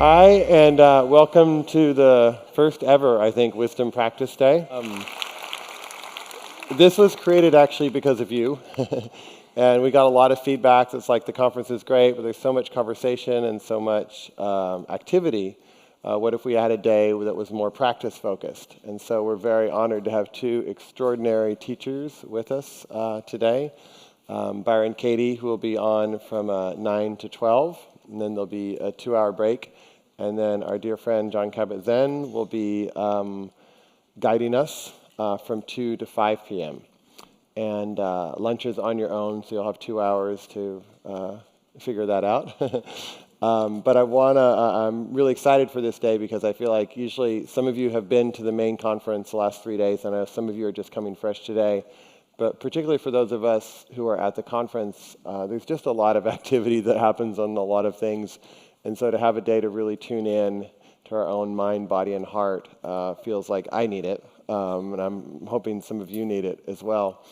Hi, and welcome to the first ever, I think, Wisdom Practice Day. This was created actually because of you, and we got a lot of feedback. It's like the conference is great, but there's so much conversation and so much activity. What if we had a day that was more practice-focused? And so we're very honored to have two extraordinary teachers with us today. Byron and Katie, who will be on from 9 to 12, and then there'll be a 2-hour break. And then our dear friend John Kabat-Zinn will be guiding us from 2 to 5 p.m. And lunch is on your own, so you'll have 2 hours to figure that out. But I'm really excited for this day because I feel like usually some of you have been to the main conference the last 3 days, and I know some of you are just coming fresh today. But particularly for those of us who are at the conference, there's just a lot of activity that happens on a lot of things. And so to have a day to really tune in to our own mind, body, and heart feels like I need it. And I'm hoping some of you need it as well.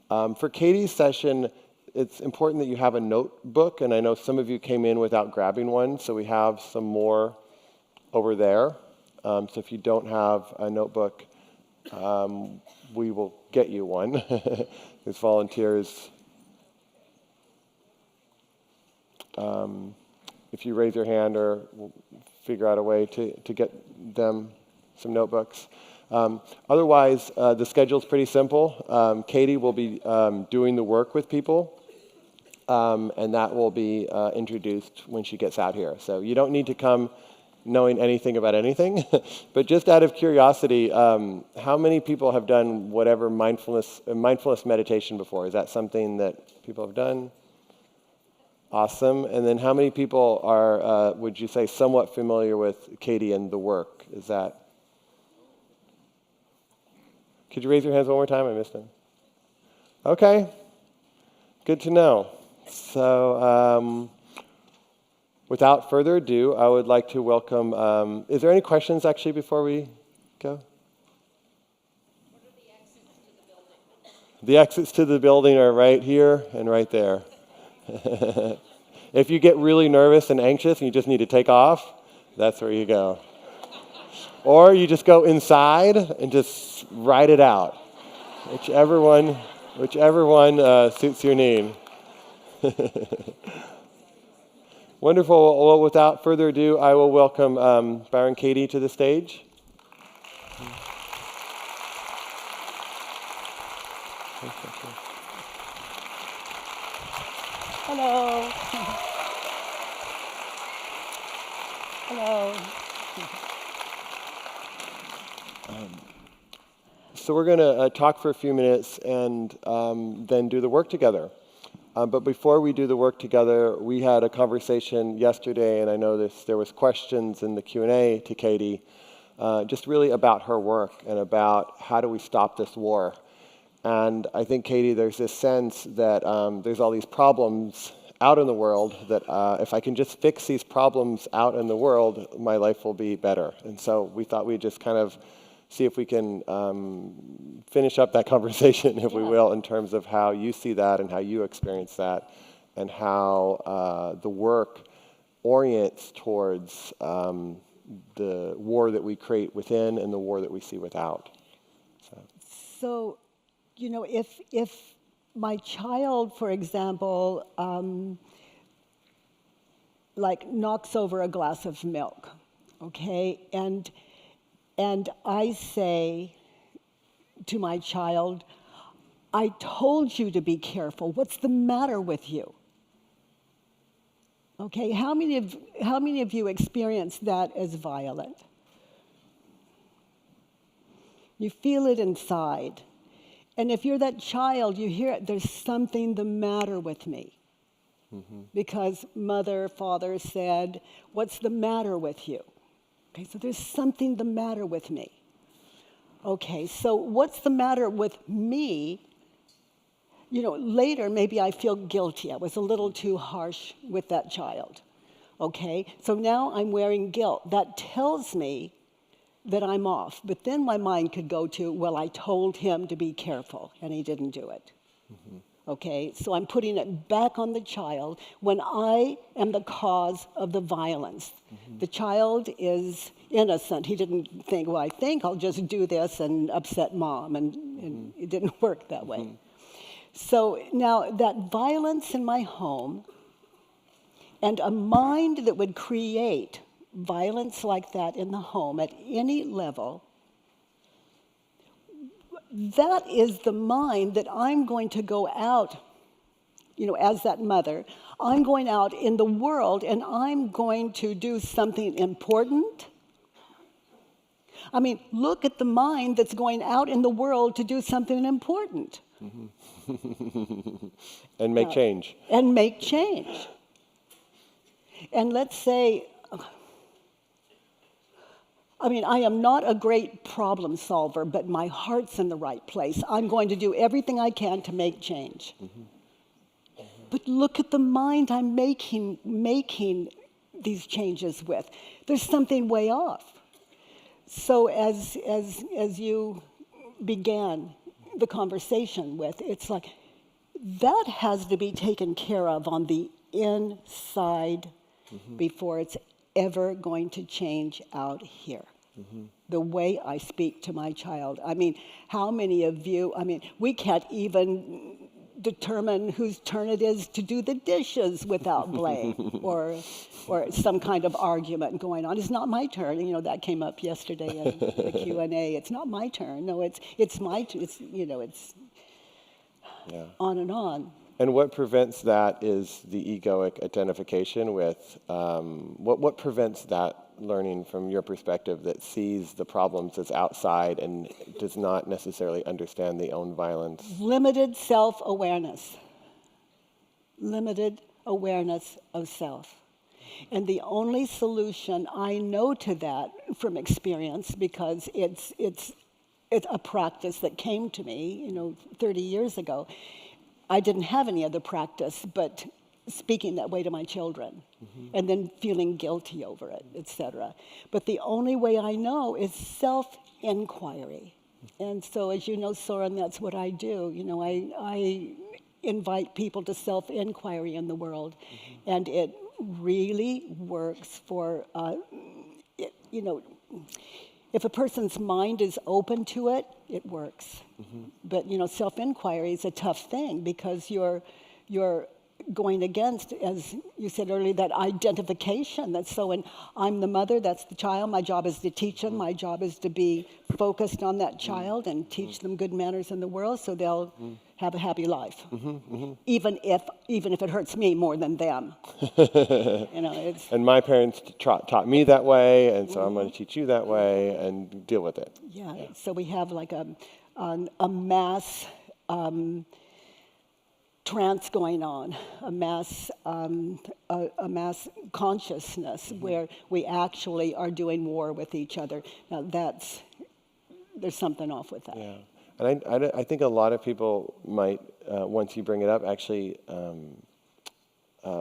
For Katie's session, it's important that you have a notebook. And I know some of you came in without grabbing one, so we have some more over there. So if you don't have a notebook, we will get you one. There's volunteers. If you raise your hand, or we'll figure out a way to get them some notebooks. Otherwise, the schedule's pretty simple. Katie will be doing the work with people, and that will be introduced when she gets out here. So you don't need to come knowing anything about anything, but just out of curiosity, how many people have done whatever mindfulness meditation before? Is that something that people have done? Awesome. And then how many people are, would you say, somewhat familiar with Katie and the work? Is that? Could you raise your hands one more time? I missed them. Okay. Good to know. So without further ado, I would like to welcome, is there any questions actually before we go? What are the exits to the building? The exits to the building are right here and right there. If you get really nervous and anxious and you just need to take off, that's where you go. Or you just go inside and just ride it out. Whichever one suits your need. Wonderful. Well, without further ado, I will welcome Byron and Katie to the stage. Hello. Hello. So we're going to talk for a few minutes and then do the work together. But before we do the work together, we had a conversation yesterday, and I know there was questions in the Q&A to Katie, just really about her work and about how do we stop this war. And I think, Katie, there's this sense that there's all these problems out in the world that if I can just fix these problems out in the world, my life will be better. And so we thought we'd just kind of see if we can finish up that conversation, if we will, in terms of how you see that and how you experience that and how the work orients towards the war that we create within and the war that we see without. So, you know, if my child, for example, like knocks over a glass of milk, okay, and I say to my child, I told you to be careful. What's the matter with you? Okay, how many of you experience that as violent? You feel it inside. And if you're that child, you hear it, there's something the matter with me. Mm-hmm. Because mother, father said, what's the matter with you? Okay, so there's something the matter with me. Okay, so what's the matter with me? You know, later maybe I feel guilty. I was a little too harsh with that child. Okay, so now I'm wearing guilt. That tells me that I'm off. But then my mind could go to, well, I told him to be careful, and he didn't do it. Mm-hmm. Okay, so I'm putting it back on the child when I am the cause of the violence. The child is innocent. He didn't think, well, I think I'll just do this and upset mom, and it didn't work that way. So now that violence in my home and a mind that would create violence like that in the home at any level, that is the mind that I'm going to go out, as that mother. I'm going out in the world and I'm going to do something important. I mean, look at the mind that's going out in the world to do something important. And make change. And make change. And let's say, I am not a great problem solver, but my heart's in the right place. I'm going to do everything I can to make change. But look at the mind I'm making these changes with. There's something way off. So as you began the conversation with, it's like that has to be taken care of on the inside before it's ever going to change out here. The way I speak to my child. How many of you, we can't even determine whose turn it is to do the dishes without blame or some kind of argument going on. It's not my turn. That came up yesterday in the Q&A. It's not my turn. No, it's my turn. It's on and on. And what prevents that is the egoic identification with, what prevents that learning from your perspective that sees the problems as outside and does not necessarily understand the own violence? Limited self-awareness. Limited awareness of self. And the only solution I know to that from experience, because it's a practice that came to me, 30 years ago. I didn't have any other practice but speaking that way to my children and then feeling guilty over it, etc. But the only way I know is self-inquiry. And so, as you know, Soren, that's what I do. I invite people to self-inquiry in the world, and it really works for, if a person's mind is open to it, it works. But self-inquiry is a tough thing because you're going against, as you said earlier, that identification. I'm the mother, that's the child. My job is to teach them. My job is to be focused on that child and teach them good manners in the world so they'll have a happy life. Even if it hurts me more than them. And my parents taught me that way, and so I'm going to teach you that way and deal with it. Yeah. So we have like a mass trance going on, a mass consciousness where we actually are doing war with each other. Now there's something off with that. Yeah, and I think a lot of people might, once you bring it up, actually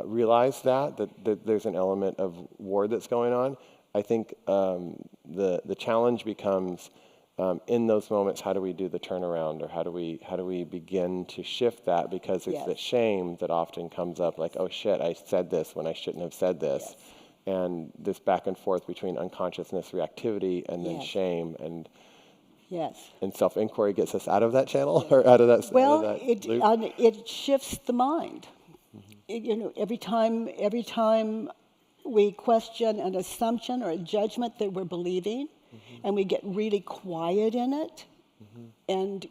realize that there's an element of war that's going on. I think the challenge becomes, in those moments, how do we do the turnaround, or how do we begin to shift that? Because there's the shame that often comes up, like, oh shit, I said this when I shouldn't have said this, and this back and forth between unconsciousness, reactivity, and then shame, and self-inquiry gets us out of that channel or out of that. Well, out of that loop. It shifts the mind. Every time we question an assumption or a judgment that we're believing. And we get really quiet in it. And,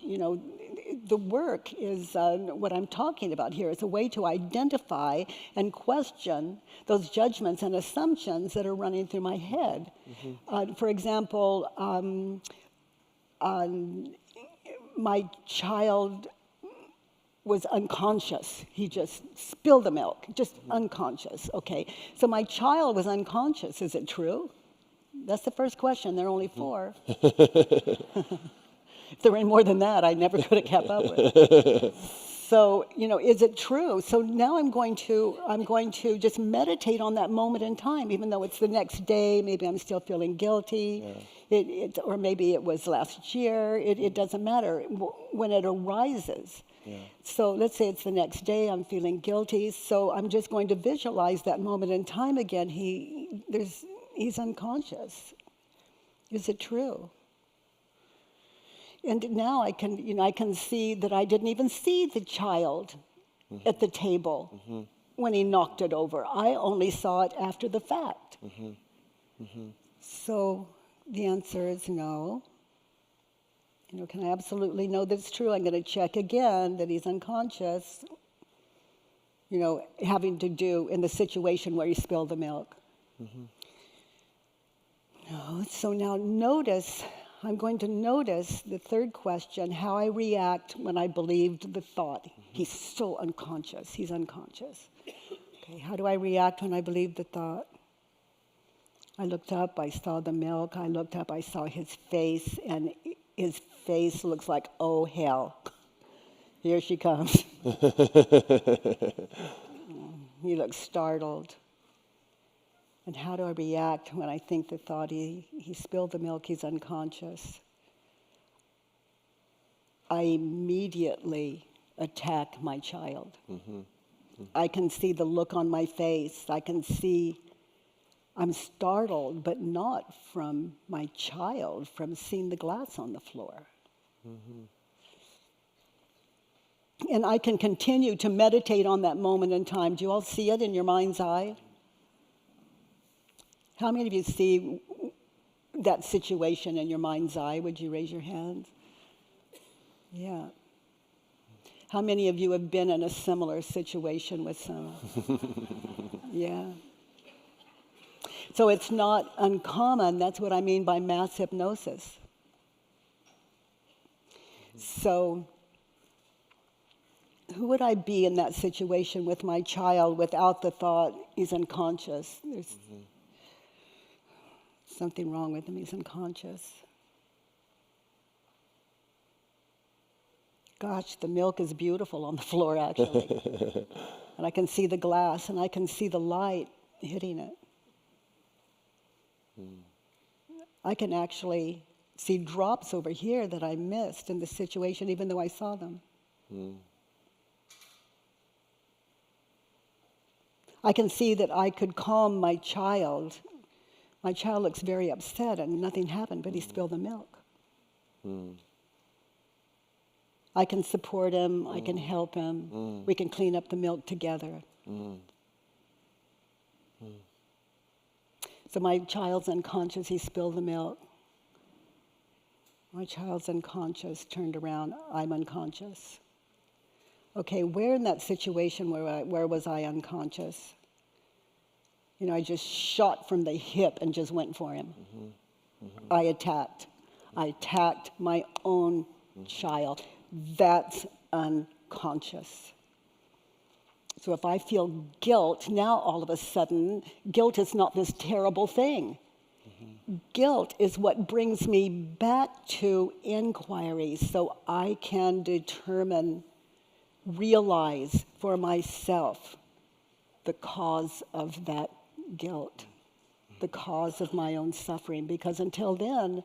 the work is what I'm talking about here. It's a way to identify and question those judgments and assumptions that are running through my head. For example, my child was unconscious. He just spilled the milk, just unconscious. Okay, so my child was unconscious. Is it true? That's the first question. There are only 4. If there were more than that, I never could have kept up with it. So, is it true? So now I'm going to just meditate on that moment in time, even though it's the next day. Maybe I'm still feeling guilty, or maybe it was last year. It doesn't matter. When it arises, So let's say it's the next day, I'm feeling guilty, so I'm just going to visualize that moment in time again. He's unconscious. Is it true? And now I can see that I didn't even see the child at the table when he knocked it over. I only saw it after the fact. So the answer is no. Can I absolutely know that it's true? I'm going to check again that he's unconscious, having to do in the situation where he spilled the milk. No. So now I'm going to notice the third question, how I react when I believed the thought. He's so unconscious. He's unconscious. Okay, how do I react when I believe the thought? I looked up, I saw the milk. I looked up, I saw his face, and his face looks like, oh, hell. Here she comes. He looks startled. And how do I react when I think the thought, he spilled the milk, he's unconscious? I immediately attack my child. I can see the look on my face. I can see I'm startled, but not from my child, from seeing the glass on the floor. And I can continue to meditate on that moment in time. Do you all see it in your mind's eye? How many of you see that situation in your mind's eye? Would you raise your hands? Yeah. How many of you have been in a similar situation with someone? Yeah. So it's not uncommon. That's what I mean by mass hypnosis. So who would I be in that situation with my child without the thought, he's unconscious? There's something wrong with him, he's unconscious. Gosh, the milk is beautiful on the floor, actually. And I can see the glass, and I can see the light hitting it. I can actually see drops over here that I missed in the situation, even though I saw them. I can see that I could calm my child. My child looks very upset and nothing happened, but he spilled the milk. I can support him, I can help him, we can clean up the milk together. So my child's unconscious, he spilled the milk. My child's unconscious, turned around, I'm unconscious. Okay, where in that situation where was I unconscious? I just shot from the hip and just went for him. I attacked my own child. That's unconscious. So if I feel guilt, now all of a sudden, guilt is not this terrible thing. Guilt is what brings me back to inquiry so I can realize for myself the cause of that guilt, the cause of my own suffering. Because until then,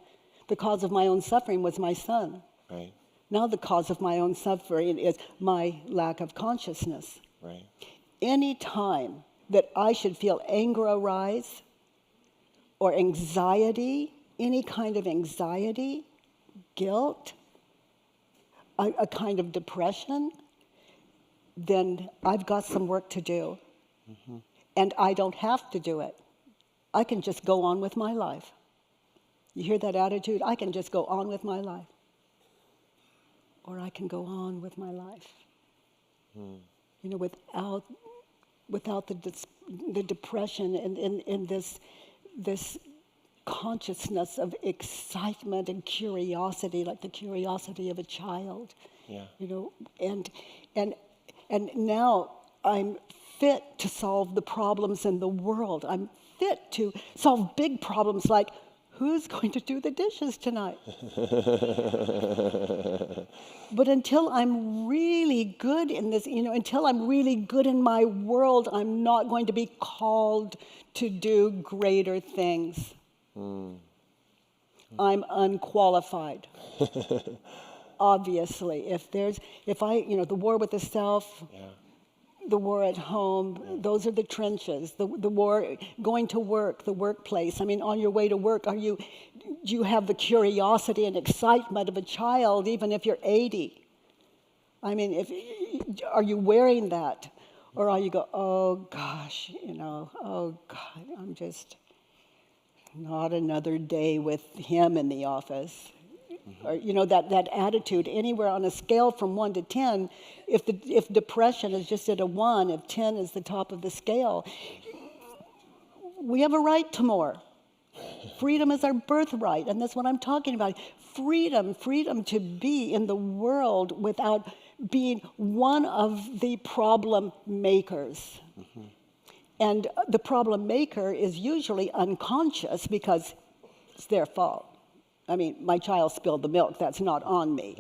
the cause of my own suffering was my son. Right. Now the cause of my own suffering is my lack of consciousness. Right. Any time that I should feel anger arise or anxiety, any kind of anxiety, guilt, a kind of depression, then I've got some work to do. And I don't have to do it. I can just go on with my life. You hear that attitude? I can just go on with my life. Or I can go on with my life. Without the depression and this consciousness of excitement and curiosity, like the curiosity of a child. Yeah. And now I'm fit to solve the problems in the world. I'm fit to solve big problems like, who's going to do the dishes tonight? But until I'm really good in this, until I'm really good in my world, I'm not going to be called to do greater things. I'm unqualified. obviously, the war with the self, Yeah. the war at home, those are the trenches. The war, going to work, the workplace. I mean, on your way to work, do you have the curiosity and excitement of a child, even if you're 80? I mean, are you wearing that? Or are you go, oh gosh, oh God, I'm just not another day with him in the office. Or, that attitude, anywhere on a scale from 1 to 10, if depression is just at a 1, if 10 is the top of the scale, we have a right to more. Freedom is our birthright, and that's what I'm talking about. Freedom to be in the world without being one of the problem makers. Mm-hmm. And the problem maker is usually unconscious because it's their fault. I mean, my child spilled the milk. That's not on me.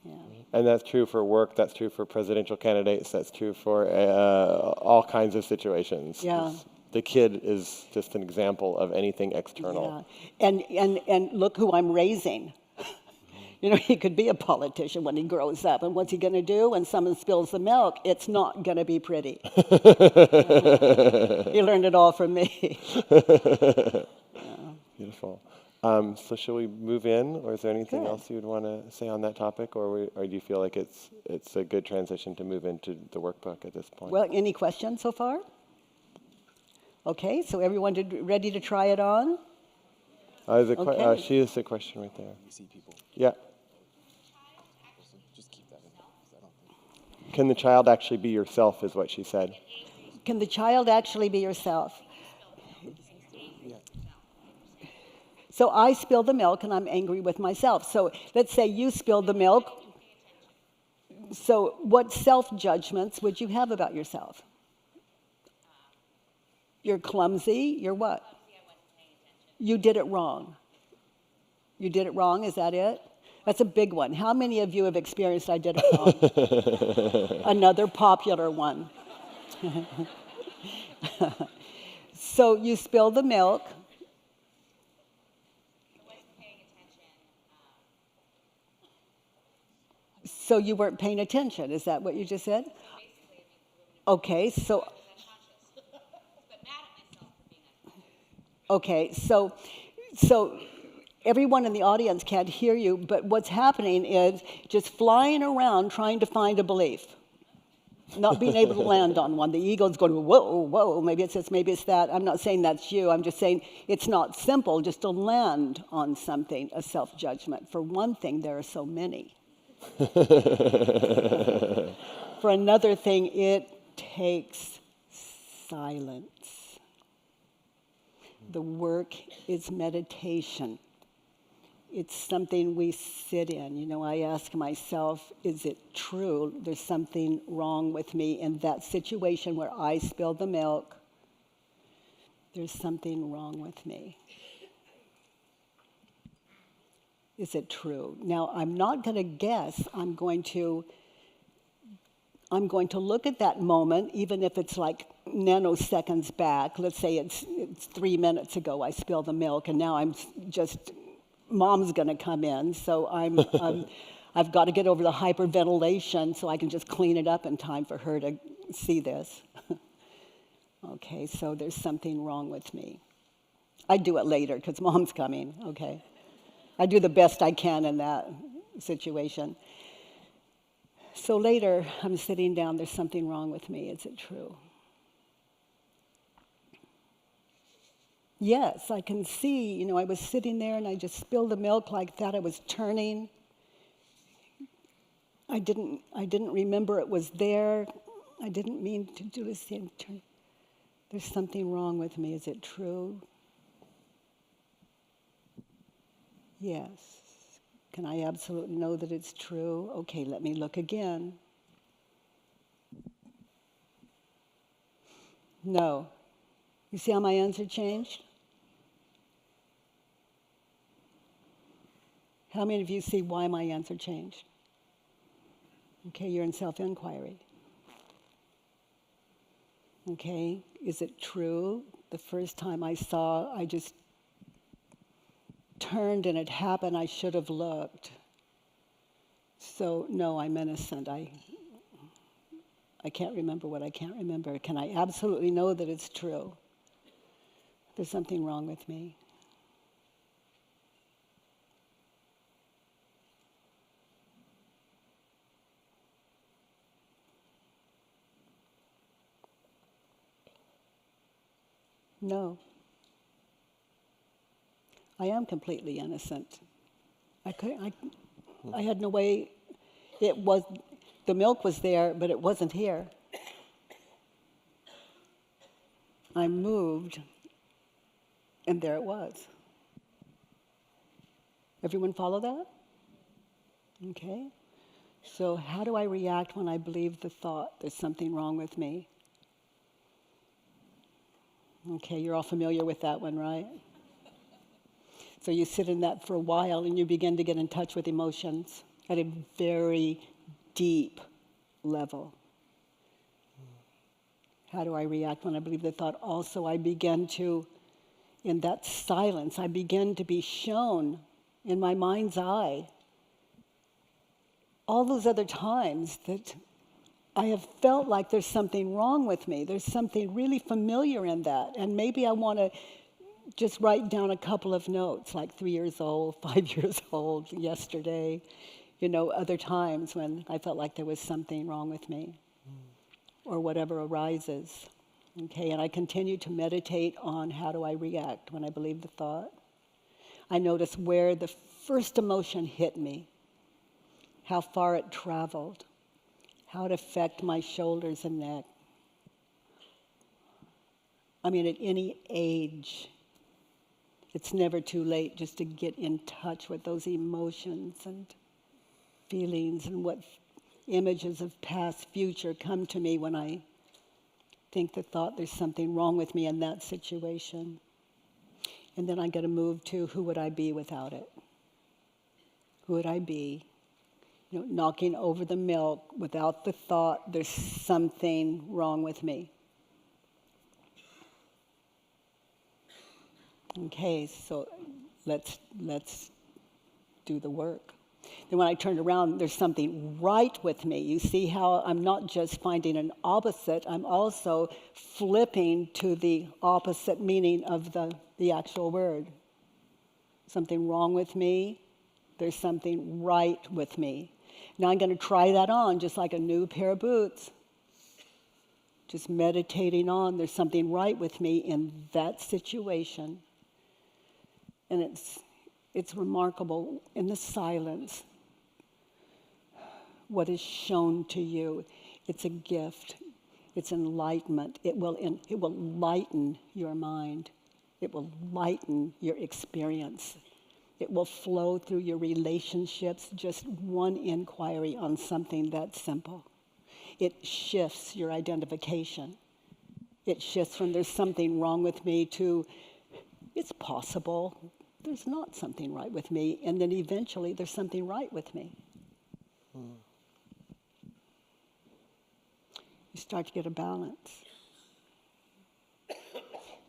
Yeah. And that's true for work. That's true for presidential candidates. That's true for all kinds of situations. Yeah. The kid is just an example of anything external. Yeah. And look who I'm raising. He could be a politician when he grows up. And what's he going to do when someone spills the milk? It's not going to be pretty. He learned it all from me. Beautiful. So shall we move in, or is there anything else you would want to say on that topic, or do you feel like it's a good transition to move into the workbook at this point? Well, any questions so far? Okay, so everyone ready to try it on? Okay. She is the question right there. We see people. Yeah. Just keep that in there, 'cause I don't think. Can the child actually be yourself, is what she said. Can the child actually be yourself? Yeah. So I spilled the milk and I'm angry with myself. So let's say you spilled the milk. So what self-judgments would you have about yourself? You're clumsy. You're what? You did it wrong. You did it wrong, is that it? That's a big one. How many of you have experienced I did it wrong? Another popular one. So you spilled the milk. So you weren't paying attention, is that what you just said? Okay, so... Okay, so everyone in the audience can't hear you, but what's happening is just flying around trying to find a belief, not being able to land on one. The ego's going, whoa, whoa, maybe it's this, maybe it's that. I'm not saying that's you. I'm just saying it's not simple just to land on something, a self-judgment. For one thing, there are so many. For another thing, it takes silence. The work is meditation. It's something we sit in. I ask myself, is it true there's something wrong with me in that situation where I spilled the milk? There's something wrong with me. Is it true? Now, I'm not going to guess. I'm going to look at that moment, even if it's like nanoseconds back. Let's say it's 3 minutes ago I spilled the milk, and now Mom's going to come in, so I've got to get over the hyperventilation so I can just clean it up in time for her to see this. Okay, so there's something wrong with me. I do it later because Mom's coming, okay? I do the best I can in that situation. So later, I'm sitting down, there's something wrong with me. Is it true? Yes, I can see, I was sitting there and I just spilled the milk like that. I was turning. I didn't remember it was there. I didn't mean to do the same turn. There's something wrong with me. Is it true? Yes. Can I absolutely know that it's true? Okay, let me look again. No. You see how my answer changed? How many of you see why my answer changed? Okay, you're in self-inquiry. Okay, is it true? The first time I saw, I just turned and it happened, I should have looked. So, no, I'm innocent. I can't remember what I can't remember. Can I absolutely know that it's true? There's something wrong with me. No. I am completely innocent. I had no way. The milk was there, but it wasn't here. I moved, and there it was. Everyone follow that? Okay. So how do I react when I believe the thought, there's something wrong with me? Okay, you're all familiar with that one, right? So you sit in that for a while and you begin to get in touch with emotions at a very deep level. How do I react when I believe the thought? Also, I begin to, in that silence, I begin to be shown in my mind's eye all those other times that I have felt like there's something wrong with me. There's something really familiar in that. And maybe I want to just write down a couple of notes, like 3 years old, 5 years old, yesterday, other times when I felt like there was something wrong with me, or whatever arises. Okay, and I continue to meditate on how do I react when I believe the thought. I notice where the first emotion hit me, how far it traveled, how it affected my shoulders and neck. I mean, at any age, it's never too late just to get in touch with those emotions and feelings and what images of past, future come to me when I think the thought there's something wrong with me in that situation. And then I got to move to who would I be without it? Who would I be? Knocking over the milk without the thought there's something wrong with me. Okay, so let's do the work. Then when I turned around, there's something right with me. You see how I'm not just finding an opposite, I'm also flipping to the opposite meaning of the actual word. Something wrong with me, there's something right with me. Now I'm going to try that on just like a new pair of boots. Just meditating on there's something right with me in that situation. And it's remarkable in the silence what is shown to you. It's a gift. It's enlightenment. It will lighten your mind. It will lighten your experience. It will flow through your relationships, just one inquiry on something that simple. It shifts your identification. It shifts from there's something wrong with me to it's possible there's not something right with me, and then eventually there's something right with me. You start to get a balance.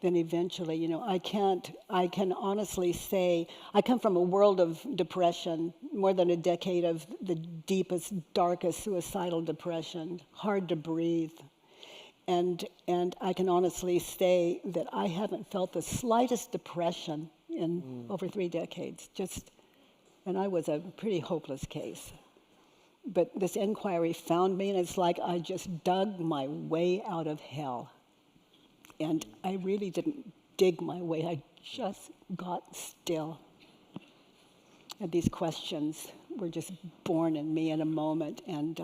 Then eventually, I can honestly say, I come from a world of depression, more than a decade of the deepest, darkest suicidal depression, hard to breathe. And I can honestly say that I haven't felt the slightest depression in over 3 decades. And I was a pretty hopeless case. But this inquiry found me, and it's like I just dug my way out of hell. And I really didn't dig my way, I just got still. And these questions were just born in me in a moment, and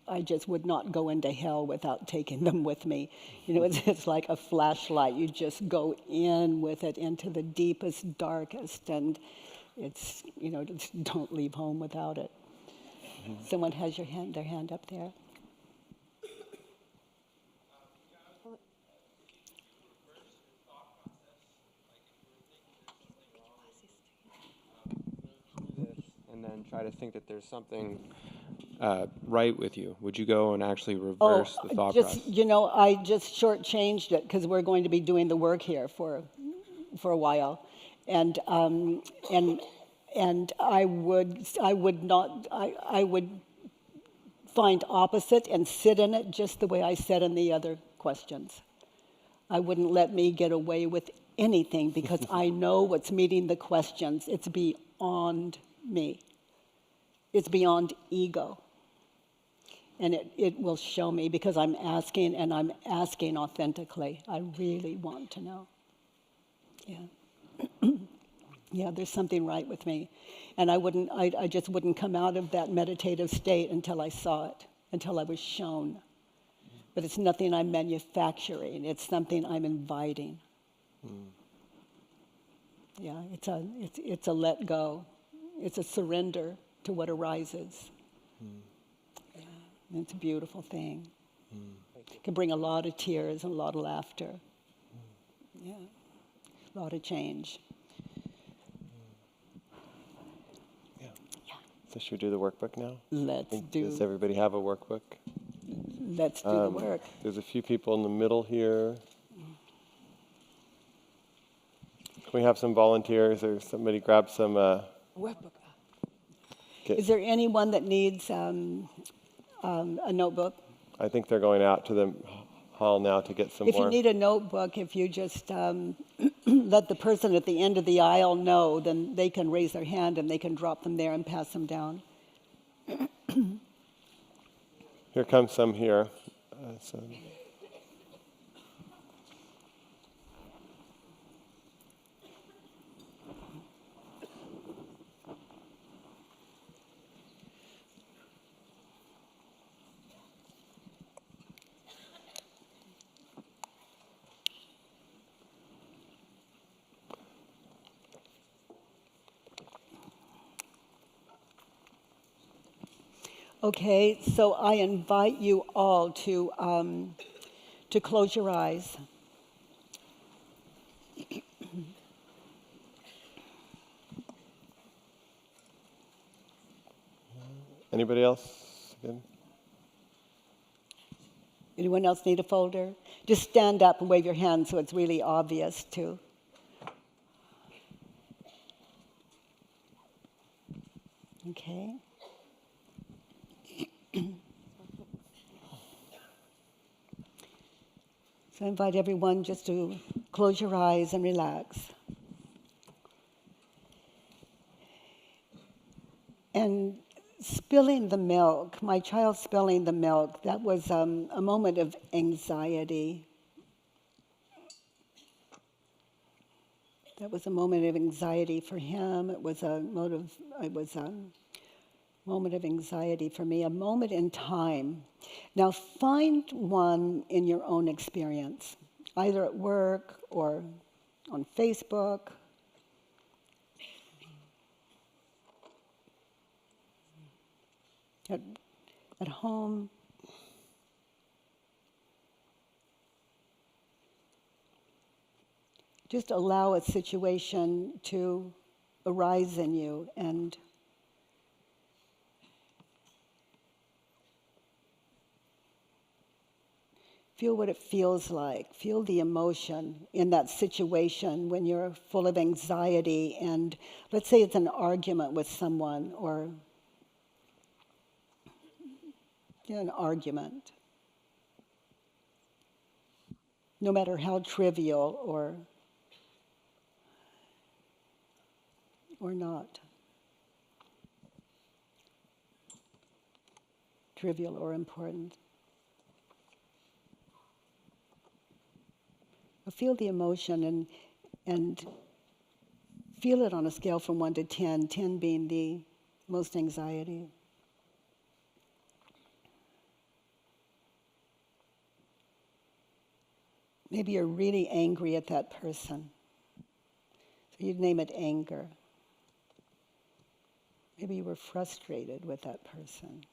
I just would not go into hell without taking them with me. It's like a flashlight. You just go in with it into the deepest, darkest, and it's, just don't leave home without it. Someone has their hand up there. And then try to think that there's something right with you. Would you go and actually reverse the thought process? I just shortchanged it because we're going to be doing the work here for a while, and And I would find opposite and sit in it just the way I sat in the other questions. I wouldn't let me get away with anything because I know what's meeting the questions. It's beyond me. It's beyond ego. And it will show me because I'm asking, and I'm asking authentically. I really want to know. Yeah. Yeah, there's something right with me. And I just wouldn't come out of that meditative state until I saw it, until I was shown. But it's nothing I'm manufacturing. It's something I'm inviting. Yeah, it's a let go. It's a surrender to what arises. Yeah, and it's a beautiful thing. It can bring a lot of tears and a lot of laughter. Yeah, a lot of change. So should we do the workbook now? Does do everybody have a workbook? Let's do the work. There's a few people in the middle here. Can we have some volunteers or somebody grab some? Workbook. Is there anyone that needs a notebook? I think they're going out to the hall now to get some If more. you need a notebook, if you just let the person at the end of the aisle know, then they can raise their hand and they can drop them there and pass them down. Here comes some here. Okay, so I invite you all to close your eyes. Anybody else? Good. Anyone else need a folder? Just stand up and wave your hand so it's really obvious too. Okay. So I invite everyone just to close your eyes and relax. And spilling the milk, my child spilling the milk, that was a moment of anxiety. That was a moment of anxiety for him. It was a moment of anxiety for me, a moment in time. Now find one in your own experience, either at work or on Facebook. At home. Just allow a situation to arise in you and feel what it feels like. Feel the emotion in that situation when you're full of anxiety and let's say it's an argument with someone or an argument. No matter how trivial or not. Trivial or important. Feel the emotion and feel it on a scale from 1 to 10, 10 being the most anxiety. Maybe you're really angry at that person. So you'd name it anger. Maybe you were frustrated with that person.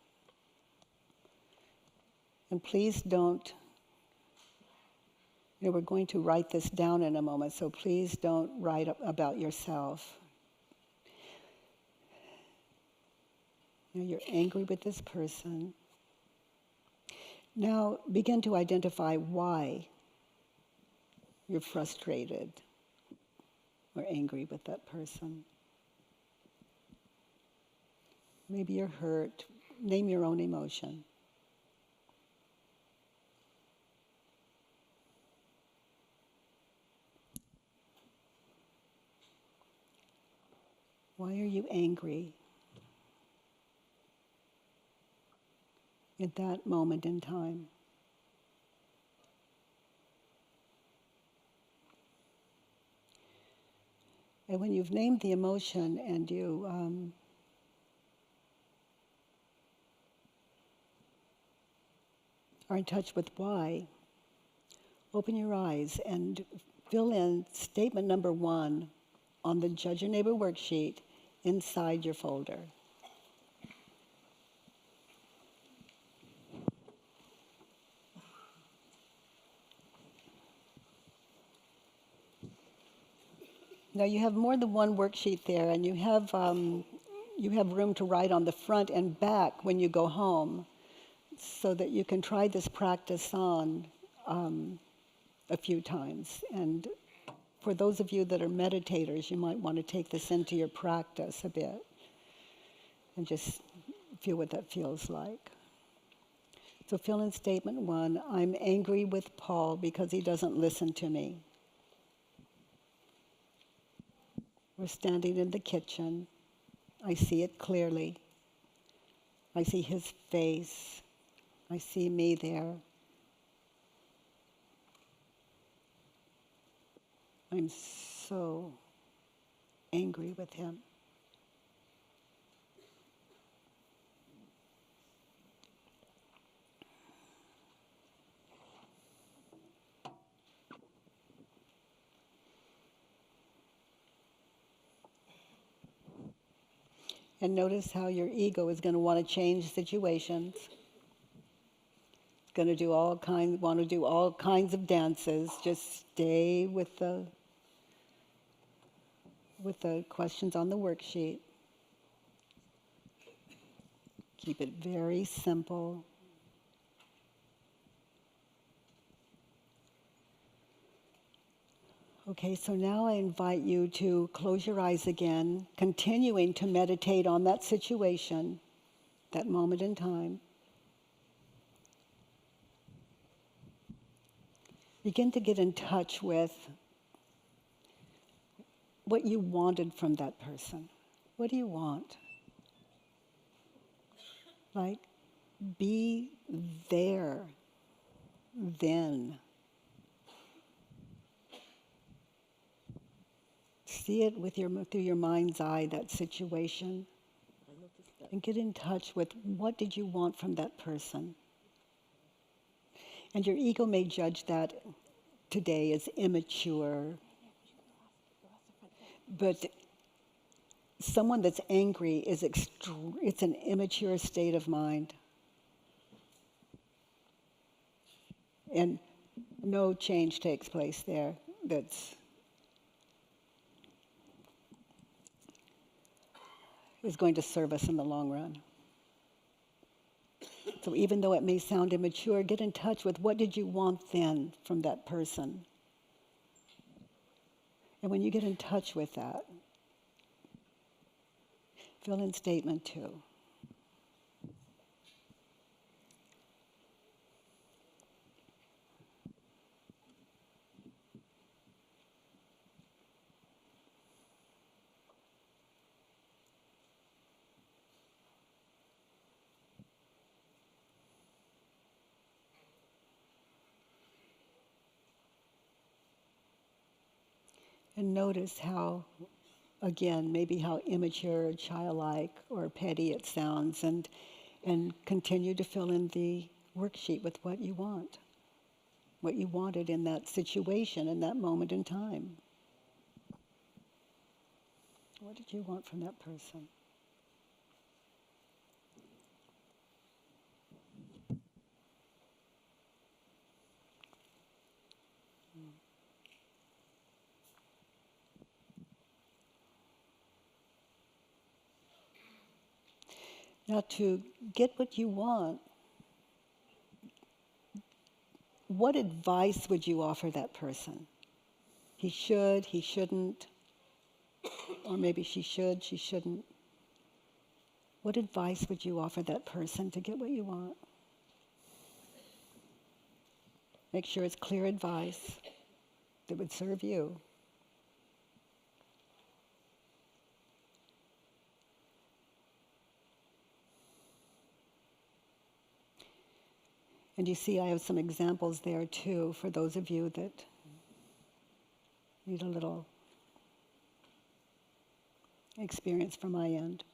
And please don't, we're going to write this down in a moment, so please don't write about yourself. You're angry with this person. Now begin to identify why you're frustrated or angry with that person. Maybe you're hurt. Name your own emotion. Why are you angry at that moment in time? And when you've named the emotion and you are in touch with why, open your eyes and fill in statement number 1 on the Judge Your Neighbor worksheet inside your folder. Now you have more than one worksheet there, and you have room to write on the front and back when you go home, so that you can try this practice on a few times. And for those of you that are meditators, you might want to take this into your practice a bit and just feel what that feels like. So fill in statement 1, I'm angry with Paul because he doesn't listen to me. We're standing in the kitchen. I see it clearly. I see his face. I see me there. I'm so angry with him. And notice how your ego is going to want to change situations. It's going to want to do all kinds of dances. Just stay with the questions on the worksheet. Keep it very simple. Okay, so now I invite you to close your eyes again, continuing to meditate on that situation, that moment in time. Begin to get in touch with what you wanted from that person. What do you want? Like, be there, then. See it through your mind's eye, that situation, and get in touch with what did you want from that person. And your ego may judge that today as immature, but someone that's angry it's an immature state of mind. And no change takes place there is going to serve us in the long run. So even though it may sound immature, get in touch with what did you want then from that person. And when you get in touch with that, fill in statement 2. And notice how, again, maybe how immature, childlike, or petty it sounds, and continue to fill in the worksheet with what you want, what you wanted in that situation, in that moment in time. What did you want from that person? Now, to get what you want, what advice would you offer that person? He should, he shouldn't, or maybe she should, she shouldn't. What advice would you offer that person to get what you want? Make sure it's clear advice that would serve you. And you see, I have some examples there too for those of you that need a little experience from my end.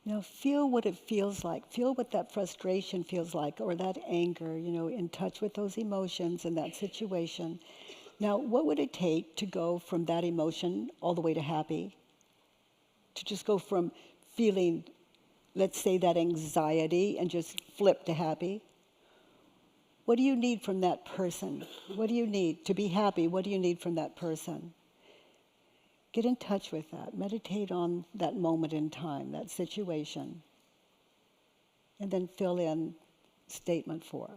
Now feel what it feels like. Feel what that frustration feels like, or that anger, in touch with those emotions in that situation. Now, what would it take to go from that emotion all the way to happy? To just go from feeling, let's say, that anxiety and just flip to happy? What do you need from that person? What do you need to be happy? What do you need from that person? Get in touch with that. Meditate on that moment in time, that situation. And then fill in statement 4.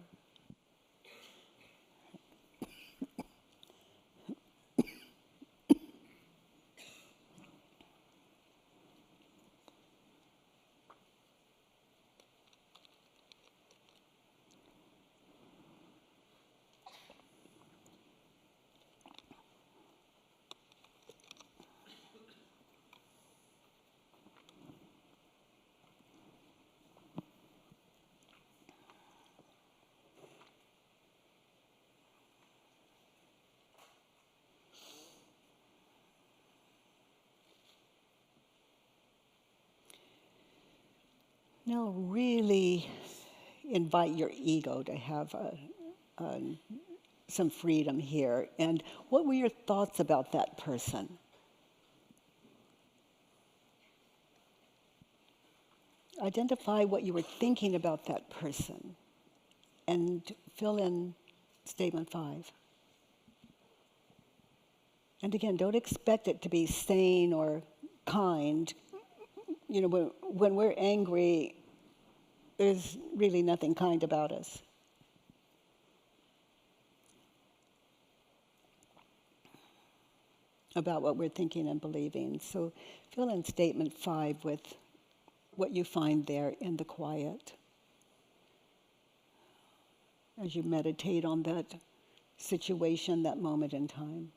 Now really invite your ego to have some freedom here. And what were your thoughts about that person? Identify what you were thinking about that person and fill in statement 5. And again, don't expect it to be sane or kind. When we're angry, there's really nothing kind about us. About what we're thinking and believing. So fill in statement 5 with what you find there in the quiet as you meditate on that situation, that moment in time.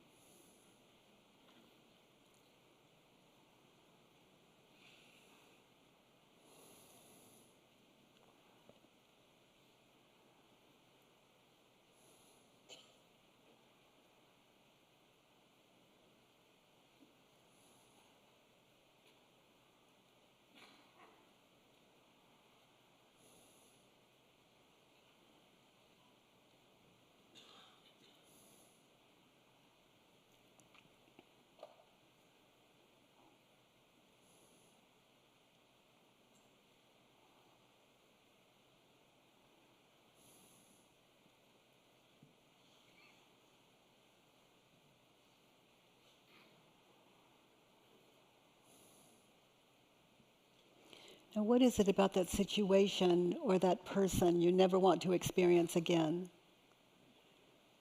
Now, what is it about that situation or that person you never want to experience again?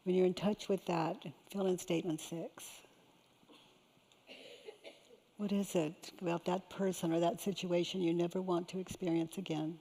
When you're in touch with that, fill in statement 6. What is it about that person or that situation you never want to experience again?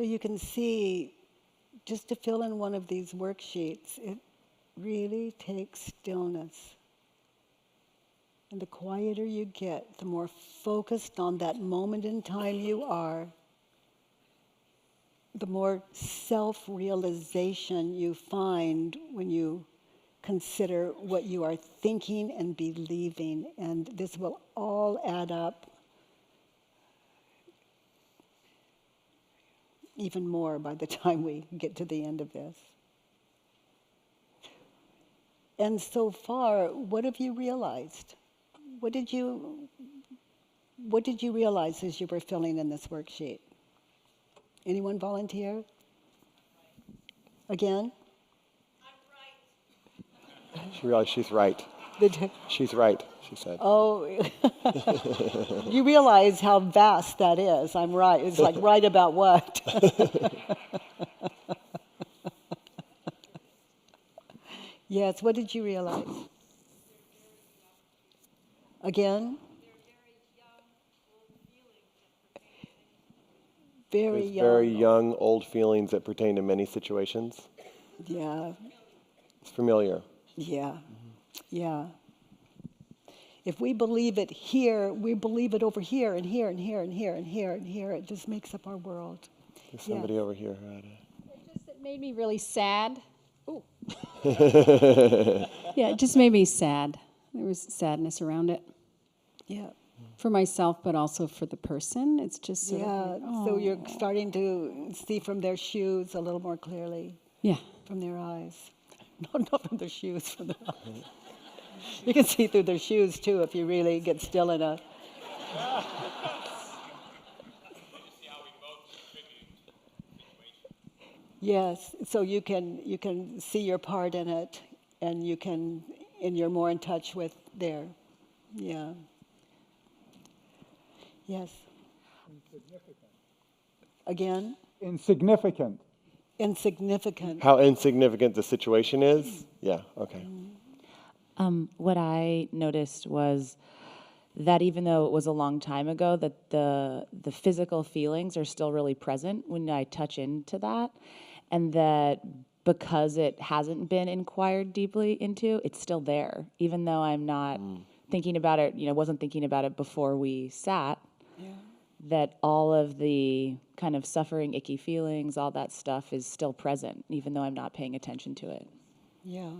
So you can see, just to fill in one of these worksheets, it really takes stillness. And the quieter you get, the more focused on that moment in time you are, the more self-realization you find when you consider what you are thinking and believing. And this will all add up even more by the time we get to the end of this. And so far, what have you realized? What did you realize as you were filling in this worksheet? Anyone volunteer? Again? She realized she's right. She's right, she said. Oh, you realize how vast that is. I'm right. It's like right about what? Yes, what did you realize? Again? Very There's young. very young, old feelings that pertain to many situations. Yeah, It's familiar. yeah, yeah. If we believe it here, we believe it over here and here and here and here and here and here. It just makes up our world. There's somebody over here who had It made me really sad. Ooh. a... Yeah, it just made me sad. There was sadness around it Yeah, for myself, but also for the person. It's just sort yeah. of like, So you're starting to see from their shoes a little more clearly, yeah. from their eyes. No, not from their shoes, from their eyes. You can see through their shoes too if you really get still enough. Yes, so you can see your part in it, and you're more in touch with their, yeah. Yes. Again, Insignificant. insignificant. How insignificant the situation is? Yeah, okay. What I noticed was that even though it was a long time ago, that the physical feelings are still really present when I touch into that, and that because it hasn't been inquired deeply into, it's still there, even though I'm not thinking about it, wasn't thinking about it before we sat, that all of the kind of suffering, icky feelings, all that stuff is still present, even though I'm not paying attention to it. Yeah.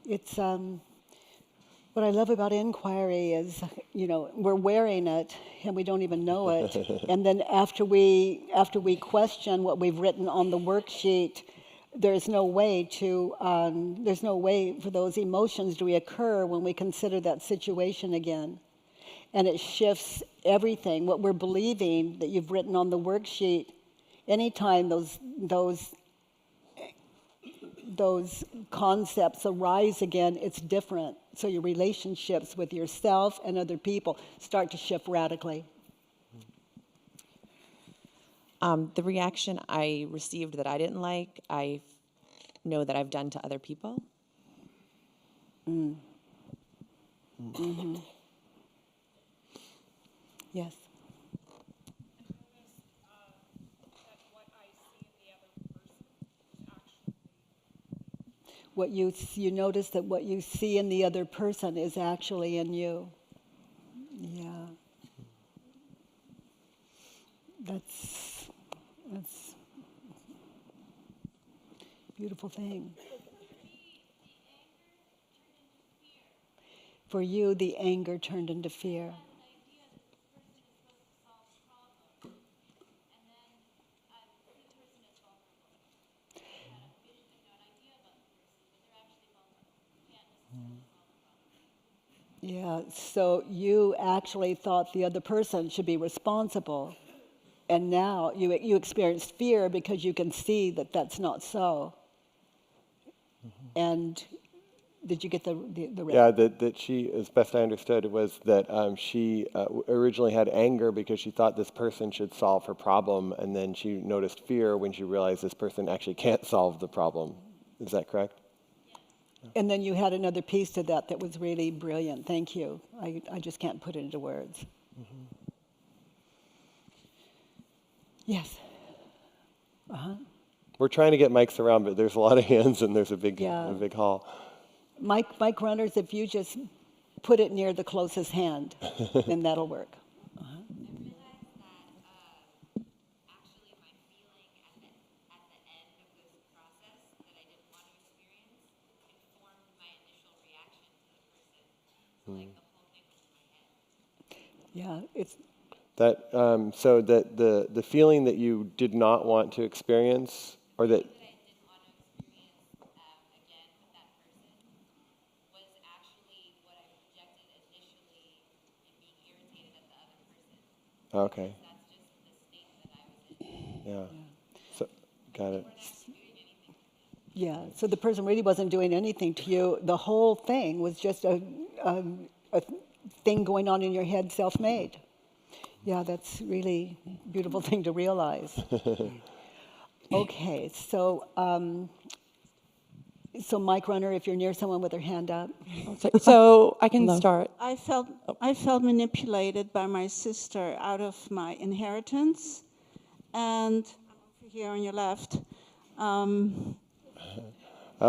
It's what I love about inquiry is, we're wearing it and we don't even know it. And then after we question what we've written on the worksheet, there's no way for those emotions to reoccur when we consider that situation again. And it shifts everything. What we're believing that you've written on the worksheet, anytime those concepts arise again, it's different. So your relationships with yourself and other people start to shift radically. The reaction I received that I didn't like, I know that I've done to other people. Mm-hmm. Yes. You notice that what you see in the other person is actually in you. Yeah. That's a beautiful thing. For you, the anger turned into fear. Yeah, so you actually thought the other person should be responsible, and now you experienced fear because you can see that that's not so. And did you get the Yeah, that she, as best I understood, was that she originally had anger because she thought this person should solve her problem, and then she noticed fear when she realized this person actually can't solve the problem. Is that correct? And then you had another piece to that was really brilliant. Thank you. I just can't put it into words. Yes. We're trying to get mics around, but there's a lot of hands and there's Yeah. a big hall. Mic runners, if you just put it near the closest hand, then that'll work. Yeah, it's That so that the feeling that you did not want to experience, or that okay, yeah, so got it. yeah. So the person really wasn't doing anything to you. The whole thing was just a thing going on in your head, self-made. Yeah, that's really beautiful thing to realize. Okay, so Mike Runner, if you're near someone with their hand up. So I can Hello. start. I felt manipulated by my sister out of my inheritance, and over here on your left. Oh,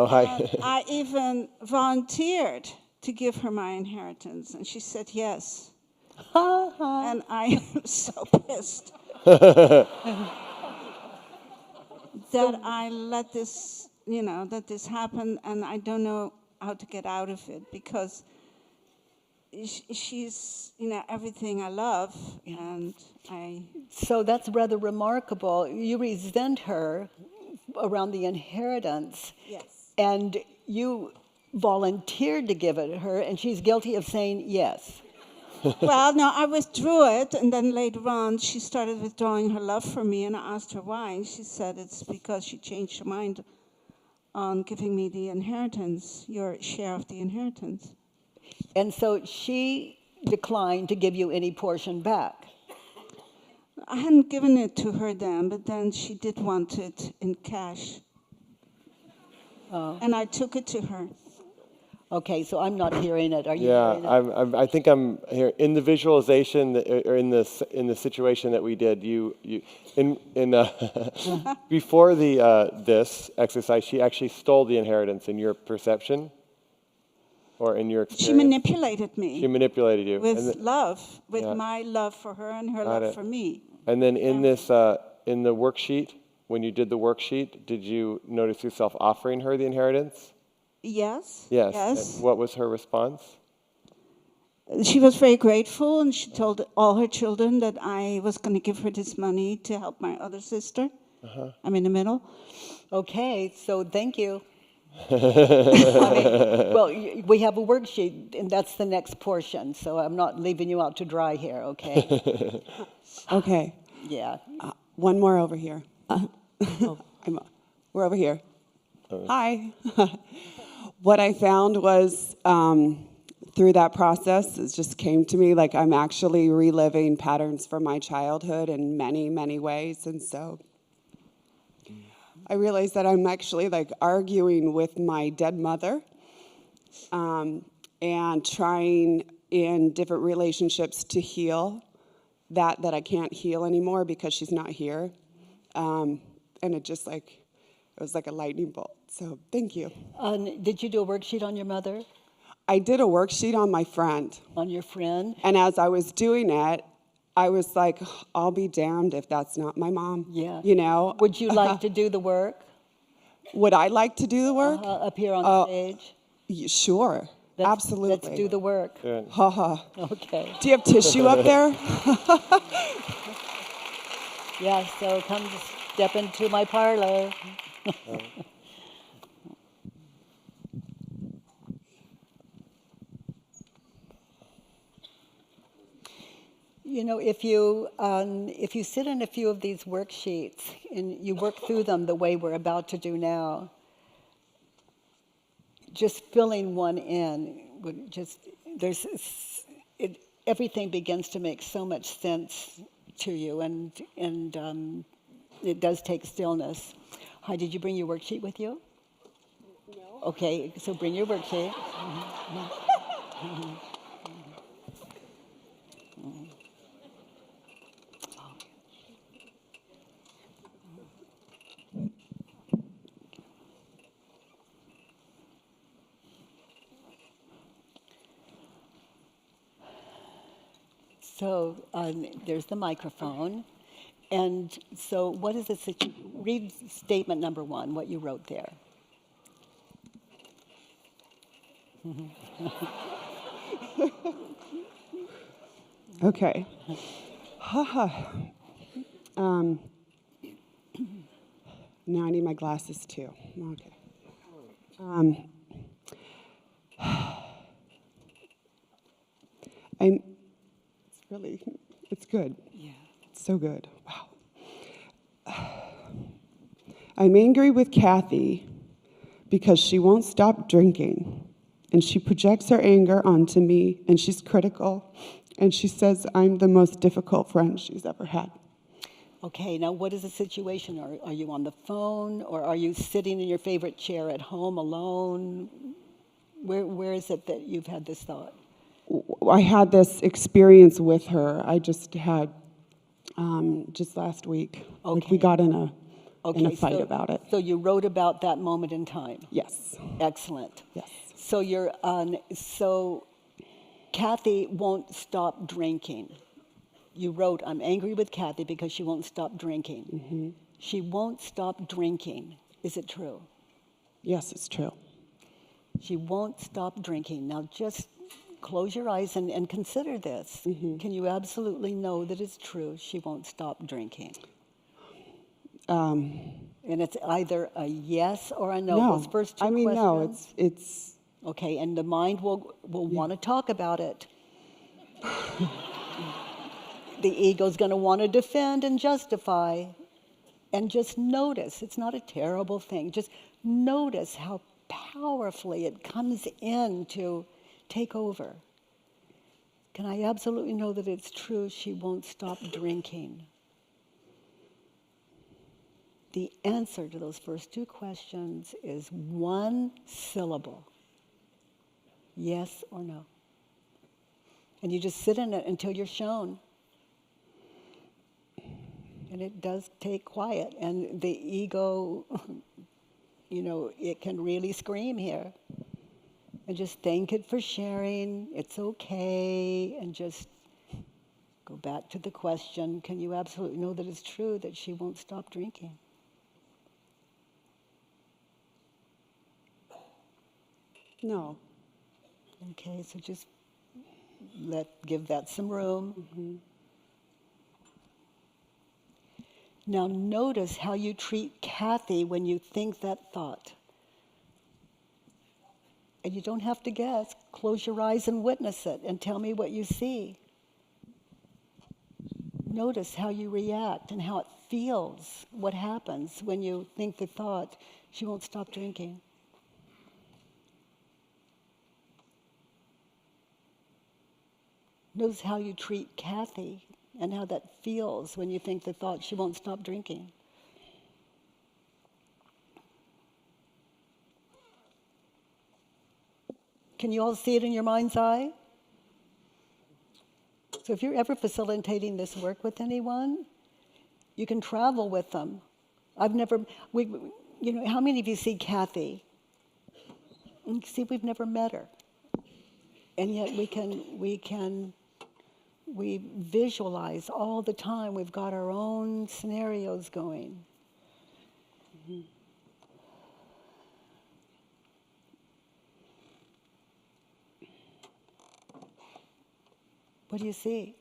hi. I even volunteered to give her my inheritance, and she said yes. And I am so pissed that I let this, that this happened, and I don't know how to get out of it because she's, everything I love, and So that's rather remarkable. You resent her around the inheritance. yes. And you volunteered to give it to her, and she's guilty of saying yes. Well, no, I withdrew it, and then later on, she started withdrawing her love for me, and I asked her why, and she said it's because she changed her mind on giving me the inheritance, your share of the inheritance. And so she declined to give you any portion back. I hadn't given it to her then, but then she did want it in cash. And I took it to her. Okay, so I'm not hearing it. Are you Yeah, hearing it? I think I'm here in the visualization or in the situation that we did. Before this exercise, she actually stole the inheritance in your perception, or in your experience. She manipulated me. She manipulated you. With And th- love, with Yeah. my love for her and her Got love it. for me. And then in this in the worksheet, when you did the worksheet, did you notice yourself offering her the inheritance? Yes. Yes. Yes. And what was her response? She was very grateful, and she told all her children that I was going to give her this money to help my other sister. I'm in the middle. Okay, so thank you. Well, we have a worksheet, and that's the next portion, so I'm not leaving you out to dry here, okay? Okay. Yeah. One more over here. We're over here. Hi. What I found was through that process, it just came to me like I'm actually reliving patterns from my childhood in many, many ways. And so I realized that I'm actually like arguing with my dead mother and trying in different relationships to heal that I can't heal anymore because she's not here. And it just like, it was like a lightning bolt. So thank you. Did you do a worksheet on your mother, I did a worksheet on my friend. on your friend? And as I was doing it, I was like, I'll be damned if that's not my mom. Yeah. You know? Would you like to do the work Would I like to do the work? up here on stage? Sure. Absolutely. Let's do the work. Good. Haha. Okay. Do you have tissue up there? Yeah, so come step into my parlor. You know, if you sit in a few of these worksheets and you work through them the way we're about to do now, just filling one in would just everything begins to make so much sense to you, and it does take stillness. Hi, did you bring your worksheet with you? No. Okay, so bring your worksheet. So there's the microphone. And so what is it? Read statement number 1, what you wrote there. Okay. Now I need my glasses too. Okay. It's good. Yeah. It's so good. Wow. I'm angry with Kathy because she won't stop drinking. And she projects her anger onto me, and she's critical, and she says I'm the most difficult friend she's ever had. Okay, now what is the situation? Are you on the phone, or are you sitting in your favorite chair at home alone? Where is it that you've had this thought? I had this experience with her. I just had just last week. Okay. Like we got in a fight so, about it. So you wrote about that moment in time. Yes. Excellent. Yes. So so Kathy won't stop drinking. You wrote, I'm angry with Kathy because she won't stop drinking. Mm-hmm. She won't stop drinking. Is it true? Yes, it's true. She won't stop drinking. Now just close your eyes and consider this. Mm-hmm. Can you absolutely know that it's true? She won't stop drinking. And it's either a yes or a no. No. Those first two questions. No, it's okay, and the mind will want to talk about it. The ego's going to want to defend and justify. And just notice, it's not a terrible thing. Just notice how powerfully it comes in to take over. Can I absolutely know that it's true? She won't stop drinking. The answer to those first two questions is one syllable. Yes or no. And you just sit in it until you're shown. And it does take quiet. And the ego, it can really scream here. And just thank it for sharing. It's okay. And just go back to the question, can you absolutely know that it's true that she won't stop drinking? no. Okay, so just give that some room. Mm-hmm. Now notice how you treat Kathy when you think that thought. And you don't have to guess. Close your eyes and witness it and tell me what you see. Notice how you react and how it feels, what happens when you think the thought, she won't stop drinking. Notice how you treat Kathy and how that feels when you think the thought, she won't stop drinking. Can you all see it in your mind's eye? So if you're ever facilitating this work with anyone, you can travel with them. How many of you see Kathy? See, we've never met her. And yet we visualize all the time. We've got our own scenarios going. Mm-hmm. What do you see?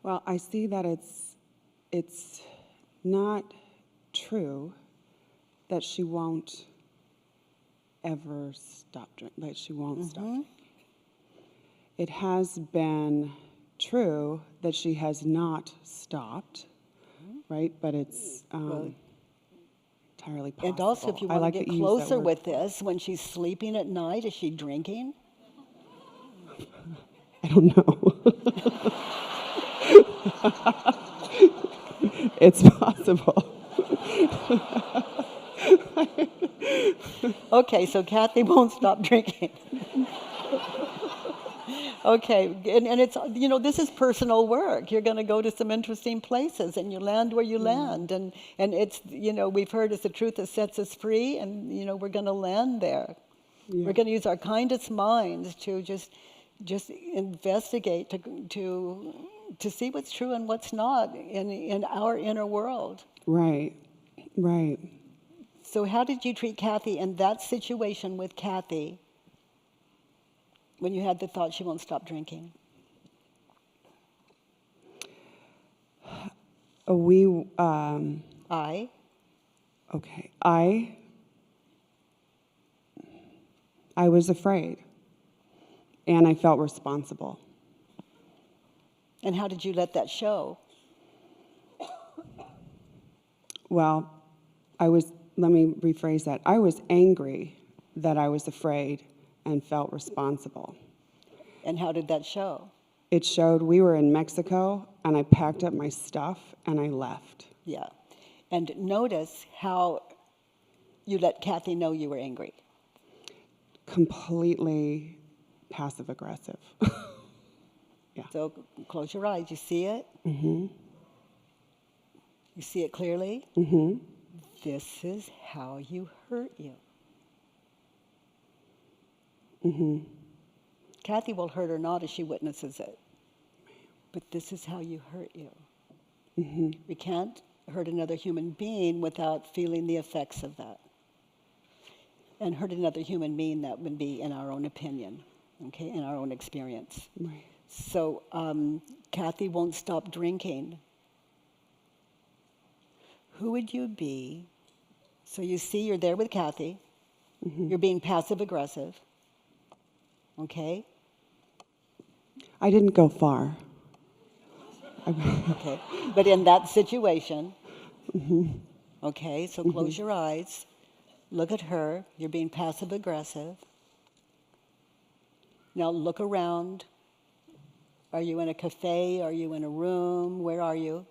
Well, I see that it's not true that she won't ever stop drinking, like she won't stop drinking. It has been true that she has not stopped, right? But it's entirely possible. And also, if you want to get closer with this, when she's sleeping at night, is she drinking? I don't know. It's possible. Okay, so Kathy won't stop drinking. Okay, and it's, this is personal work. You're going to go to some interesting places, and you land where you land. And it's, we've heard it's the truth that sets us free, and, we're going to land there. Yeah. We're going to use our kindest minds to just investigate, to see what's true and what's not in our inner world. Right, right. So how did you treat Kathy in that situation with Kathy when you had the thought she won't stop drinking? I was afraid, and I felt responsible. And how did you let that show? Well, let me rephrase that. I was angry that I was afraid and felt responsible. And how did that show? It showed we were in Mexico, and I packed up my stuff, and I left. Yeah. And notice how you let Kathy know you were angry. Completely passive-aggressive. Yeah. So close your eyes. You see it? Mm-hmm. You see it clearly? Mm-hmm. This is how you hurt you. Mm-hmm. Kathy will hurt or not as she witnesses it. But this is how you hurt you. Mm-hmm. We can't hurt another human being without feeling the effects of that. And hurt another human being, that would be in our own opinion, okay, in our own experience. Right. So Kathy won't stop drinking. Who would you be? So you see you're there with Kathy. Mm-hmm. You're being passive-aggressive. Okay? I didn't go far. Okay. But in that situation, Mm-hmm. okay, so close your eyes. Look at her. You're being passive-aggressive. Now look around. Are you in a cafe? Are you in a room? Where are you?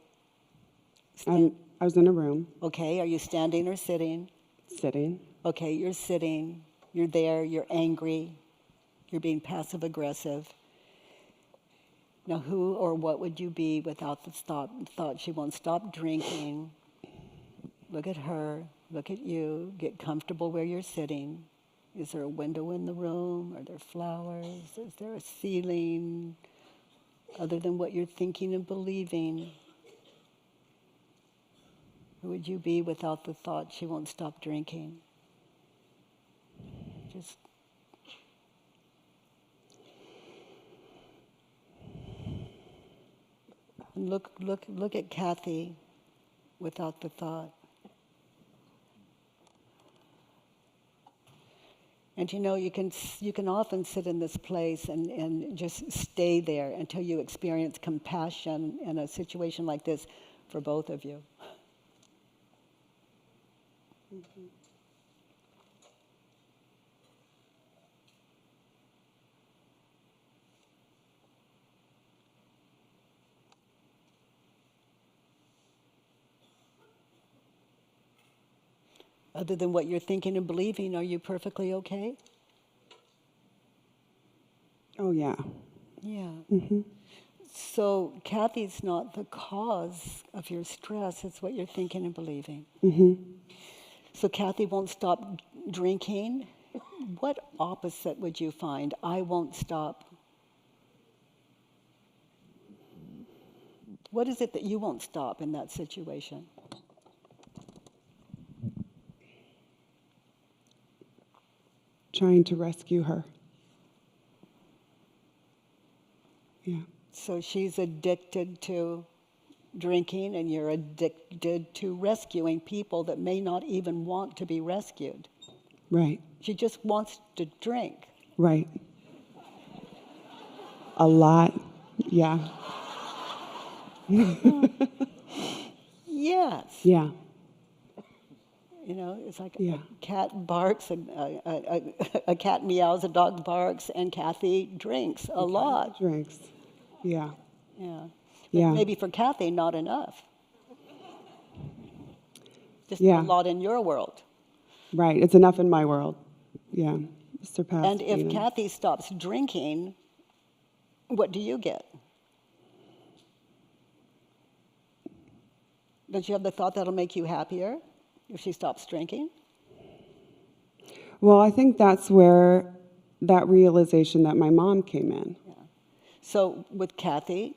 I was in a room. Okay, are you standing or sitting? Sitting. Okay, you're sitting. You're there. You're angry. You're being passive-aggressive. Now, who or what would you be without the thought she won't stop drinking? Look at her. Look at you. Get comfortable where you're sitting. Is there a window in the room? Are there flowers? Is there a ceiling? Other than what you're thinking and believing, who would you be without the thought she won't stop drinking? Just look at Kathy without the thought. And you can often sit in this place and just stay there until you experience compassion in a situation like this for both of you. Mm-hmm. Other than what you're thinking and believing, are you perfectly okay? Oh, yeah. Yeah. Mm-hmm. So Kathy's not the cause of your stress. It's what you're thinking and believing. Mm-hmm. So Kathy won't stop drinking. What opposite would you find? I won't stop. What is it that you won't stop in that situation? Trying to rescue her. Yeah. So she's addicted to drinking, and you're addicted to rescuing people that may not even want to be rescued. Right. She just wants to drink. Right. A lot. Yeah. Yes. Yeah. It's like Yeah. a cat barks, a cat meows, a dog barks, and Kathy drinks a lot. Drinks. Yeah. Yeah. But Yeah. maybe for Kathy, not enough. Just Yeah. a lot in your world. Right. It's enough in my world. Yeah. Surpassed. And if Kathy stops drinking, what do you get? Don't you have the thought that'll make you happier if she stops drinking? Well, I think that's where that realization that my mom came in. Yeah. So with Kathy,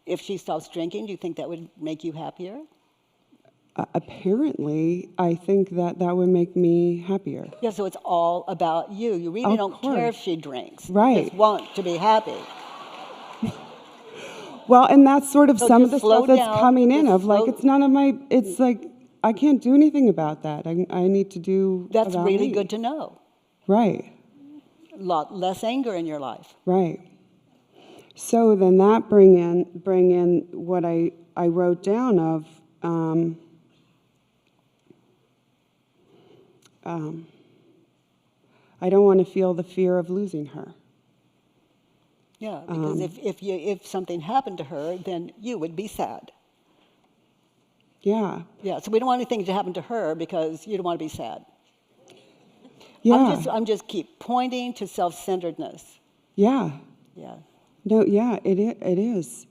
if she stops drinking, do you think that would make you happier? Apparently, I think that that would make me happier. Yeah, so it's all about you. You really Of don't care if course. she drinks. Right. You just want to be happy. Well, and that's sort of So some of just the slow stuff that's down, coming in just of like, slow- it's none of my, it's like, I can't do anything about that. I need to do That's about really me. good to know. Right, A lot less anger in your life. right. So then that bring in what I wrote down of, I don't want to feel the fear of losing her. Yeah, because if something happened to her, then you would be sad. Yeah, Yeah, so we don't want anything to happen to her because you don't want to be sad. yeah, I'm just keep pointing to self-centeredness. yeah. Yeah. No, yeah, it is.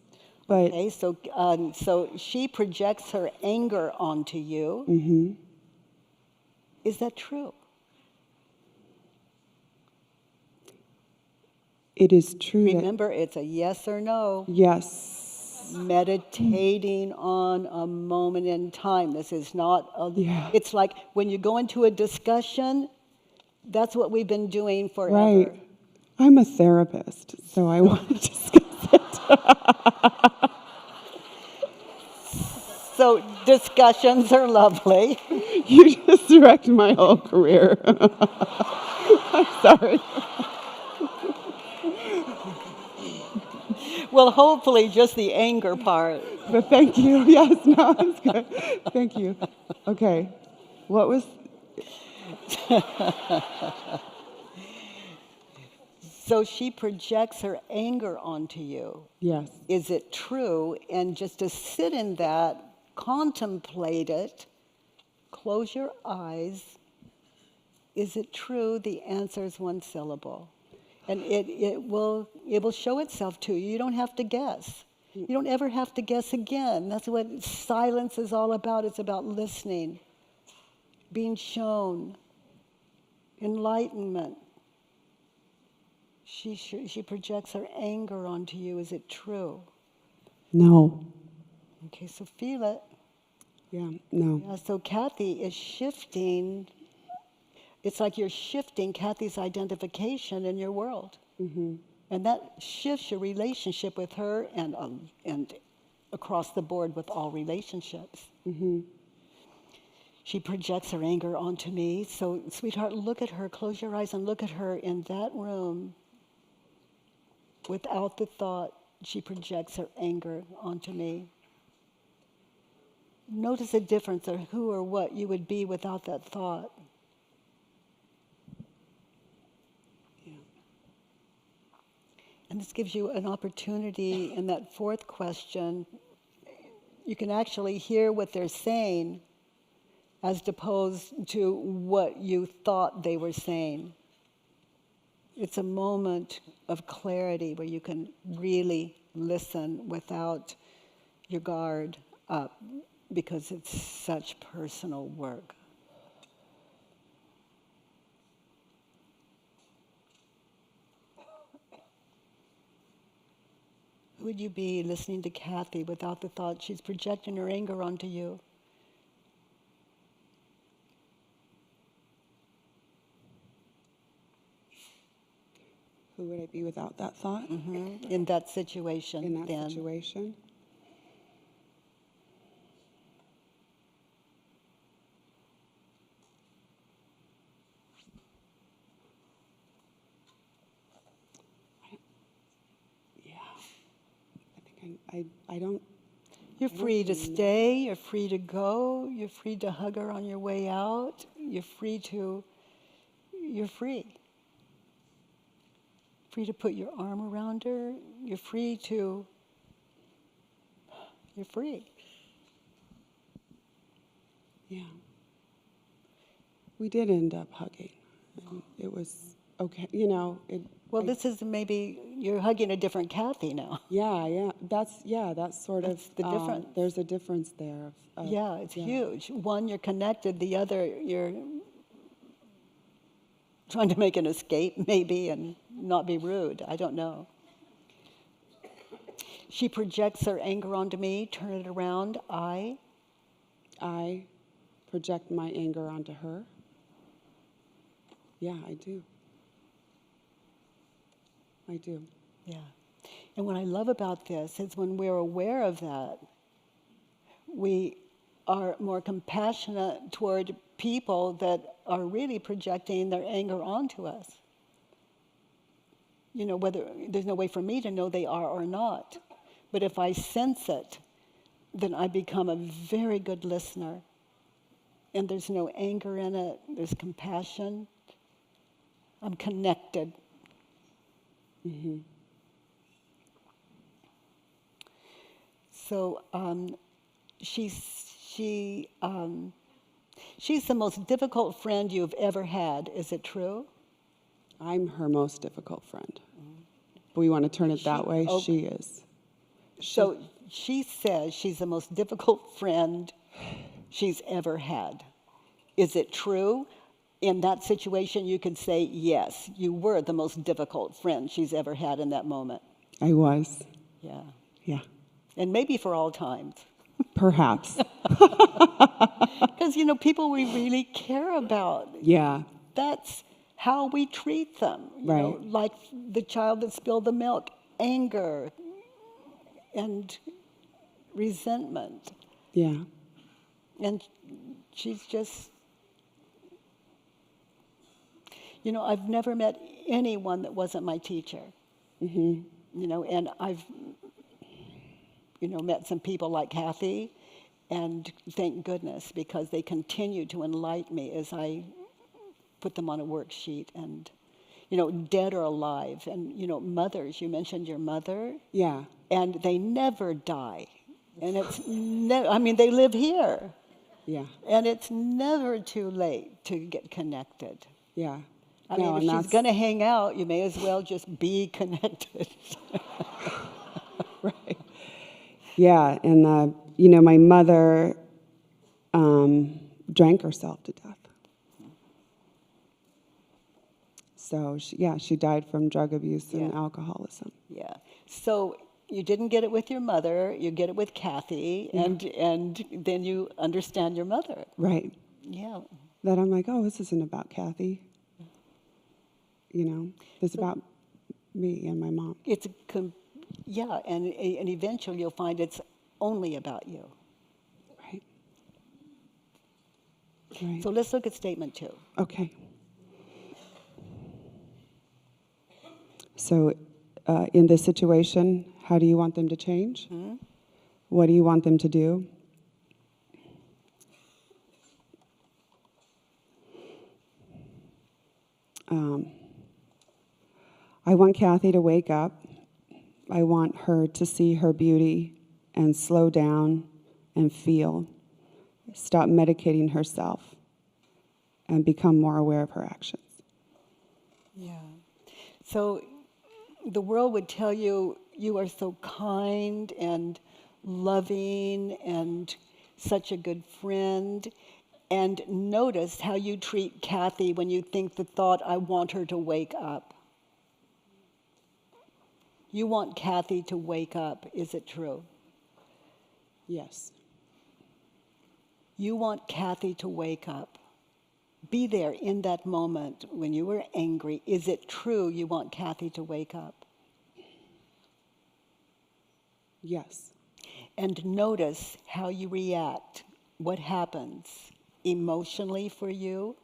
But Okay, so she projects her anger onto you. Is that true? it is true that, Remember, it's a yes or no. yes, Meditating on a moment in time. This is not Yeah. It's like when you go into a discussion, that's what we've been doing forever. right. I'm a therapist, so I want to discuss it. So discussions are lovely. You just wrecked my whole career. I'm sorry. Well, hopefully just the anger part. But thank you. Yes, no, that's good. Thank you. Okay. What was, So she projects her anger onto you. yes, Is it true? And just to sit in that, contemplate it, close your eyes. Is it true? The answer is one syllable. And it will show itself to you. You don't have to guess. You don't ever have to guess again. That's what silence is all about. It's about listening, being shown, enlightenment. She projects her anger onto you. Is it true? no, Okay, so feel it. yeah, no, Yeah, so Kathy is shifting. It's like you're shifting Kathy's identification in your world. And that shifts your relationship with her and across the board with all relationships. She projects her anger onto me. So, sweetheart, look at her. Close your eyes and look at her in that room. Without the thought, she projects her anger onto me. Notice the difference of who or what you would be without that thought. And this gives you an opportunity in that fourth question. You can actually hear what they're saying as opposed to what you thought they were saying. It's a moment of clarity where you can really listen without your guard up because it's such personal work. Who would you be listening to Kathy without the thought she's projecting her anger onto you? Who would I be without that thought? In that situation, In that then. situation? Yeah. I don't. You're free to stay, you're free to go, you're free to hug her on your way out, you're free. Free to put your arm around her, you're free. Yeah. We did end up hugging. And it was okay, Well, this is maybe you're hugging a different Kathy now. yeah, that's sort That's of, the difference. there's a difference there. Yeah, it's huge. One, you're connected. The other, you're trying to make an escape, maybe, and not be rude. I don't know. She projects her anger onto me. Turn it around. I project my anger onto her. Yeah, I do. Yeah. And what I love about this is when we're aware of that, we are more compassionate toward people that are really projecting their anger onto us. Whether there's no way for me to know they are or not. But if I sense it, then I become a very good listener. And there's no anger in it, there's compassion. I'm connected. Mm-hmm. So she's the most difficult friend you've ever had. Is it true? I'm her most difficult friend. We want to turn it that way. She is. So she says she's the most difficult friend she's ever had. Is it true? In that situation, you could say, yes, you were the most difficult friend she's ever had in that moment. I was. Yeah. Yeah. And maybe for all times. Perhaps. Because, people we really care about. Yeah. That's how we treat them. Right. Like the child that spilled the milk, anger and resentment. Yeah. And she's just, I've never met anyone that wasn't my teacher. Mm-hmm. And I've, met some people like Kathy, and thank goodness, because they continue to enlighten me as I put them on a worksheet, and, dead or alive. And, mothers, you mentioned your mother. Yeah. And they never die. And it's they live here. Yeah. And it's never too late to get connected. Yeah. If she's going to hang out, you may as well just be connected. Right. Yeah, and my mother drank herself to death. So she died from drug abuse and alcoholism. Yeah. So you didn't get it with your mother, you get it with Kathy, and then you understand your mother. Right. Yeah. That I'm like, this isn't about Kathy. It's about me and my mom. And eventually you'll find it's only about you. Right. Right. So let's look at statement 2. Okay. So, in this situation, how do you want them to change? Mm-hmm. What do you want them to do? I want Kathy to wake up. I want her to see her beauty and slow down and feel. Stop medicating herself and become more aware of her actions. Yeah. So the world would tell you, you are so kind and loving and such a good friend. And notice how you treat Kathy when you think the thought, I want her to wake up. You want Kathy to wake up, is it true? Yes. You want Kathy to wake up. Be there in that moment when you were angry. Is it true you want Kathy to wake up? Yes. And notice how you react, what happens emotionally for you,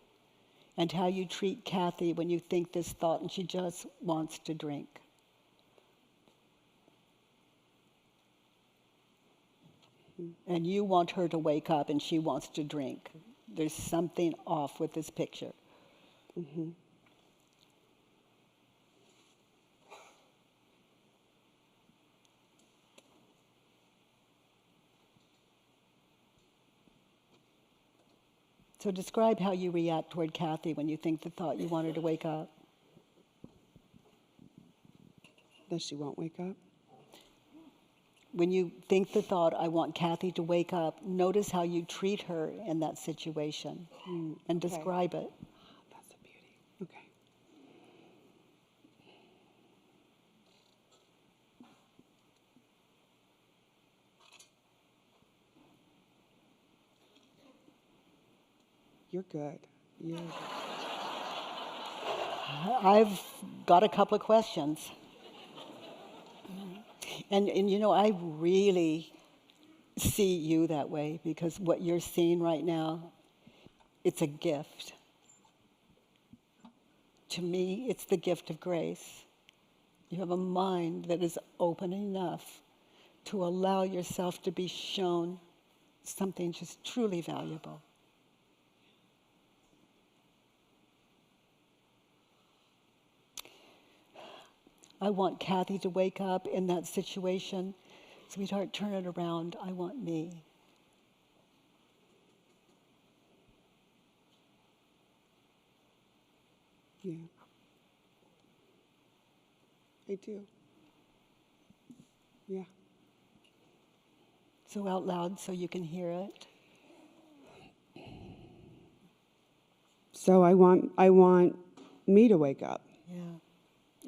and how you treat Kathy when you think this thought and she just wants to drink. And you want her to wake up and she wants to drink. There's something off with this picture. Mm-hmm. So describe how you react toward Kathy when you think the thought you want her to wake up. That she won't wake up? When you think the thought, I want Kathy to wake up, notice how you treat her in that situation and describe it. That's a beauty. Okay. You're good. You're good. I've got a couple of questions. And you know, I really see you that way because what you're seeing right now, it's a gift. To me, it's the gift of grace. You have a mind that is open enough to allow yourself to be shown something just truly valuable. I want Kathy to wake up in that situation. Sweetheart, turn it around. I want me. Yeah. I do. Yeah. So out loud so you can hear it. So I want me to wake up. Yeah.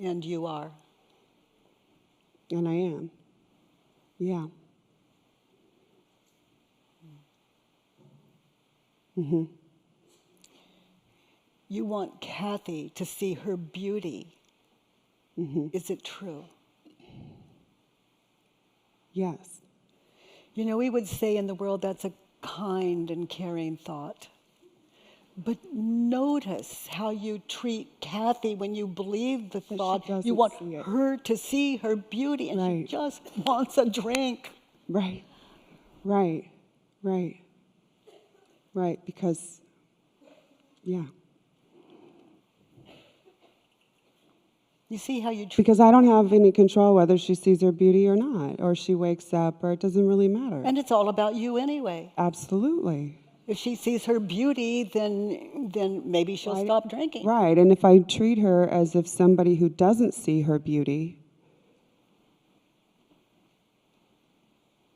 And you are. And I am. Yeah. Mm-hmm. You want Kathy to see her beauty. Mm-hmm. Is it true? Yes. You know, we would say in the world that's a kind and caring thought. But notice how you treat Kathy when you believe the thought. You want her to see her beauty, and she just wants a drink. Right. Because, yeah. You see how you treat. Because I don't have any control whether she sees her beauty or not, or she wakes up, or it doesn't really matter. And it's all about you anyway. Absolutely. If she sees her beauty, then maybe she'll stop drinking. Right, and if I treat her as if somebody who doesn't see her beauty,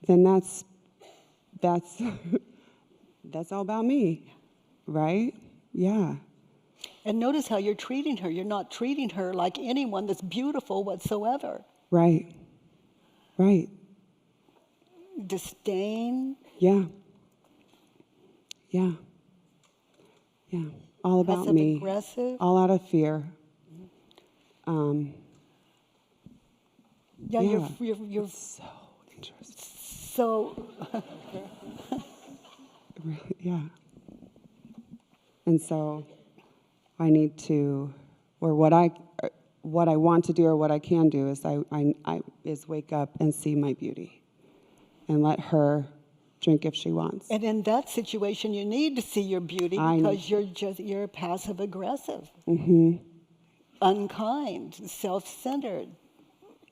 then that's that's all about me, right? Yeah. And notice how you're treating her. You're not treating her like anyone that's beautiful whatsoever. Right. Disdain. Yeah. All about Passive me. aggressive. All out of fear. You're so interesting. So. Yeah. And so I need to, or what I want to do, or what I can do is is wake up and see my beauty, and let her drink if she wants. And in that situation, you need to see your beauty because you're passive aggressive, unkind, self-centered,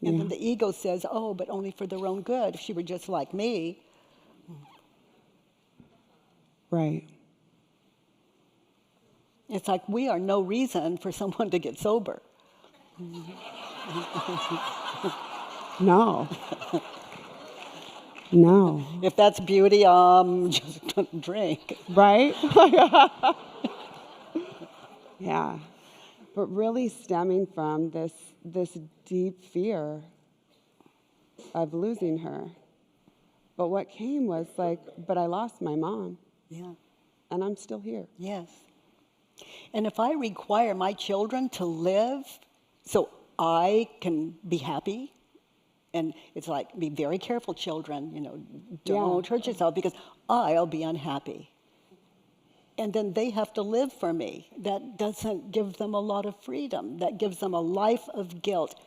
and then the ego says, "Oh, but only for their own good. If she were just like me." Right. It's like we are no reason for someone to get sober. No. If that's beauty, just don't drink. Right? Yeah. But really stemming from this deep fear of losing her. But what came was but I lost my mom. Yeah. And I'm still here. Yes. And if I require my children to live so I can be happy, and it's like, be very careful, children, don't hurt yourself because I'll be unhappy. And then they have to live for me. That doesn't give them a lot of freedom. That gives them a life of guilt.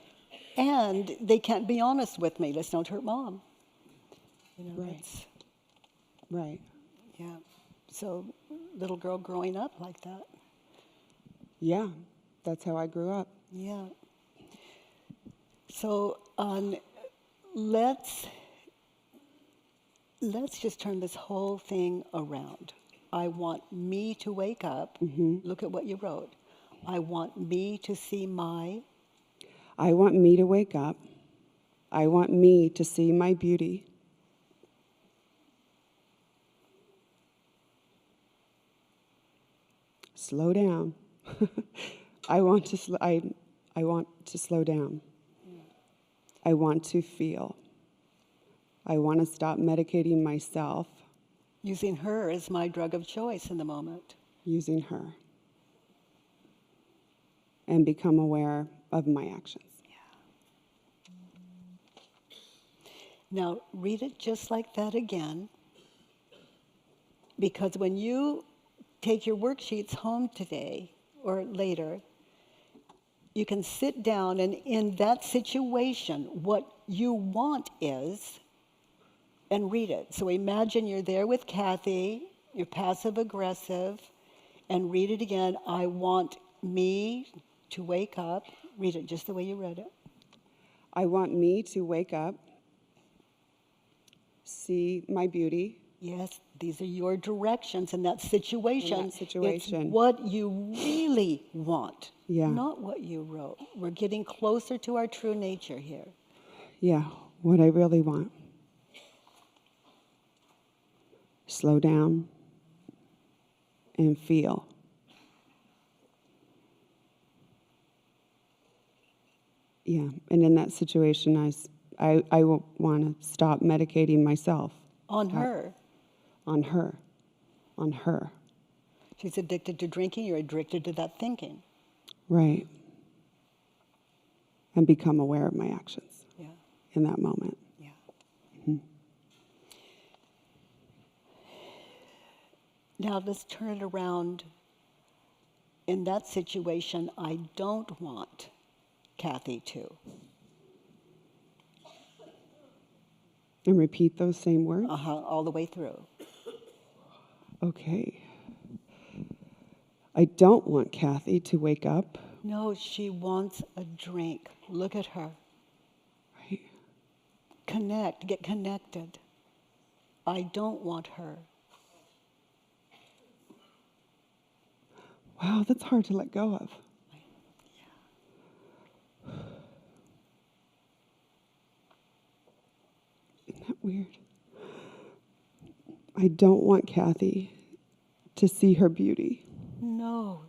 And they can't be honest with me. Let's not hurt mom. Right. Yeah. So, little girl growing up like that. Yeah. That's how I grew up. Yeah. So, let's just turn this whole thing around. I want me to wake up. Look at what you wrote. I want me to see my. I want me to wake up. I want me to see my beauty. Slow down. I want to slow down. I want to feel. I want to stop medicating myself. Using her as my drug of choice in the moment. Using her. And become aware of my actions. Now, read it just like that again, because when you take your worksheets home today or later, you can sit down and in that situation, what you want is, and read it. So imagine you're there with Kathy, you're passive aggressive, and read it again. I want me to wake up. Read it just the way you read it. I want me to wake up, see my beauty. Yes, these are your directions in that situation. In that situation. It's what you really want, Yeah. not what you wrote. We're getting closer to our true nature here. Yeah, what I really want. Slow down and feel. Yeah, and in that situation, I will want to stop medicating myself. On her. On her. On her. She's addicted to drinking, you're addicted to that thinking. Right. And become aware of my actions. Yeah. In that moment. Yeah. Mm-hmm. Now let's turn it around. In that situation, I don't want Kathy to. And repeat those same words? All the way through. Okay. I don't want Kathy to wake up. No, she wants a drink. Look at her. Right. Connect, get connected. I don't want her. Wow, that's hard to let go of. Isn't that weird? I don't want Kathy to see her beauty. No.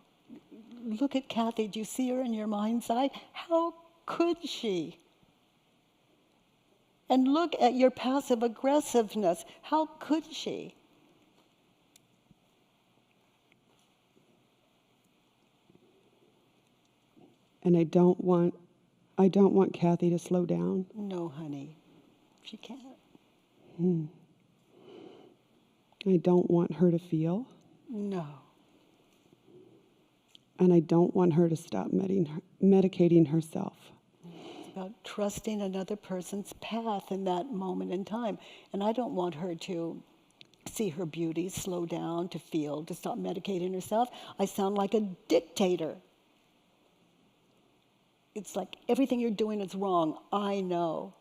Look at Kathy. Do you see her in your mind's eye? How could she? And look at your passive aggressiveness. How could she? And I don't want Kathy to slow down. No, honey. She can't. I don't want her to feel. No. And I don't want her to stop medicating herself. It's about trusting another person's path in that moment in time. And I don't want her to see her beauty, slow down, to feel, to stop medicating herself. I sound like a dictator. It's like everything you're doing is wrong. I know.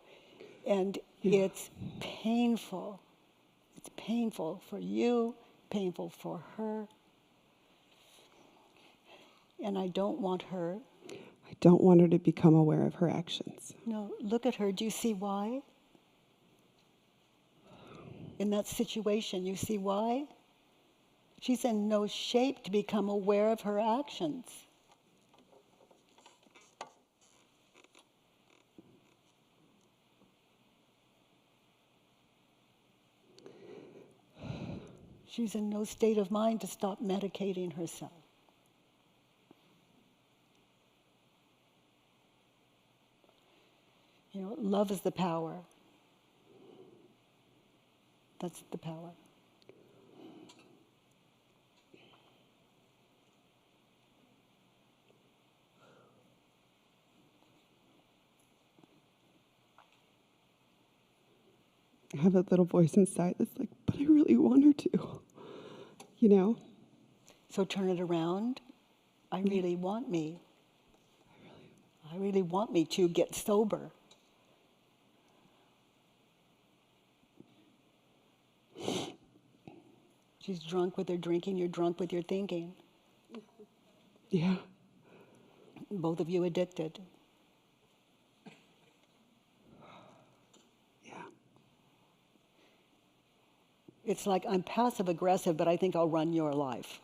And it's painful. It's painful for you, painful for her. And I don't want her. I don't want her to become aware of her actions. No, look at her. Do you see why? In that situation, you see why? She's in no shape to become aware of her actions. She's in no state of mind to stop medicating herself. You know, love is the power. That's the power. I have that little voice inside that's like, but I really want her to. You know? So turn it around. I really want me. I really want me to get sober. She's drunk with her drinking, you're drunk with your thinking. Yeah. Both of you addicted. It's like I'm passive aggressive, but I think I'll run your life.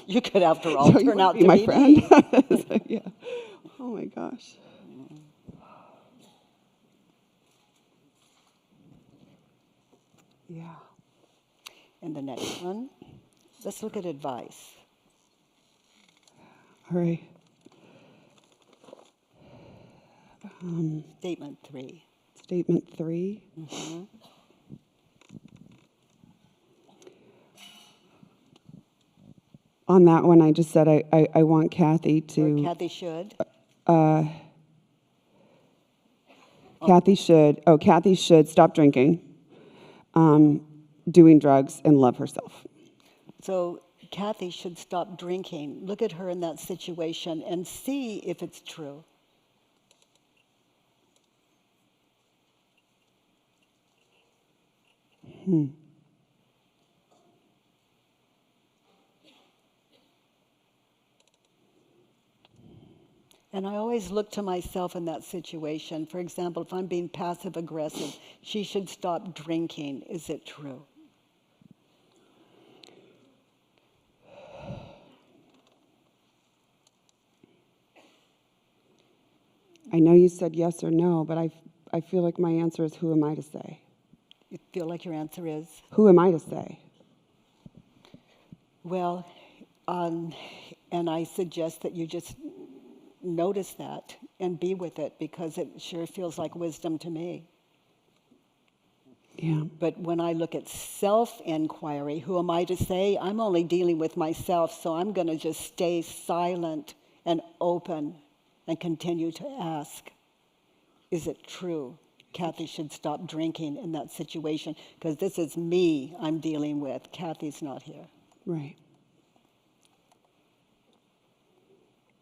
You could, after all, So you turn wanna out be to my be friend? me. So, yeah. Oh my gosh. Yeah. And the next one, let's look at advice. All right. Statement 3. Statement 3. On that one, I just said I want Kathy Or to. Kathy should. Kathy should stop drinking, doing drugs, and love herself. So Kathy should stop drinking. Look at her in that situation and see if it's true. And I always look to myself in that situation. For example, if I'm being passive aggressive, she should stop drinking. Is it true? I know you said yes or no, but I feel like my answer is, who am I to say? You feel like your answer is? Who am I to say? Well, and I suggest that you just notice that and be with it, because it sure feels like wisdom to me. Yeah. But when I look at self-inquiry, who am I to say? I'm only dealing with myself, so I'm going to just stay silent and open and continue to ask, is it true? Kathy should stop drinking in that situation, because this is me I'm dealing with. Kathy's not here. Right.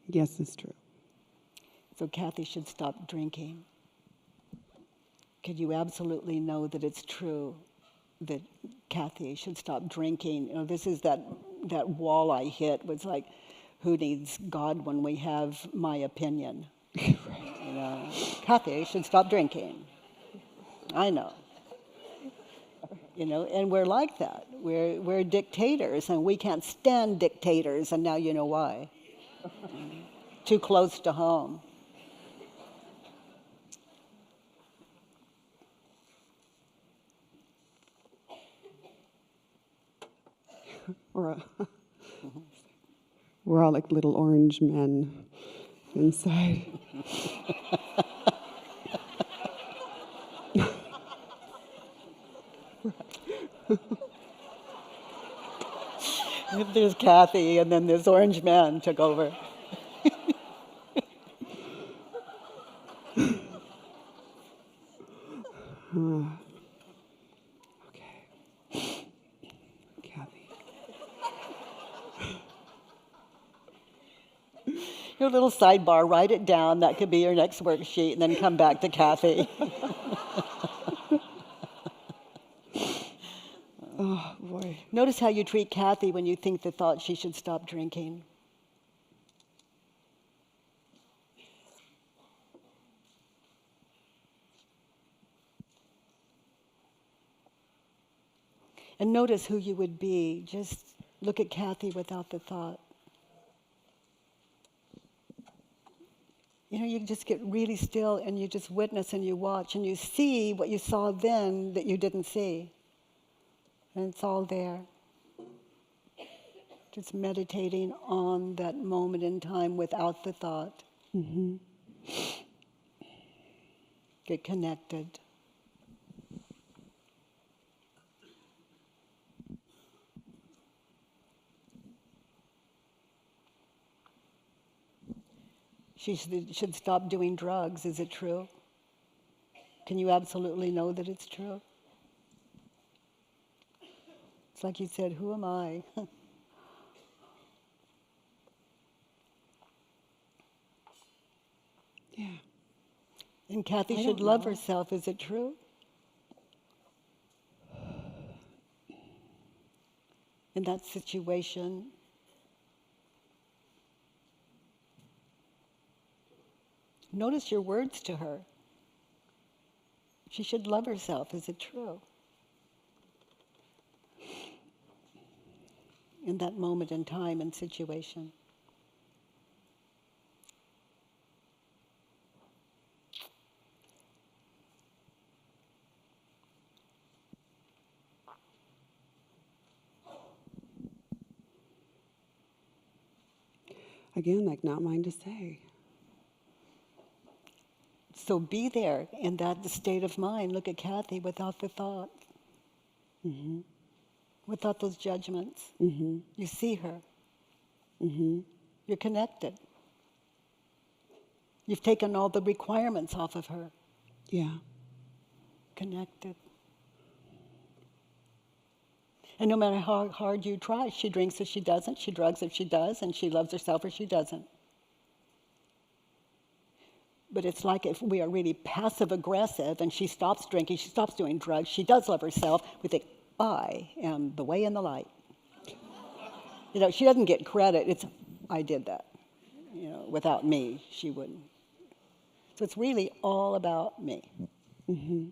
Yes, it's true. So Kathy should stop drinking. Could you absolutely know that it's true that Kathy should stop drinking? You know, this is that wall I hit was like, who needs God when we have my opinion? You know, Kathy should stop drinking. I know. You know, and we're like that. We're dictators, and we can't stand dictators, and now you know why. Too close to home. We're all like little orange men inside. There's Kathy, and then this orange man took over. Okay. Kathy. Your little sidebar, write it down. That could be your next worksheet, and then come back to Kathy. Oh, boy. Notice how you treat Kathy when you think the thought she should stop drinking. And notice who you would be. Just look at Kathy without the thought. You know, you just get really still and you just witness and you watch and you see what you saw then that you didn't see. And it's all there. Just meditating on that moment in time without the thought. Mm-hmm. Get connected. She should stop doing drugs. Is it true? Can you absolutely know that it's true? It's like you said, who am I? Yeah. And Kathy I should don't love know. herself. Is it true? In that situation, Notice your words to her. She should love herself. Is it true? In that moment in time and situation. Again, like not mine to say. So be there in that state of mind. Look at Kathy without the thought. Mm-hmm. Without those judgments. Mm-hmm. You see her. Mm-hmm. You're connected. You've taken all the requirements off of her. Yeah. Connected. And no matter how hard you try, she drinks if she doesn't, she drugs if she does, and she loves herself if she doesn't. But it's like if we are really passive aggressive and she stops drinking, she stops doing drugs, she does love herself, we think, I am the way and the light. You know, she doesn't get credit. It's, I did that. You know, without me, she wouldn't. So it's really all about me. Mm-hmm.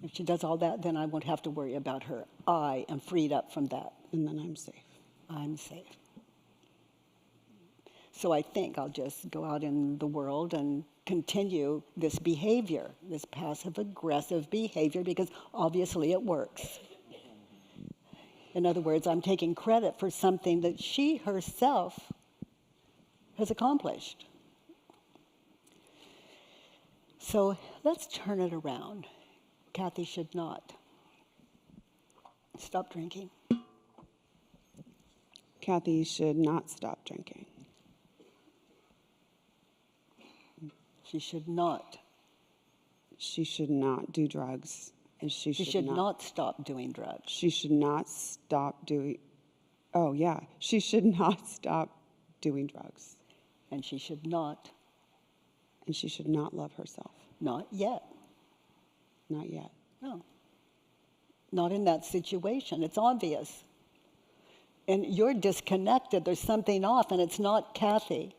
If she does all that, then I won't have to worry about her. I am freed up from that. And then I'm safe. I'm safe. So I think I'll just go out in the world and continue this behavior, this passive-aggressive behavior, because obviously it works. In other words, I'm taking credit for something that she herself has accomplished. So let's turn it around. Kathy should not stop drinking. Kathy should not stop drinking. She should not. She should not do drugs. And she should not stop doing drugs. She should not stop doing, oh yeah, she should not stop doing drugs. And she should not. And she should not love herself. Not yet. Not yet. No. Not in that situation. It's obvious. And you're disconnected. There's something off, and it's not Kathy.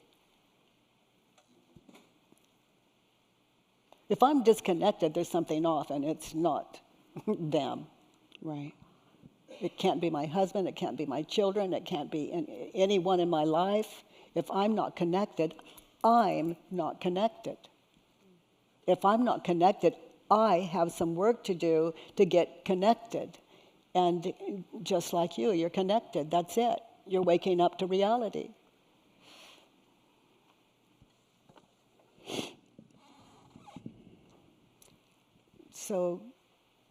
If I'm disconnected, there's something off, and it's not them. Right. It can't be my husband. It can't be my children. It can't be anyone in my life. If I'm not connected, I'm not connected. If I'm not connected, I have some work to do to get connected. And just like you're connected. That's it. You're waking up to reality. So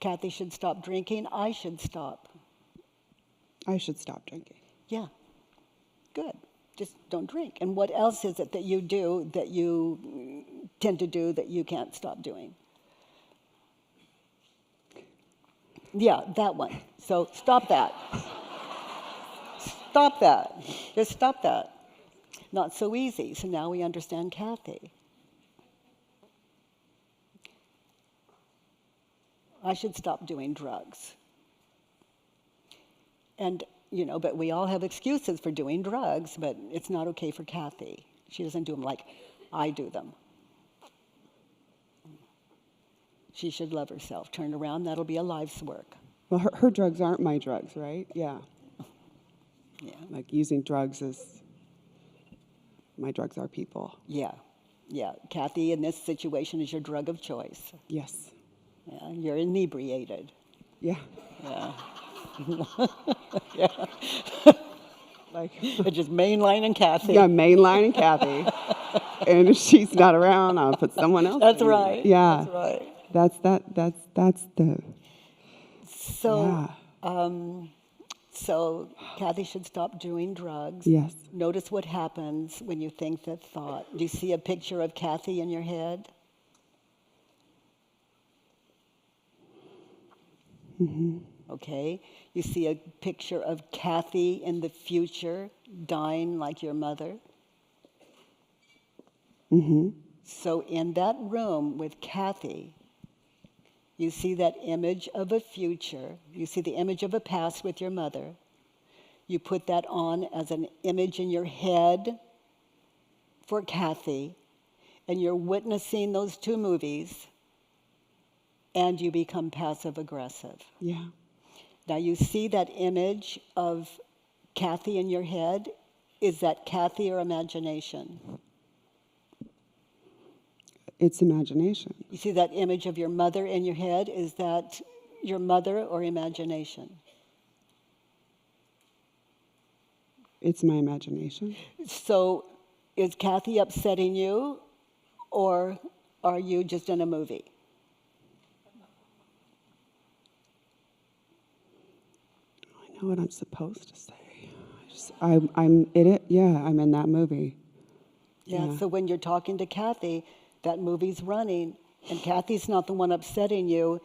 Kathy should stop drinking. I should stop. I should stop drinking. Yeah. Good. Just don't drink. And what else is it that you do that you tend to do that you can't stop doing? Yeah, that one. So stop that. Stop that. Just stop that. Not so easy. So now we understand Kathy. I should stop doing drugs. And, you know, but we all have excuses for doing drugs, but it's not okay for Kathy. She doesn't do them like I do them. She should love herself. Turn around, that'll be a life's work. Well, her drugs aren't my drugs, right? Yeah. Yeah. Like using drugs is, my drugs are people. Yeah. Yeah. Kathy, in this situation, is your drug of choice. Yes. Yeah. You're inebriated. Yeah. Yeah. Yeah. Like, It's just mainlining Kathy. yeah, mainline and Kathy. And if she's not around, I'll put someone else That's in. right. Yeah. That's right. That's the, So, yeah. So Kathy should stop doing drugs. Yes. Notice what happens when you think that thought. Do you see a picture of Kathy in your head? Mm-hmm. Okay. You see a picture of Kathy in the future, dying like your mother. Mm-hmm. So in that room with Kathy, you see that image of a future. You see the image of a past with your mother. You put that on as an image in your head for Kathy, and you're witnessing those two movies, and you become passive aggressive. Yeah. Now you see that image of Kathy in your head. Is that Kathy or imagination? It's imagination. You see that image of your mother in your head. Is that your mother or imagination? It's my imagination. So is Kathy upsetting you, or are you just in a movie? I know what I'm supposed to say. I'm in it. Yeah, I'm in that movie. Yeah, so when you're talking to Kathy, that movie's running, and Kathy's not the one upsetting you.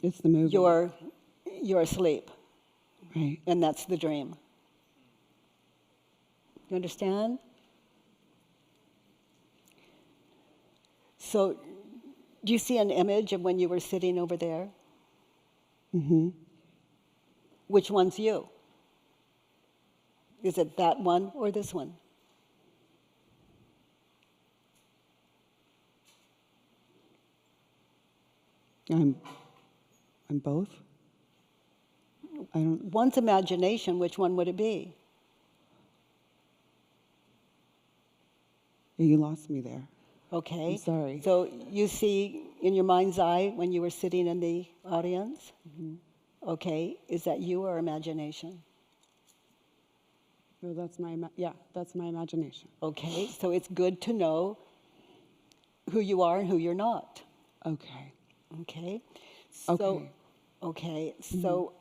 It's the movie. You're asleep, right. and that's the dream. You understand? So, do you see an image of when you were sitting over there? Mm-hmm. Which one's you? Is it that one or this one? I'm both. I don't. One's imagination. Which one would it be? You lost me there. Okay. I'm sorry. So you see in your mind's eye when you were sitting in the audience? Mm-hmm. Okay. Is that you or imagination? No, that's my imagination. Okay. So it's good to know who you are and who you're not. Okay. Okay. So, Okay. Okay. So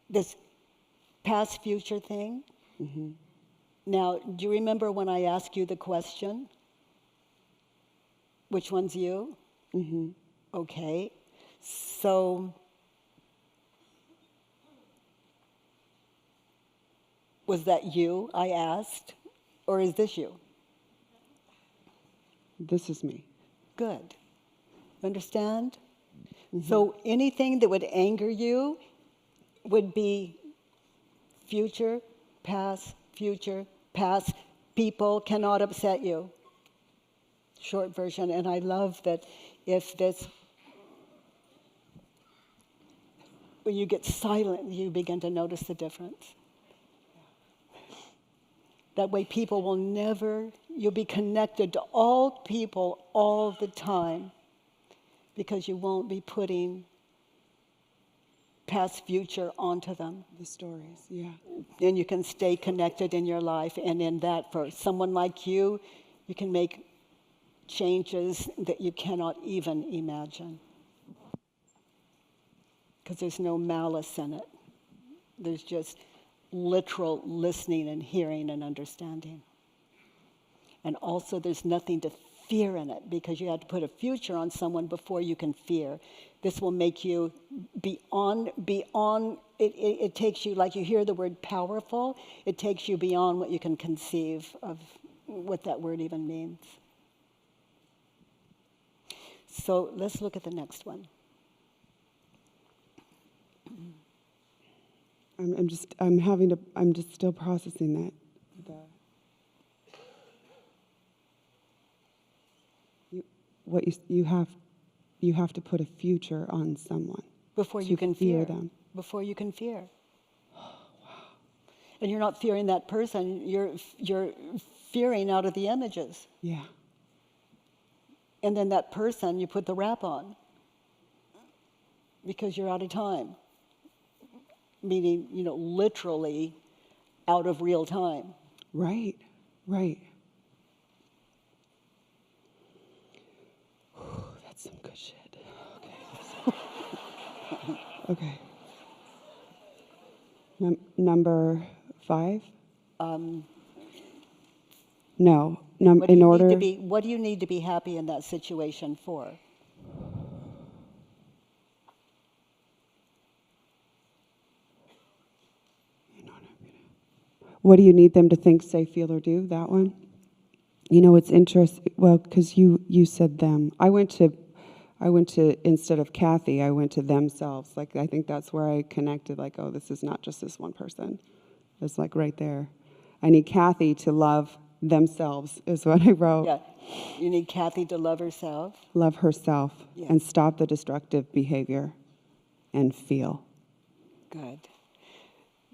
this past future thing. Mm-hmm. Now, do you remember when I asked you the question? Which one's you? Mm-hmm. Okay. So, was that you, I asked, or is this you? This is me. Good. Understand? Mm-hmm. So anything that would anger you would be future, past, people cannot upset you. Short version. And I love that if this, when you get silent, you begin to notice the difference. That way people will never, you'll be connected to all people all the time because you won't be putting past, future onto them. The stories, yeah. And you can stay connected in your life. And in that, for someone like you, you can make changes that you cannot even imagine. Because there's no malice in it. There's just literal listening and hearing and understanding. And also there's nothing to fear in it because you have to put a future on someone before you can fear. This will make you beyond, it takes you, like you hear the word powerful, it takes you beyond what you can conceive of what that word even means. So let's look at the next one. I'm just still processing that. You have to put a future on someone before you can fear them. Before you can fear. Oh, wow. And you're not fearing that person. You're fearing out of the images. Yeah. And then that person, you put the wrap on because you're out of time. Meaning, literally out of real time. Right. That's some good shit. Okay. Number 5? No. What do you need to be happy in that situation for? What do you need them to think, say, feel, or do? That one? It's interesting. Well, because you said them. I went to, instead of Kathy, I went to themselves. Like, I think that's where I connected, like, oh, this is not just this one person. It's like right there. I need Kathy to love themselves is what I wrote. Yeah. You need Kathy to love herself. Love herself Yeah. and stop the destructive behavior and feel. Good.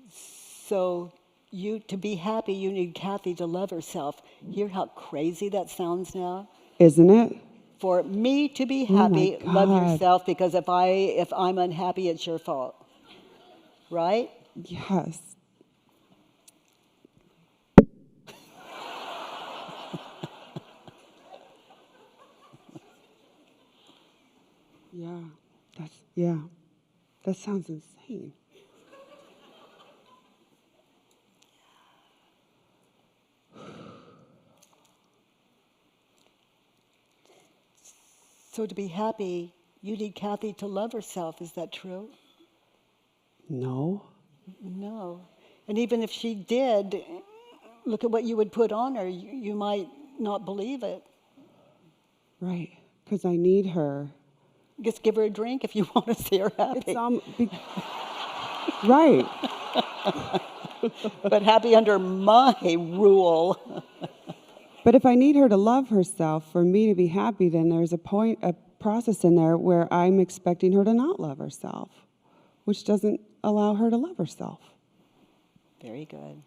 So to be happy, you need Kathy to love herself. Hear how crazy that sounds now? Isn't it? For me to be Oh my happy, love God. yourself, because if I'm unhappy, it's your fault. Right? Yes. Yeah. That sounds insane. So to be happy, you need Kathy to love herself. Is that true? No. No. And even if she did, look at what you would put on her. You might not believe it. Right. Because I need her. Just give her a drink if you want to see her happy. Right. But happy under my rule. But if I need her to love herself for me to be happy, then there's a process in there where I'm expecting her to not love herself, which doesn't allow her to love herself. Very good.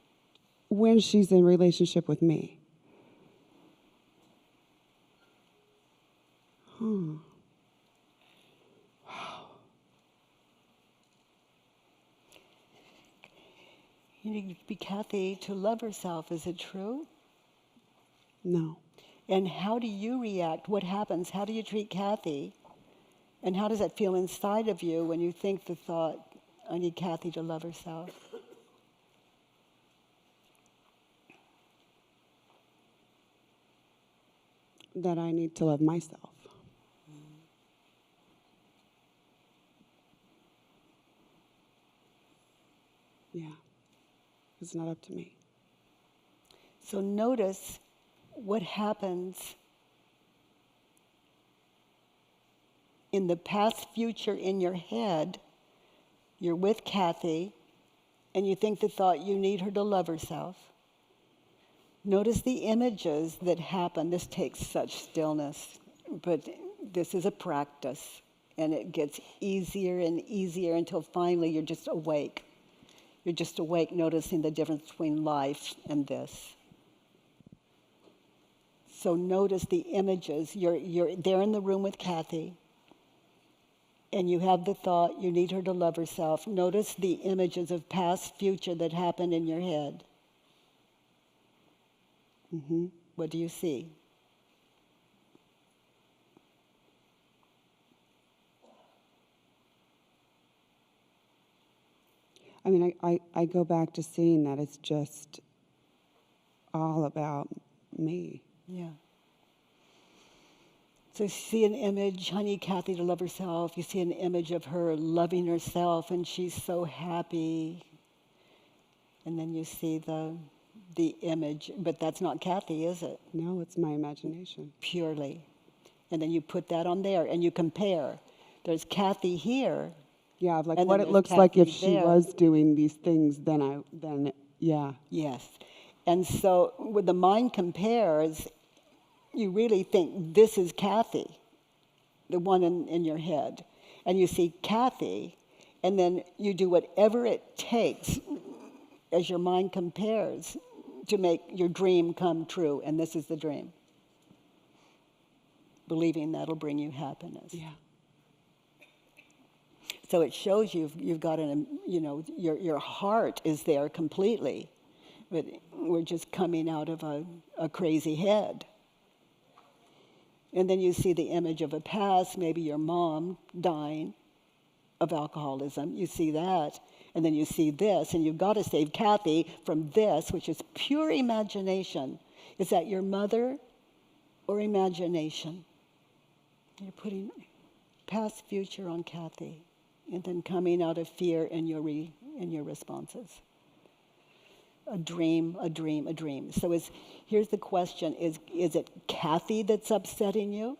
When she's in relationship with me. Wow. You need to be Kathy to love herself. Is it true? No. And how do you react? What happens? How do you treat Kathy? And how does that feel inside of you when you think the thought, I need Kathy to love herself? That I need to love myself. Yeah. It's not up to me. So notice what happens in the past future in your head. You're with Kathy, and you think the thought, you need her to love herself. Notice the images that happen. This takes such stillness, but this is a practice, and it gets easier and easier until finally you're just awake. You're just awake, noticing the difference between life and this. So notice the images. You're there in the room with Kathy, and you have the thought, you need her to love herself. Notice the images of past, future that happened in your head. Mm-hmm. What do you see? I mean, I go back to seeing that it's just all about me. Yeah. So you see an image, I need Kathy to love herself. You see an image of her loving herself, and she's so happy. And then you see the image, but that's not Kathy, is it? No, it's my imagination. Purely. And then you put that on there, and you compare. There's Kathy here. Yeah, like and what then it there's looks like if Kathy she there. was doing these things, then yeah. Yes. And so when the mind compares, you really think this is Kathy, the one in your head. And you see Kathy, and then you do whatever it takes as your mind compares to make your dream come true. And this is the dream. Believing that'll bring you happiness. Yeah. So it shows you've got your heart is there completely, but we're just coming out of a crazy head. And then you see the image of a past, maybe your mom dying of alcoholism. You see that, and then you see this, and you've got to save Kathy from this, which is pure imagination. Is that your mother or imagination? You're putting past, future on Kathy, and then coming out of fear in your responses. A dream, a dream, a dream. So here's the question, is it Kathy that's upsetting you?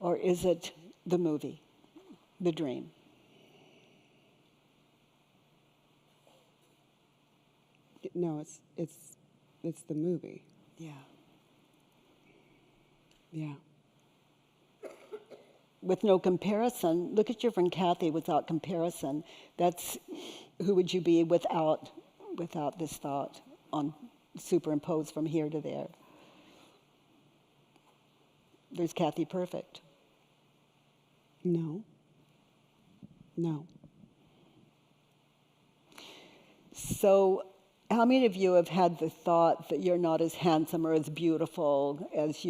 Or is it the movie, the dream? No, it's the movie. Yeah. Yeah. With no comparison, look at your friend Kathy without comparison. That's who would you be without this thought on superimposed from here to there. There's Kathy perfect. No. No. So how many of you have had the thought that you're not as handsome or as beautiful as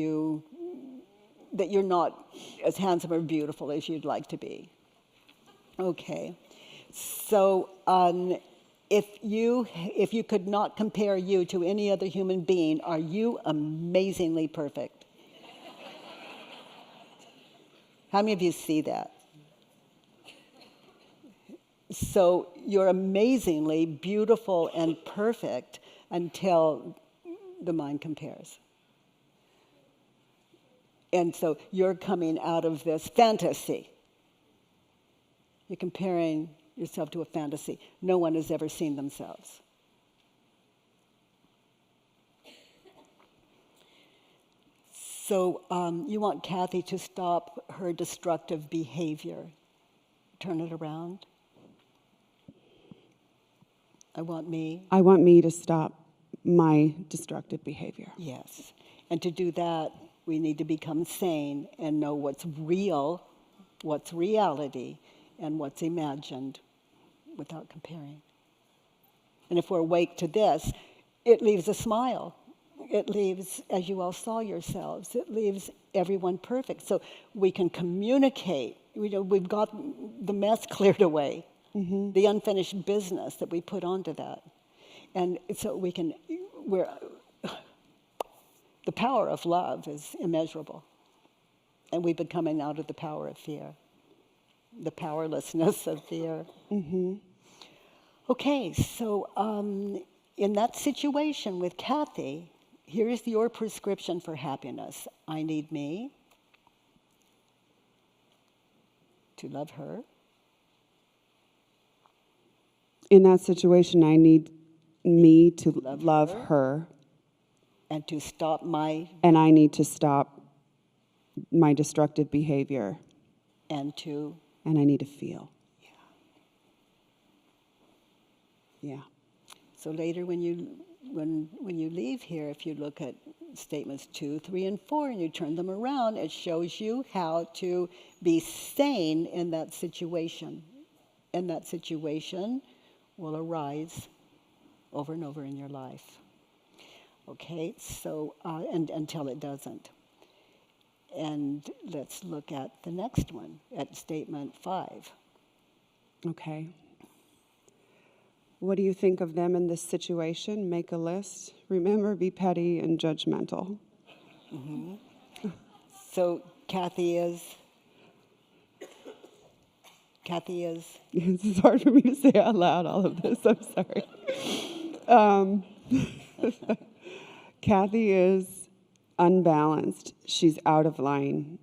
that you're not as handsome or beautiful as you'd like to be? Okay. So if you could not compare you to any other human being, are you amazingly perfect? How many of you see that? So you're amazingly beautiful and perfect until the mind compares. And so you're coming out of this fantasy. You're comparing yourself to a fantasy. No one has ever seen themselves. So you want Kathy to stop her destructive behavior. Turn it around. I want me to stop my destructive behavior. Yes. And to do that, we need to become sane and know what's real, what's reality, and what's imagined without comparing. And if we're awake to this, it leaves a smile. It leaves, as you all saw yourselves, it leaves everyone perfect. So we can communicate. We've got the mess cleared away, the unfinished business that we put onto that. And so the power of love is immeasurable. And we've been coming out of the power of fear, the powerlessness of fear. Okay, so in that situation with Kathy, here's your prescription for happiness. I need me to love her. In that situation, I need me to love her. And to stop and I need to stop my destructive behavior. And I need to feel. Yeah. So later when you leave here, if you look at statements 2, 3, and 4, and you turn them around, it shows you how to be sane in that situation. And that situation will arise over and over in your life. Okay, so, and until it doesn't. And let's look at the next one, at statement 5. Okay. What do you think of them in this situation? Make a list. Remember, be petty and judgmental. So Kathy is. This is hard for me to say out loud, all of this. I'm sorry. Kathy is unbalanced. She's out of line.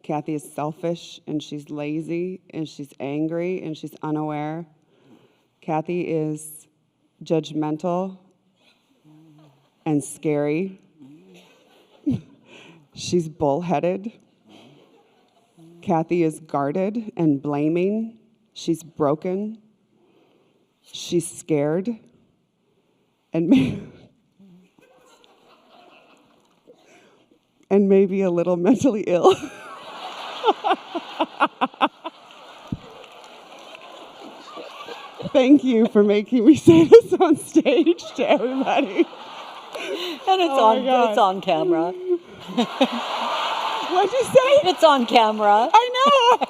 Kathy is selfish, and she's lazy, and she's angry, and she's unaware. Kathy is judgmental and scary. She's bullheaded. Kathy is guarded and blaming. She's broken. She's scared. And maybe a little mentally ill. Thank you for making me say this on stage to everybody. And it's on camera. What'd you say? It's on camera. I know.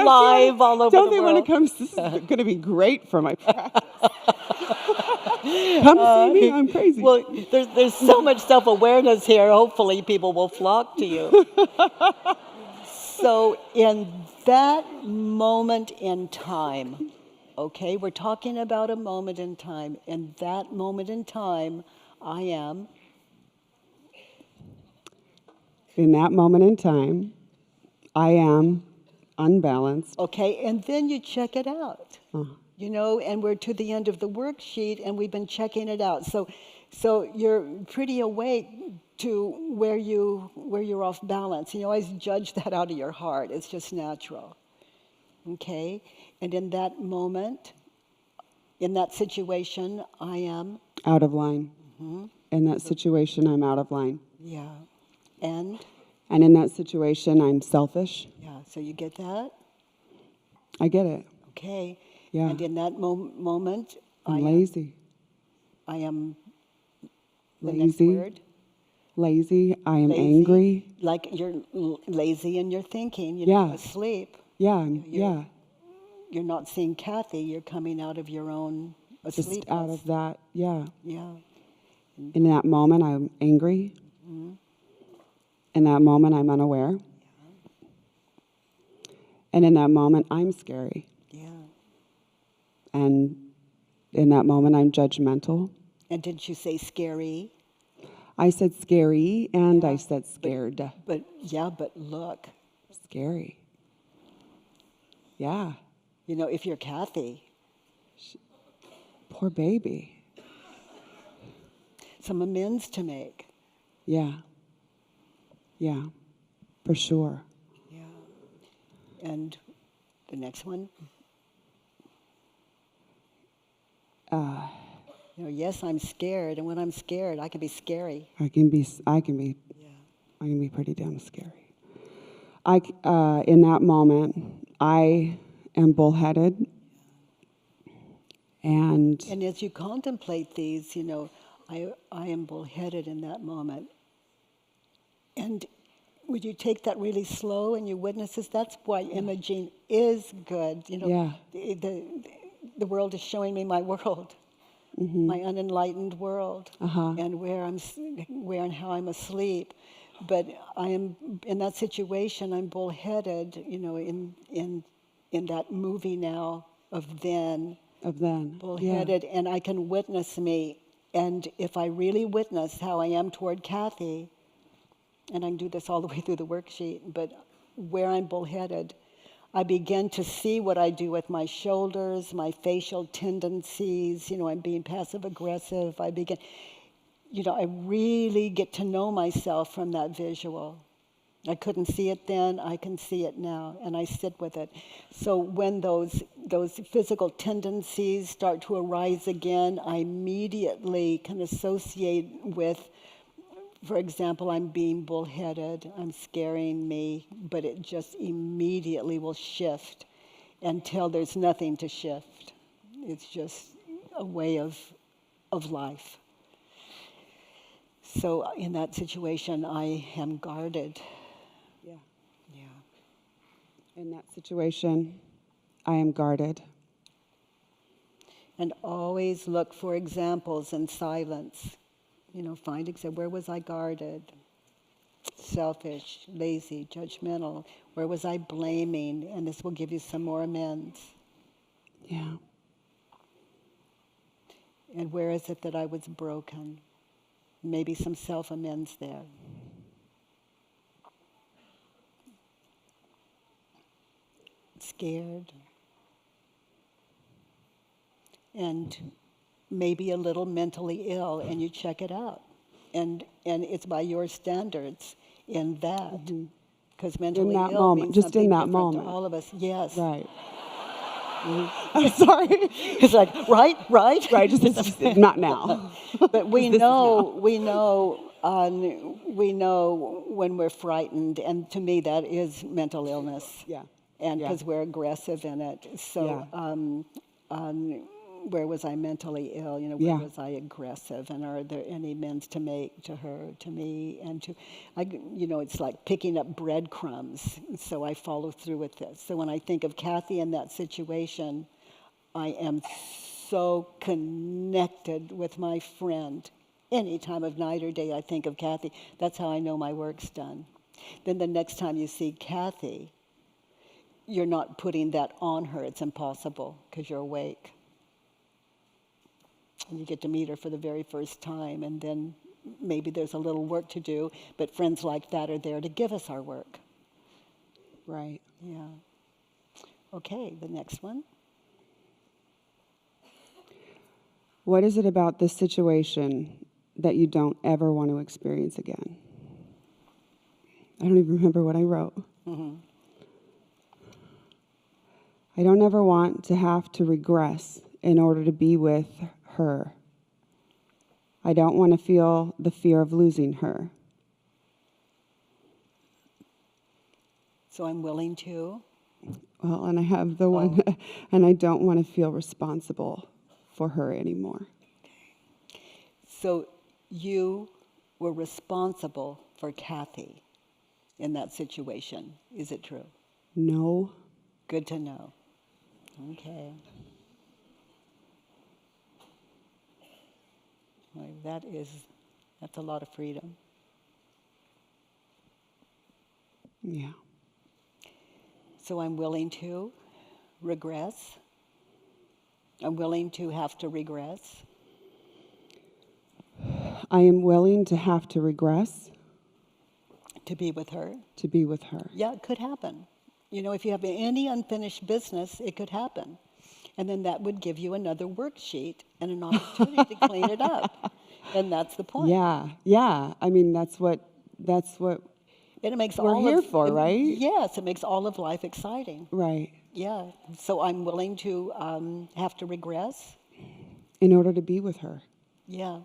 Live all over the world. Don't they want to come? This is going to be great for my practice. Come see me. I'm crazy. Well, there's so much self-awareness here. Hopefully people will flock to you. So in that moment in time, okay, we're talking about a moment in time. In that moment in time, I am. In that moment in time, I am unbalanced. Okay, and then you check it out. You know, and we're to the end of the worksheet and we've been checking it out. So you're pretty awake to where you're off balance. You always judge that out of your heart. It's just natural. Okay? And in that moment, in that situation, I am Out of line. In that situation, I'm out of line. yeah. And And in that situation, I'm selfish. yeah, so you get that? I get it. Okay. Yeah. And in that moment, I'm lazy. I am the next Lazy. word. Lazy. I am Lazy. angry. Like you're lazy in your thinking, Yeah. asleep. Yeah. You're- You're not seeing Kathy, you're coming out of your own Just asleep. out of that. Yeah. Yeah. In that moment, I'm angry. In that moment, I'm unaware. And in that moment, I'm scary. Yeah. And in that moment, I'm judgmental. And didn't you say scary? I said scary and I Yeah, said scared. But look, Scary. Yeah. you know, if you're Kathy, Poor baby. some amends to make. Yeah. Yeah. For sure. Yeah. And the next one? You know, yes, I'm scared, and when I'm scared, I can be scary. I can be pretty damn scary. In that moment, I am bullheaded. And And as you contemplate these, you know, I am bullheaded in that moment. And would you take that really slow and you witness this? That's why imaging is good. You know, Yeah. the world is showing me my world, my unenlightened world, and where and how I'm asleep. But I am in that situation. I'm bullheaded. You know, in that movie now of then. Bullheaded, and I can witness me. And if I really witness how I am toward Kathy, and I can do this all the way through the worksheet, but where I'm bullheaded, I begin to see what I do with my shoulders, my facial tendencies. You know, I'm being passive aggressive. I really get to know myself from that visual. I couldn't see it then, I can see it now, and I sit with it. So when those physical tendencies start to arise again, I immediately can associate with, for example, I'm being bullheaded, I'm scaring me, but it just immediately will shift until there's nothing to shift. It's just a way of life. So in that situation, I am guarded. in that situation, I am guarded. And always look for examples in silence. You know, find examples. Where was I guarded? Selfish, lazy, judgmental. Where was I blaming? And this will give you some more amends. Yeah. And where is it that I was broken? Maybe some self-amends there. Scared. And maybe a little mentally ill, and you check it out. And it's by your standards in that. Because mentally that ill moment, means just something in that different moment. to all of us. Yes. Right. I'm sorry. It's like, right. Right, just not now. But we know when we're frightened, and to me that is mental illness. Yeah. And Yeah. because we're aggressive in it. So where was I mentally ill? You know, where was I aggressive? And are there any amends to make to her, to me, and to, it's like picking up breadcrumbs. So I follow through with this. So when I think of Kathy in that situation, I am so connected with my friend. Any time of night or day I think of Kathy, that's how I know my work's done. Then the next time you see Kathy, you're not putting that on her. It's impossible because you're awake. And you get to meet her for the very first time, and then maybe there's a little work to do, but friends like that are there to give us our work. Right. Yeah. Okay, the next one. What is it about this situation that you don't ever want to experience again? I don't even remember what I wrote. I don't ever want to have to regress in order to be with her. I don't want to feel the fear of losing her. So I'm willing to. Well, and I have the one, and I don't want to feel responsible for her anymore. So you were responsible for Kathy in that situation. Is it true? No. Good to know. Okay. Well, that's a lot of freedom. Yeah. So I'm willing to regress. I'm willing to have to regress. I am willing to have to regress To be with her. to be with her. Yeah, it could happen. You know, if you have any unfinished business, it could happen. And then that would give you another worksheet and an opportunity to clean it up. And that's the point. Yeah. I mean, that's what And it makes we're all here of, for, right? Yes, it makes all of life exciting. Right. Yeah. So I'm willing to have to regress. In order to be with her. Yeah.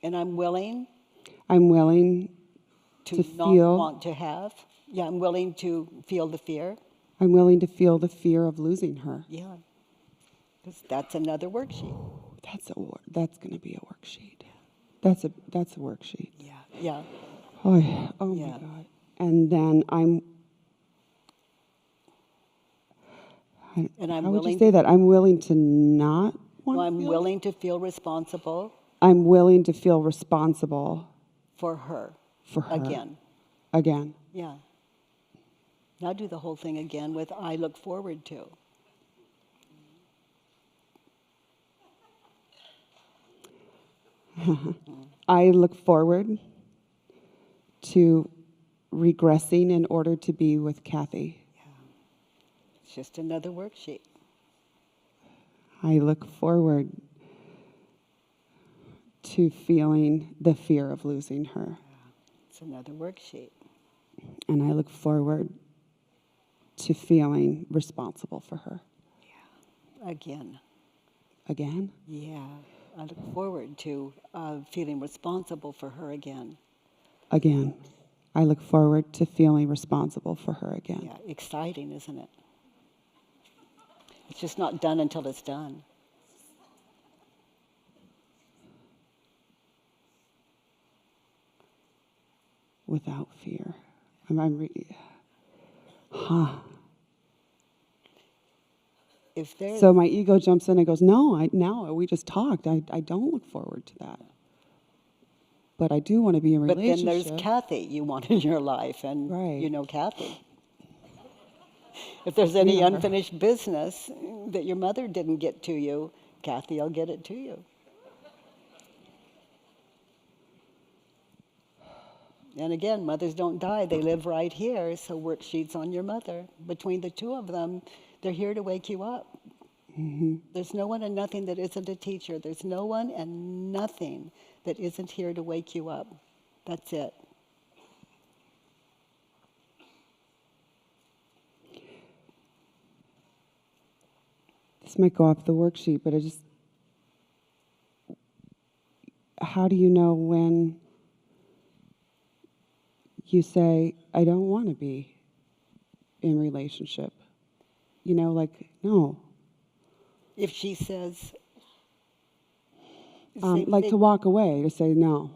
And I'm willing to not feel. want to have. Yeah, I'm willing to feel the fear. I'm willing to feel the fear of losing her. Yeah. Because that's another worksheet. That's going to be a worksheet. That's a worksheet. Yeah. Oh my Yeah. God. And then And I'm how would you willing say that? I'm willing to not want Well, to I'm feel. willing to feel responsible I'm willing to feel responsible for her. for her. Again. Again. Yeah. Now do the whole thing again with I look forward to. I look forward to regressing in order to be with Kathy. It's just another worksheet. I look forward to feeling the fear of losing her. It's another worksheet. And I look forward to feeling responsible for her. Again. Again? Yeah. I look forward to feeling responsible for her again. Again. I look forward to feeling responsible for her again. Yeah. Exciting, isn't it? It's just not done until it's done. Without fear. If there's So my ego jumps in and goes, no, we just talked. I don't look forward to that. But I do want to be in a But then relationship. there's Kathy you want in your life, and Right. you know Kathy. If there's any Yeah. unfinished business that your mother didn't get to you, Kathy will get it to you. And again, mothers don't die, they live right here, so worksheets on your mother. Between the two of them, they're here to wake you up. Mm-hmm. There's no one and nothing that isn't a teacher. There's no one and nothing that isn't here to wake you up. That's it. This might go off the worksheet, but how do you know when you say, I don't want to be in relationship? You know, like, no. If she says, Like to walk away, to say no,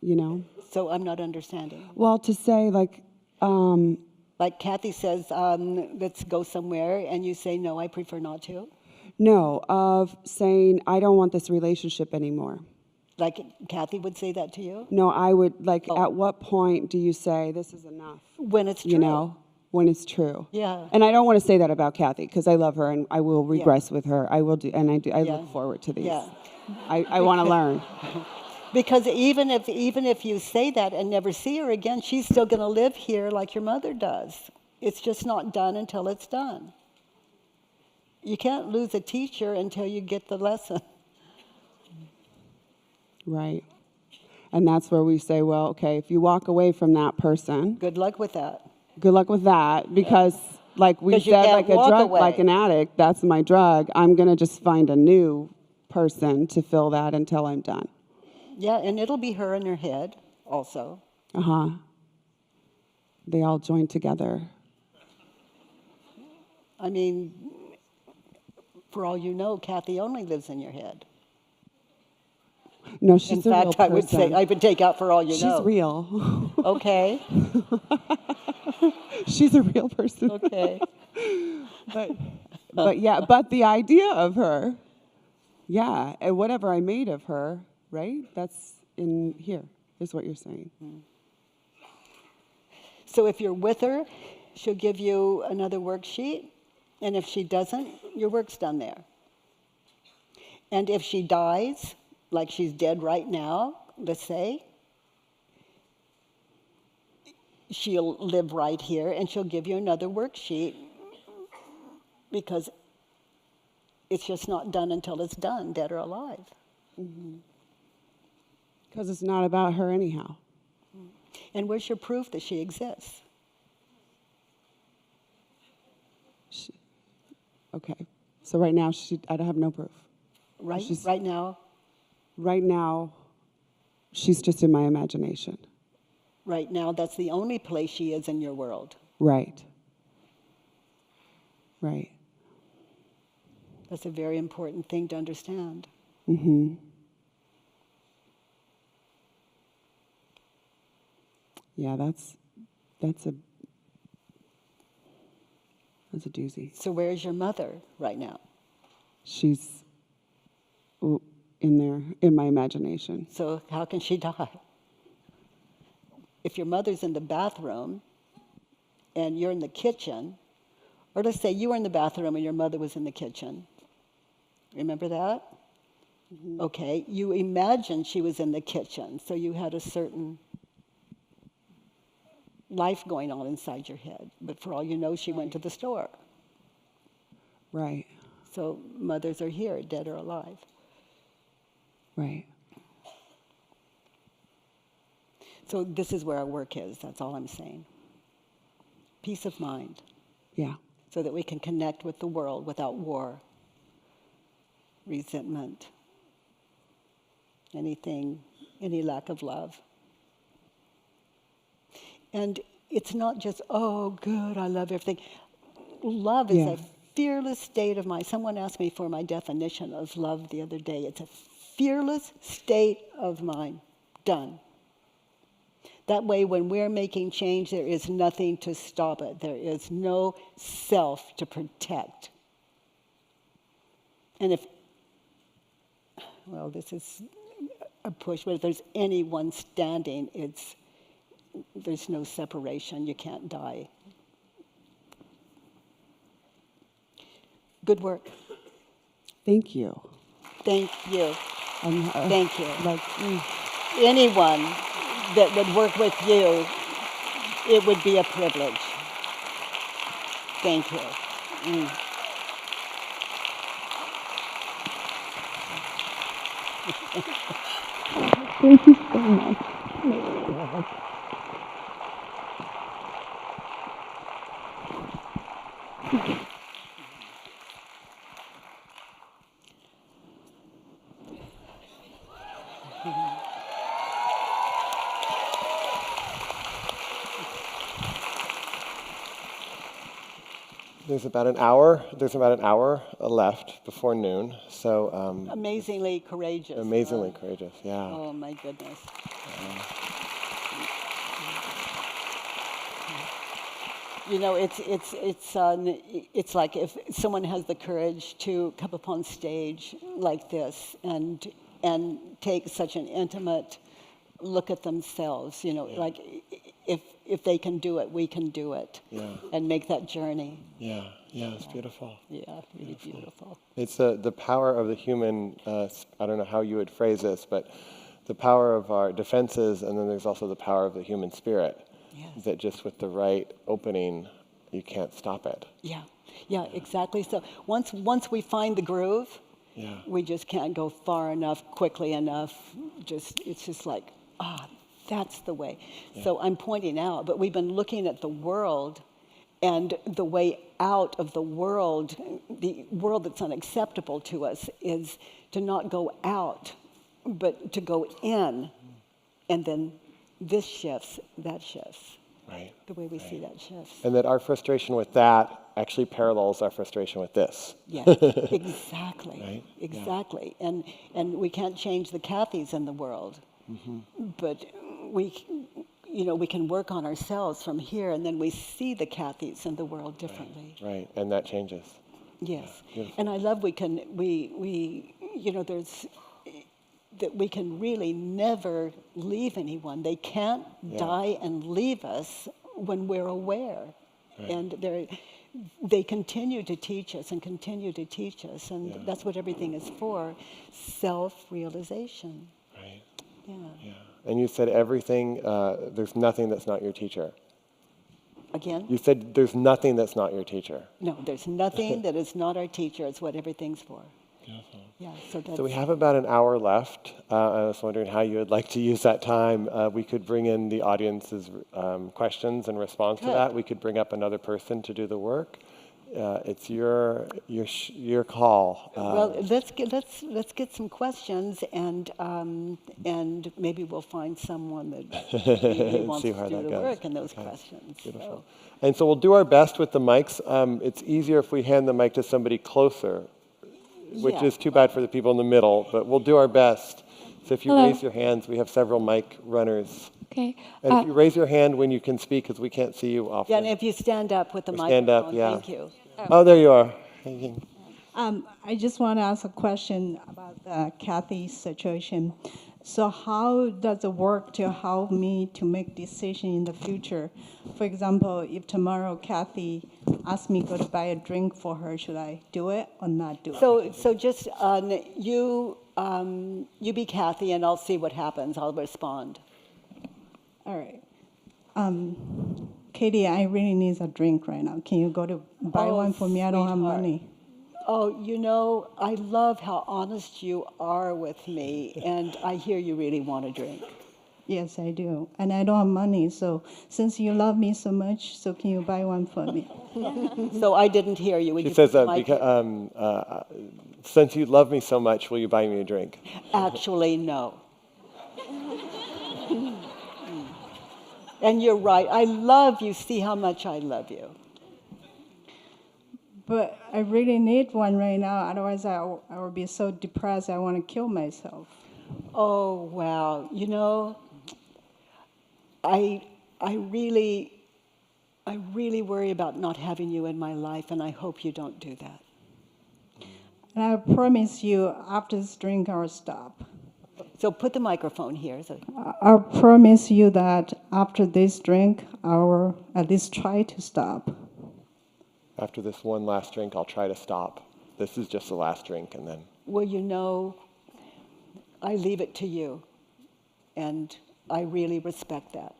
you know? So I'm not understanding. Well, to say like Kathy says, let's go somewhere, and you say, no, I prefer not to. no, of saying, I don't want this relationship anymore. Like Kathy would say that to you? No, I would, at what point do you say, this is enough? When it's true. You know, when it's true. Yeah. And I don't want to say that about Kathy, because I love her, and I will regress with her. I will do, and I look forward to these. Yeah. I want to learn. Because even if you say that and never see her again, she's still going to live here like your mother does. It's just not done until it's done. you can't lose a teacher until you get the lesson. Right. And that's where we say, well, okay, if you walk away from that person, Good luck with that. good luck with that, because like we 'Cause you said, can't like a walk drug, away. like an addict, that's my drug. I'm going to just find a new person to fill that until I'm done. Yeah, and it'll be her in her head also. Uh-huh. They all join together. I mean, for all you know, Kathy only lives in your head. No, she's In a real fact, person. I would say, I would take out for all you She's know. real. Okay, She's a real person. okay. But yeah, but the idea of her, yeah, and whatever I made of her, right? That's in here, is what you're saying. So if you're with her, she'll give you another worksheet, and if she doesn't, your work's done there. And if she dies, like she's dead right now, let's say, she'll live right here, and she'll give you another worksheet because it's just not done until it's done, dead or alive. Because it's not about her anyhow. And where's your proof that she exists? Okay. So right now, I don't have no proof. Right, She's- right now, Right now, she's just in my imagination. right now, that's the only place she is in your world. Right. Right. That's a very important thing to understand. Mm-hmm. Yeah, that's a doozy. So where's your mother right now? She's in there, in my imagination. So how can she die? If your mother's in the bathroom and you're in the kitchen, or let's say you were in the bathroom and your mother was in the kitchen. Remember that? Mm-hmm. Okay, you imagined she was in the kitchen, so you had a certain life going on inside your head. But for all you know, she went to the store. Right. So mothers are here, dead or alive. Right. So this is where our work is, that's all I'm saying. Peace of mind, Yeah. so that we can connect with the world without war, resentment, anything, any lack of love. And it's not just, oh, good, I love everything. Love is Yeah. a fearless state of mind. Someone asked me for my definition of love the other day. It's a fearless state of mind. Done. That way, when we're making change, there is nothing to stop it. There is no self to protect. And well, this is a push, but if there's anyone standing, there's no separation. You can't die. Good work. Thank you. Thank you. Thank you. Like, Anyone that would work with you, it would be a privilege. Thank you. thank you so much. There's about an hour left before noon. So Amazingly courageous. amazingly courageous. Yeah. Oh my goodness. You know, it's like if someone has the courage to come up on stage like this and take such an intimate look at themselves. You know, like if they can do it, we can do it. Yeah. And make that journey. Yeah. Yeah. It's beautiful. Yeah, really beautiful. It's the power of the human. I don't know how you would phrase this, but the power of our defenses, and then there's also the power of the human spirit. Yes. That just with the right opening, you can't stop it. Yeah. Yeah, exactly. So once we find the groove, Yeah. we just can't go far enough, quickly enough. It's just like, that's the way. So I'm pointing out, but we've been looking at the world, and the way out of the world that's unacceptable to us, is to not go out, but to go in, and then this shifts, that shifts. Right. The way we see that shifts. And that our frustration with that actually parallels our frustration with this. Yeah, exactly. Right? Exactly. And we can't change the Kathys in the world, but we can work on ourselves from here, and then we see the Kathys in the world differently. Right. And that changes. Yes. Beautiful. And I love there's that we can really never leave anyone. They can't die and leave us when we're aware. Right. And they continue to teach us and continue to teach us, and that's what everything is for, self-realization. Right. Yeah. Yeah. And you said everything, there's nothing that's not your teacher. Again? You said there's nothing that's not your teacher. No, there's nothing that is not our teacher. It's what everything's for. Beautiful. Yeah, so that's... So we have about an hour left. I was wondering how you would like to use that time. We could bring in the audience's questions in response to that. We could bring up another person to do the work. It's your call. Well, let's get some questions, and maybe we'll find someone that really wants See to how do that the goes. work in those questions. Beautiful. So, And so we'll do our best with the mics. It's easier if we hand the mic to somebody closer, which is too bad for the people in the middle, but we'll do our best. So if you raise your hands, we have several mic runners. Okay. And if you raise your hand when you can speak, because we can't see you often. yeah, and if you stand up with the microphone, stand up, yeah. thank you. Oh, there you are. I just want to ask a question about the Kathy's situation. So how does it work to help me to make decision in the future? For example, if tomorrow Kathy asks me to go to buy a drink for her, should I do it or not do it? So just you be Kathy, and I'll see what happens. I'll respond. All right. Katie, I really need a drink right now. Can you go to buy one for me? I don't have sweetheart. money. Oh, I love how honest you are with me, and I hear you really want a drink. Yes, I do. And I don't have money, so since you love me so much, so can you buy one for me? So I didn't hear you. Would She you says, put the mic- since you love me so much, will you buy me a drink? Actually, no. And you're right. I love you. See how much I love you. But I really need one right now. Otherwise, I will be so depressed. I want to kill myself. Oh, wow. I really worry about not having you in my life, and I hope you don't do that. And I promise you, after this drink, I will stop. So put the microphone here. I promise you that after this drink, I will at least try to stop. After this one last drink, I'll try to stop. This is just the last drink, and then... Well, I leave it to you, and I really respect that.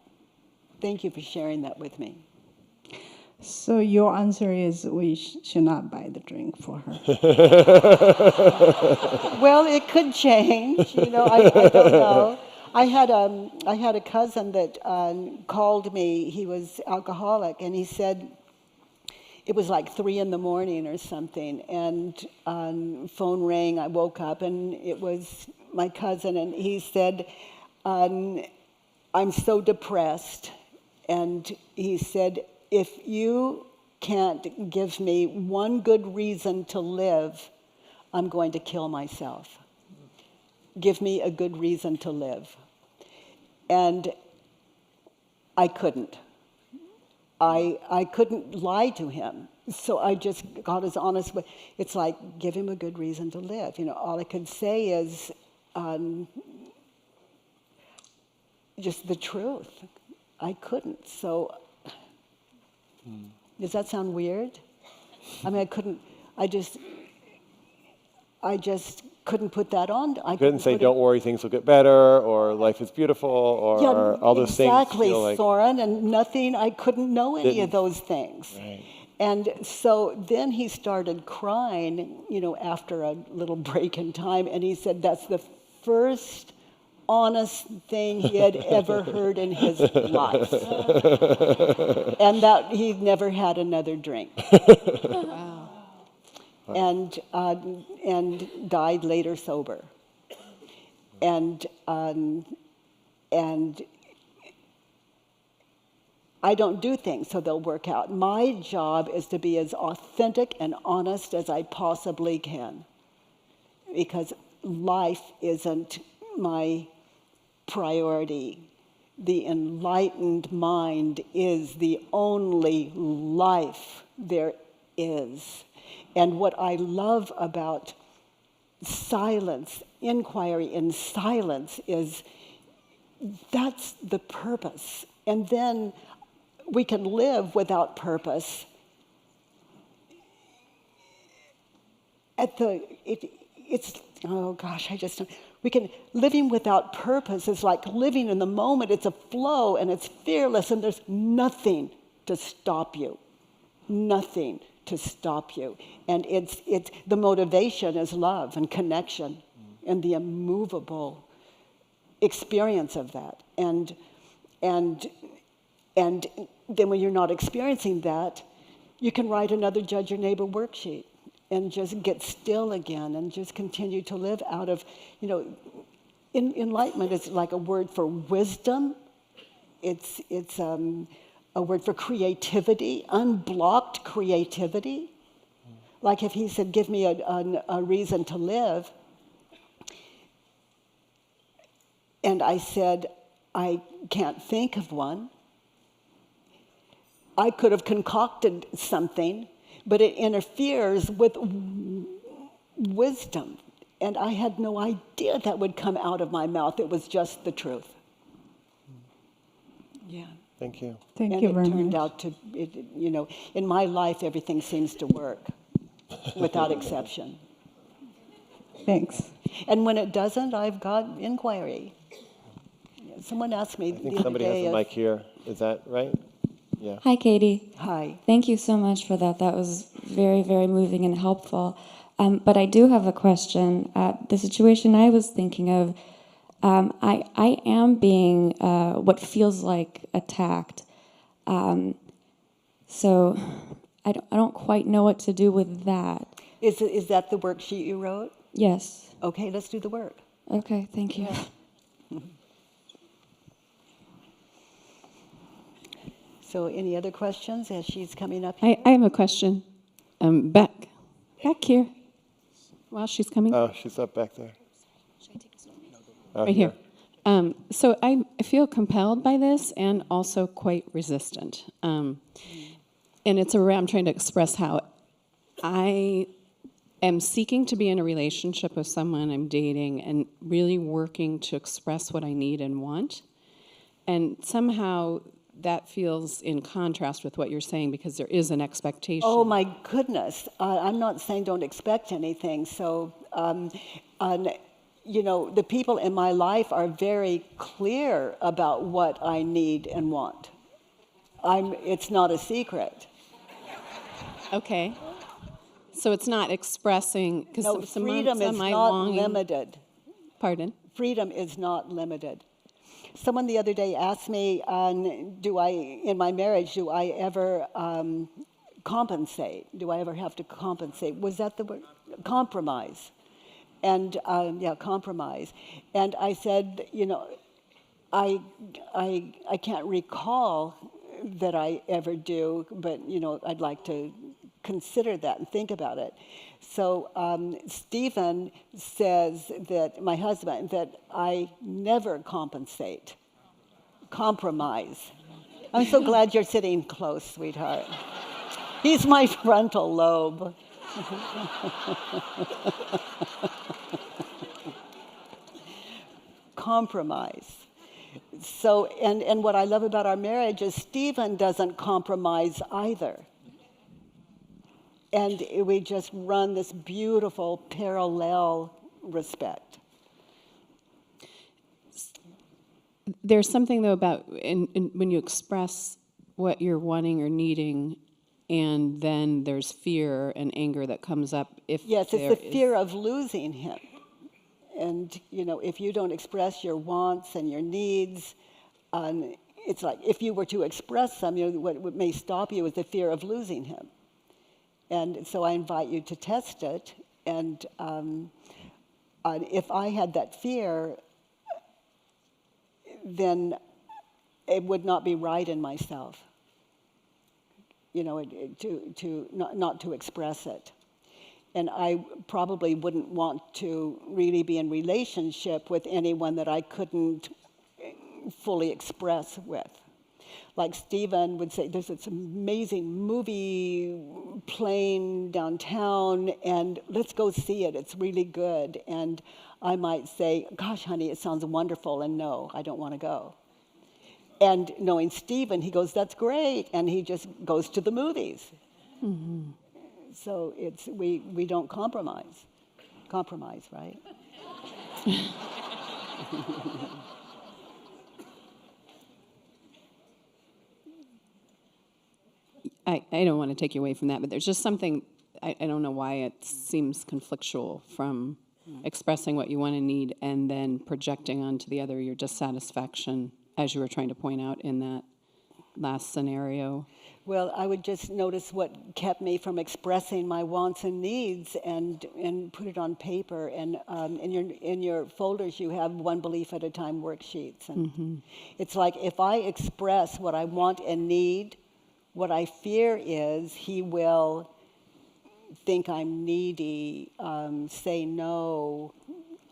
Thank you for sharing that with me. So your answer is we should not buy the drink for her. Well, it could change. I don't know. I had a cousin that called me. He was alcoholic, and he said it was like 3 a.m. or something, and phone rang. I woke up, and it was my cousin, and he said, "I'm so depressed," and he said, "If you can't give me one good reason to live, I'm going to kill myself. Give me a good reason to live." And I couldn't. I couldn't lie to him. So I just got as honest with, it's like, give him a good reason to live. All I could say is just the truth. I couldn't. So does that sound weird? I mean, I just couldn't put that on. I couldn't say, don't worry, things will get better, or life is beautiful, or all those things. Exactly, Feel like Soren, and nothing, I couldn't know any of those things. Right. And so then he started crying, after a little break in time, and he said that's the first honest thing he had ever heard in his life. And that he'd never had another drink. Wow. And died later sober. And I don't do things so they'll work out. My job is to be as authentic and honest as I possibly can, because life isn't my priority. The enlightened mind is the only life there is. And what I love about silence, inquiry in silence, is that's the purpose. And then we can live without purpose. Living without purpose is like living in the moment. It's a flow and it's fearless, and there's nothing to stop you. Nothing to stop you. And it's the motivation is love and connection and the immovable experience of that. And then when you're not experiencing that, you can write another Judge Your Neighbor worksheet and just get still again and just continue to live out of, enlightenment is like a word for wisdom. It's a word for creativity, unblocked creativity. Like if he said, give me a reason to live, and I said, I can't think of one, I could have concocted something, but it interferes with wisdom. And I had no idea that would come out of my mouth. It was just the truth. Yeah. Thank you. Thank you very much. And it turned much. out to, in my life, everything seems to work without exception. Thanks. And when it doesn't, I've got inquiry. Someone asked me I think somebody has a mic here. Is that right? Yeah. Hi, Katie. Hi. Thank you so much for that. That was very, very moving and helpful. But I do have a question. The situation I was thinking of, I am being what feels like attacked. So I don't quite know what to do with that. Is that the worksheet you wrote? Yes. Okay, let's do the work. Okay, thank you. Yeah. So any other questions as she's coming up here? I have a question. Back here, while she's coming. Oh, she's up back there. Oh, Right here. So I feel compelled by this and also quite resistant. And it's I'm trying to express how I am seeking to be in a relationship with someone I'm dating and really working to express what I need and want. And somehow that feels in contrast with what you're saying, because there is an expectation. Oh my goodness! I'm not saying don't expect anything. So, the people in my life are very clear about what I need and want. It's not a secret. Okay. So it's not expressing, because No, freedom is not limited. Pardon? Freedom is not limited. Someone the other day asked me, in my marriage, do I ever compensate? Do I ever have to compensate? Was that the word? Compromise. And, compromise. And I said, I can't recall that I ever do, but, I'd like to consider that and think about it. So Stephen says that, my husband, that I never compensate. Compromise. I'm so glad you're sitting close, sweetheart. He's my frontal lobe. Compromise. So, and what I love about our marriage is Stephen doesn't compromise either. And we just run this beautiful parallel respect. There's something, though, about when you express what you're wanting or needing, and then there's fear and anger that comes up if Yes, there it's the is- fear of losing him. And, if you don't express your wants and your needs, it's like if you were to express them, what may stop you is the fear of losing him. And so I invite you to test it. And if I had that fear, then it would not be right in myself, not to express it. And I probably wouldn't want to really be in relationship with anyone that I couldn't fully express with. Like Stephen would say, there's this amazing movie playing downtown, and let's go see it. It's really good. And I might say, gosh, honey, it sounds wonderful, and no, I don't want to go. And knowing Stephen, he goes, that's great, and he just goes to the movies. Mm-hmm. So we don't compromise. Compromise, right? I don't want to take you away from that, but there's just something, I don't know why it seems conflictual from expressing what you want and need and then projecting onto the other your dissatisfaction, as you were trying to point out in that last scenario. Well, I would just notice what kept me from expressing my wants and needs and put it on paper. And in your folders, you have One Belief at a Time worksheets. And it's like if I express what I want and need, what I fear is he will think I'm needy, say no,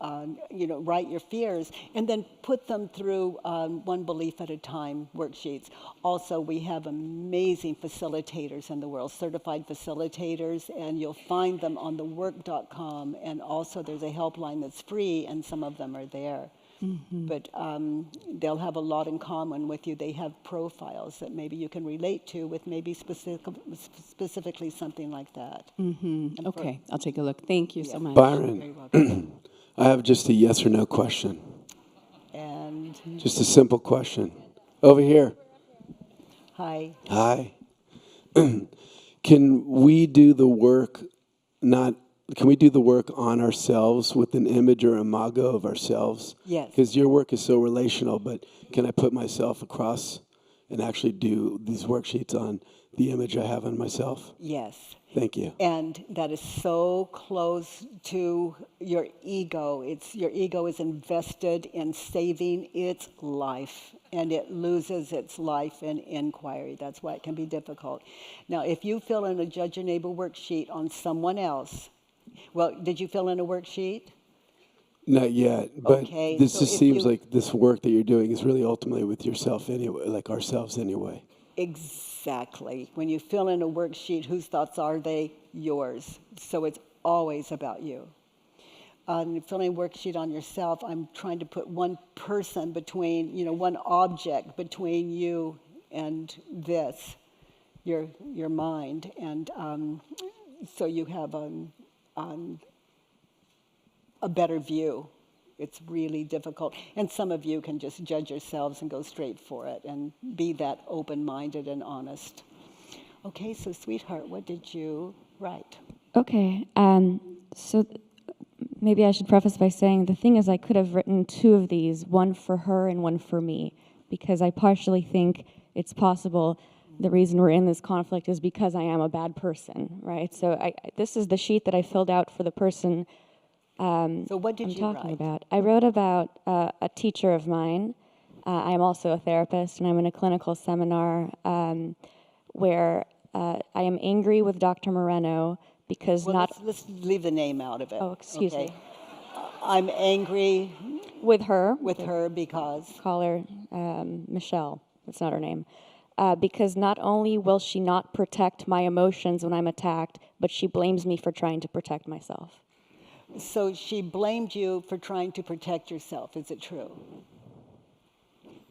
write your fears, and then put them through One Belief at a Time worksheets. Also, we have amazing facilitators in the world, certified facilitators, and you'll find them on thework.com. And also, there's a helpline that's free, and some of them are there. Mm-hmm. But they'll have a lot in common with you. They have profiles that maybe you can relate to with maybe specifically something like that. Mm-hmm. Okay, I'll take a look. Thank you so much. Byron, I have just a yes or no question. And just a simple question. Over here. Hi. Hi. Can we do the work on ourselves with an image or imago of ourselves? Yes. Because your work is so relational, but can I put myself across and actually do these worksheets on the image I have on myself? Yes. Thank you. And that is so close to your ego. Your ego is invested in saving its life, and it loses its life in inquiry. That's why it can be difficult. Now, if you fill in a Judge Your Neighbor worksheet on someone else, well, did you fill in a worksheet? Not yet, but okay, this so just seems like this work that you're doing is really ultimately with yourself anyway, like ourselves anyway. Exactly. When you fill in a worksheet, whose thoughts are they? Yours. So it's always about you. Filling a worksheet on yourself, I'm trying to put one person between, one object between you and this, your mind. And so you have a better view. It's really difficult. And some of you can just judge yourselves and go straight for it and be that open-minded and honest. Okay, so sweetheart, what did you write? Okay, so maybe I should preface by saying the thing is I could have written two of these, one for her and one for me, because I partially think it's possible the reason we're in this conflict is because I am a bad person, right? So this is the sheet that I filled out for the person so what did I'm you talking write? about. I wrote about a teacher of mine. I'm also a therapist, and I'm in a clinical seminar where I am angry with Dr. Moreno because let's leave the name out of it. Oh, excuse me. I'm angry with her. With her because? Call her Michelle. That's not her name. Because not only will she not protect my emotions when I'm attacked, but she blames me for trying to protect myself. So she blamed you for trying to protect yourself. Is it true?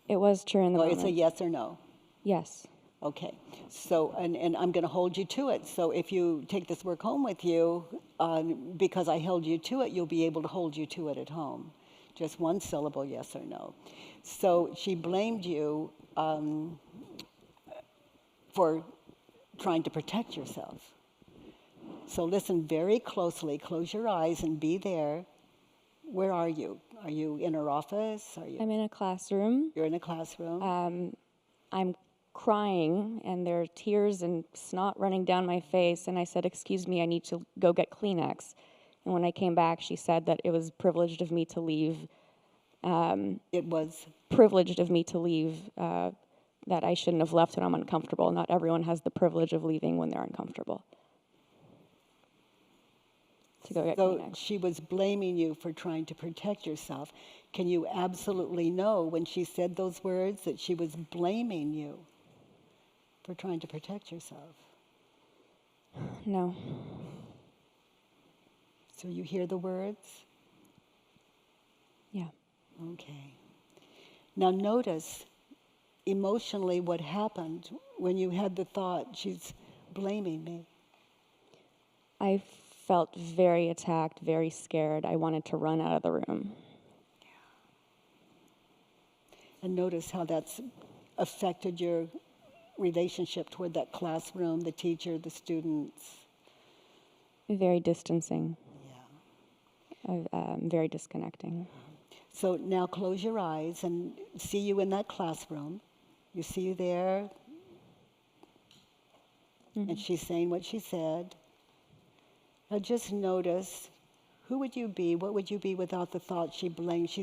It was true in the moment. It's a yes or no? Yes. Okay. So, and I'm going to hold you to it. So if you take this work home with you, because I held you to it, you'll be able to hold you to it at home. Just one syllable, yes or no. So she blamed you for trying to protect yourself. So listen very closely, close your eyes and be there. Where are you? Are you in her office? Are you? I'm in a classroom. You're in a classroom? I'm crying, and there are tears and snot running down my face, and I said, "Excuse me, I need to go get Kleenex." And when I came back, she said that it was privileged of me to leave. It was? Privileged of me to leave, that I shouldn't have left when I'm uncomfortable. Not everyone has the privilege of leaving when they're uncomfortable. To go get So Kleenex. she was blaming you for trying to protect yourself. Can you absolutely know when she said those words that she was blaming you for trying to protect yourself? No. So you hear the words? Yeah. Okay. Now notice emotionally what happened when you had the thought, she's blaming me. I felt very attacked, very scared. I wanted to run out of the room. And notice how that's affected your relationship toward that classroom, the teacher, the students. Very distancing. Yeah. Very disconnecting. So now close your eyes and see you in that classroom. You see you there. Mm-hmm. And she's saying what she said. Now just notice, who would you be? What would you be without the thought she's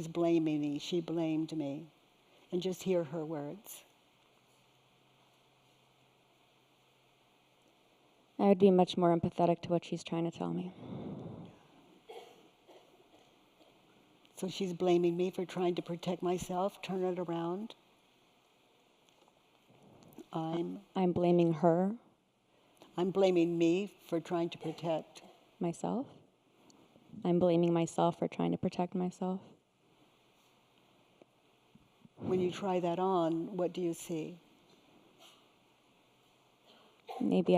blaming me, she blamed me? And just hear her words. I would be much more empathetic to what she's trying to tell me. So she's blaming me for trying to protect myself, turn it around. I'm blaming her. I'm blaming me for trying to protect myself. I'm blaming myself for trying to protect myself. When you try that on, what do you see? Maybe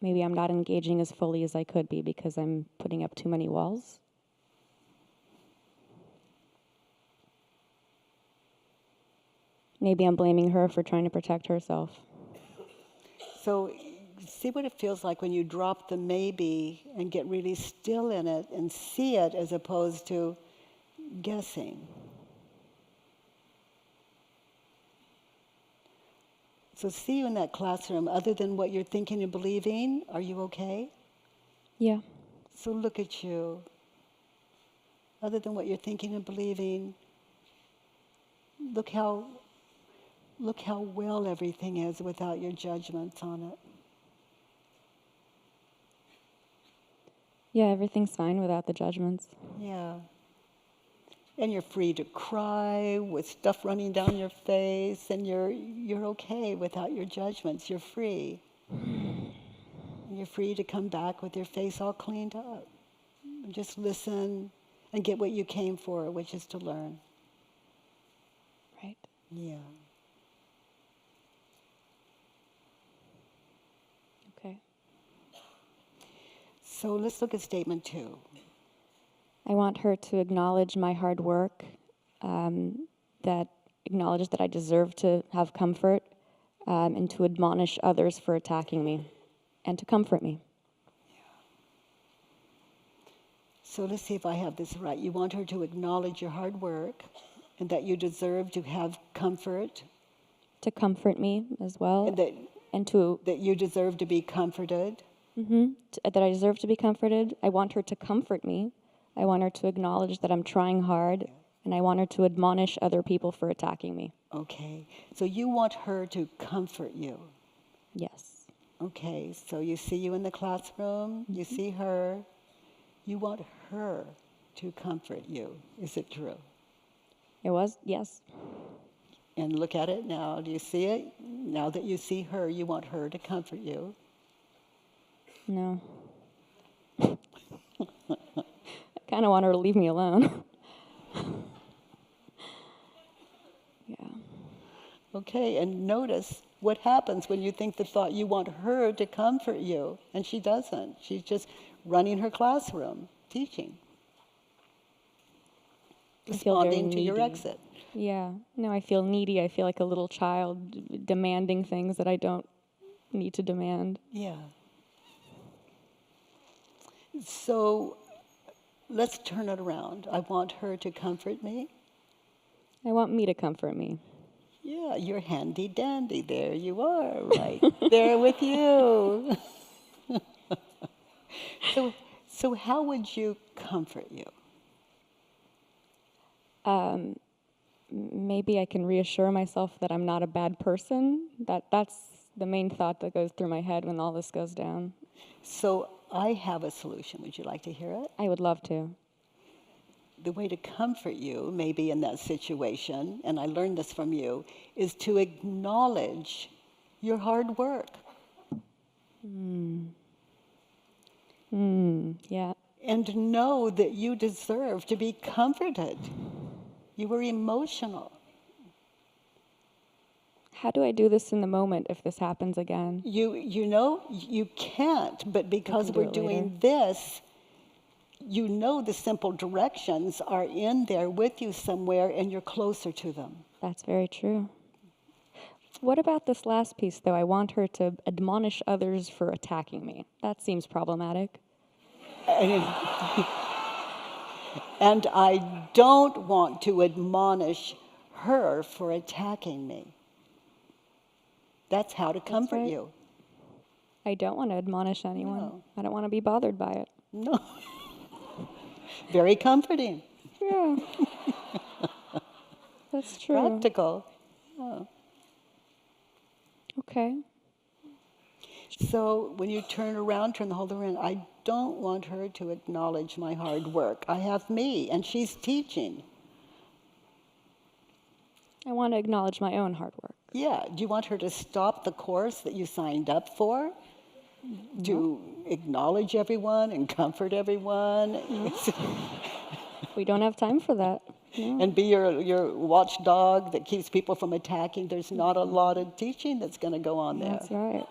maybe I'm not engaging as fully as I could be because I'm putting up too many walls. Maybe I'm blaming her for trying to protect herself. So see what it feels like when you drop the maybe and get really still in it and see it as opposed to guessing. So see you in that classroom. Other than what you're thinking and believing, are you okay? Yeah. So look at you. Other than what you're thinking and believing, look how well everything is without your judgments on it. Yeah, everything's fine without the judgments. Yeah. And you're free to cry with stuff running down your face, and you're okay without your judgments. You're free. And you're free to come back with your face all cleaned up. And just listen and get what you came for, which is to learn. Right. Yeah. Okay. So let's look at statement 2. I want her to acknowledge my hard work, that acknowledge that I deserve to have comfort, and to admonish others for attacking me, and to comfort me. So let's see if I have this right. You want her to acknowledge your hard work and that you deserve to have comfort. To comfort me as well. And that you deserve to be comforted. Mm-hmm. That I deserve to be comforted. I want her to comfort me. I want her to acknowledge that I'm trying hard, and I want her to admonish other people for attacking me. Okay. So you want her to comfort you. Yes. Okay. So you see you in the classroom. You see her. You want her to comfort you. Is it true? It was, yes. And look at it now. Do you see it? Now that you see her, you want her to comfort you. No. I kind of want her to leave me alone. Yeah. Okay, and notice what happens when you think the thought you want her to comfort you, and she doesn't. She's just running her classroom, teaching. Responding to your exit. Yeah. No, I feel needy. I feel like a little child demanding things that I don't need to demand. Yeah. So let's turn it around. I want her to comfort me. I want me to comfort me. Yeah, you're handy dandy. There you are, right there with you. So how would you comfort you? Maybe I can reassure myself that I'm not a bad person. That's the main thought that goes through my head when all this goes down. So I have a solution. Would you like to hear it? I would love to. The way to comfort you, maybe in that situation, and I learned this from you, is to acknowledge your hard work. Yeah. And know that you deserve to be comforted. You were emotional. How do I do this in the moment if this happens again? You know, you can't, but because do we're it doing later. this, you know the simple directions are in there with you somewhere and you're closer to them. That's very true. What about this last piece, though? I want her to admonish others for attacking me. That seems problematic. And I don't want to admonish her for attacking me. That's how to comfort right. you. I don't want to admonish anyone. No. I don't want to be bothered by it. No. Very comforting. Yeah. That's true. Practical. Yeah. Okay. So when you turn the whole around, I don't want her to acknowledge my hard work. I have me, and she's teaching. I want to acknowledge my own hard work. Yeah. Do you want her to stop the course that you signed up for? To acknowledge everyone and comfort everyone? We don't have time for that. No. And be your watchdog that keeps people from attacking? There's not a lot of teaching that's going to go on there. That's right.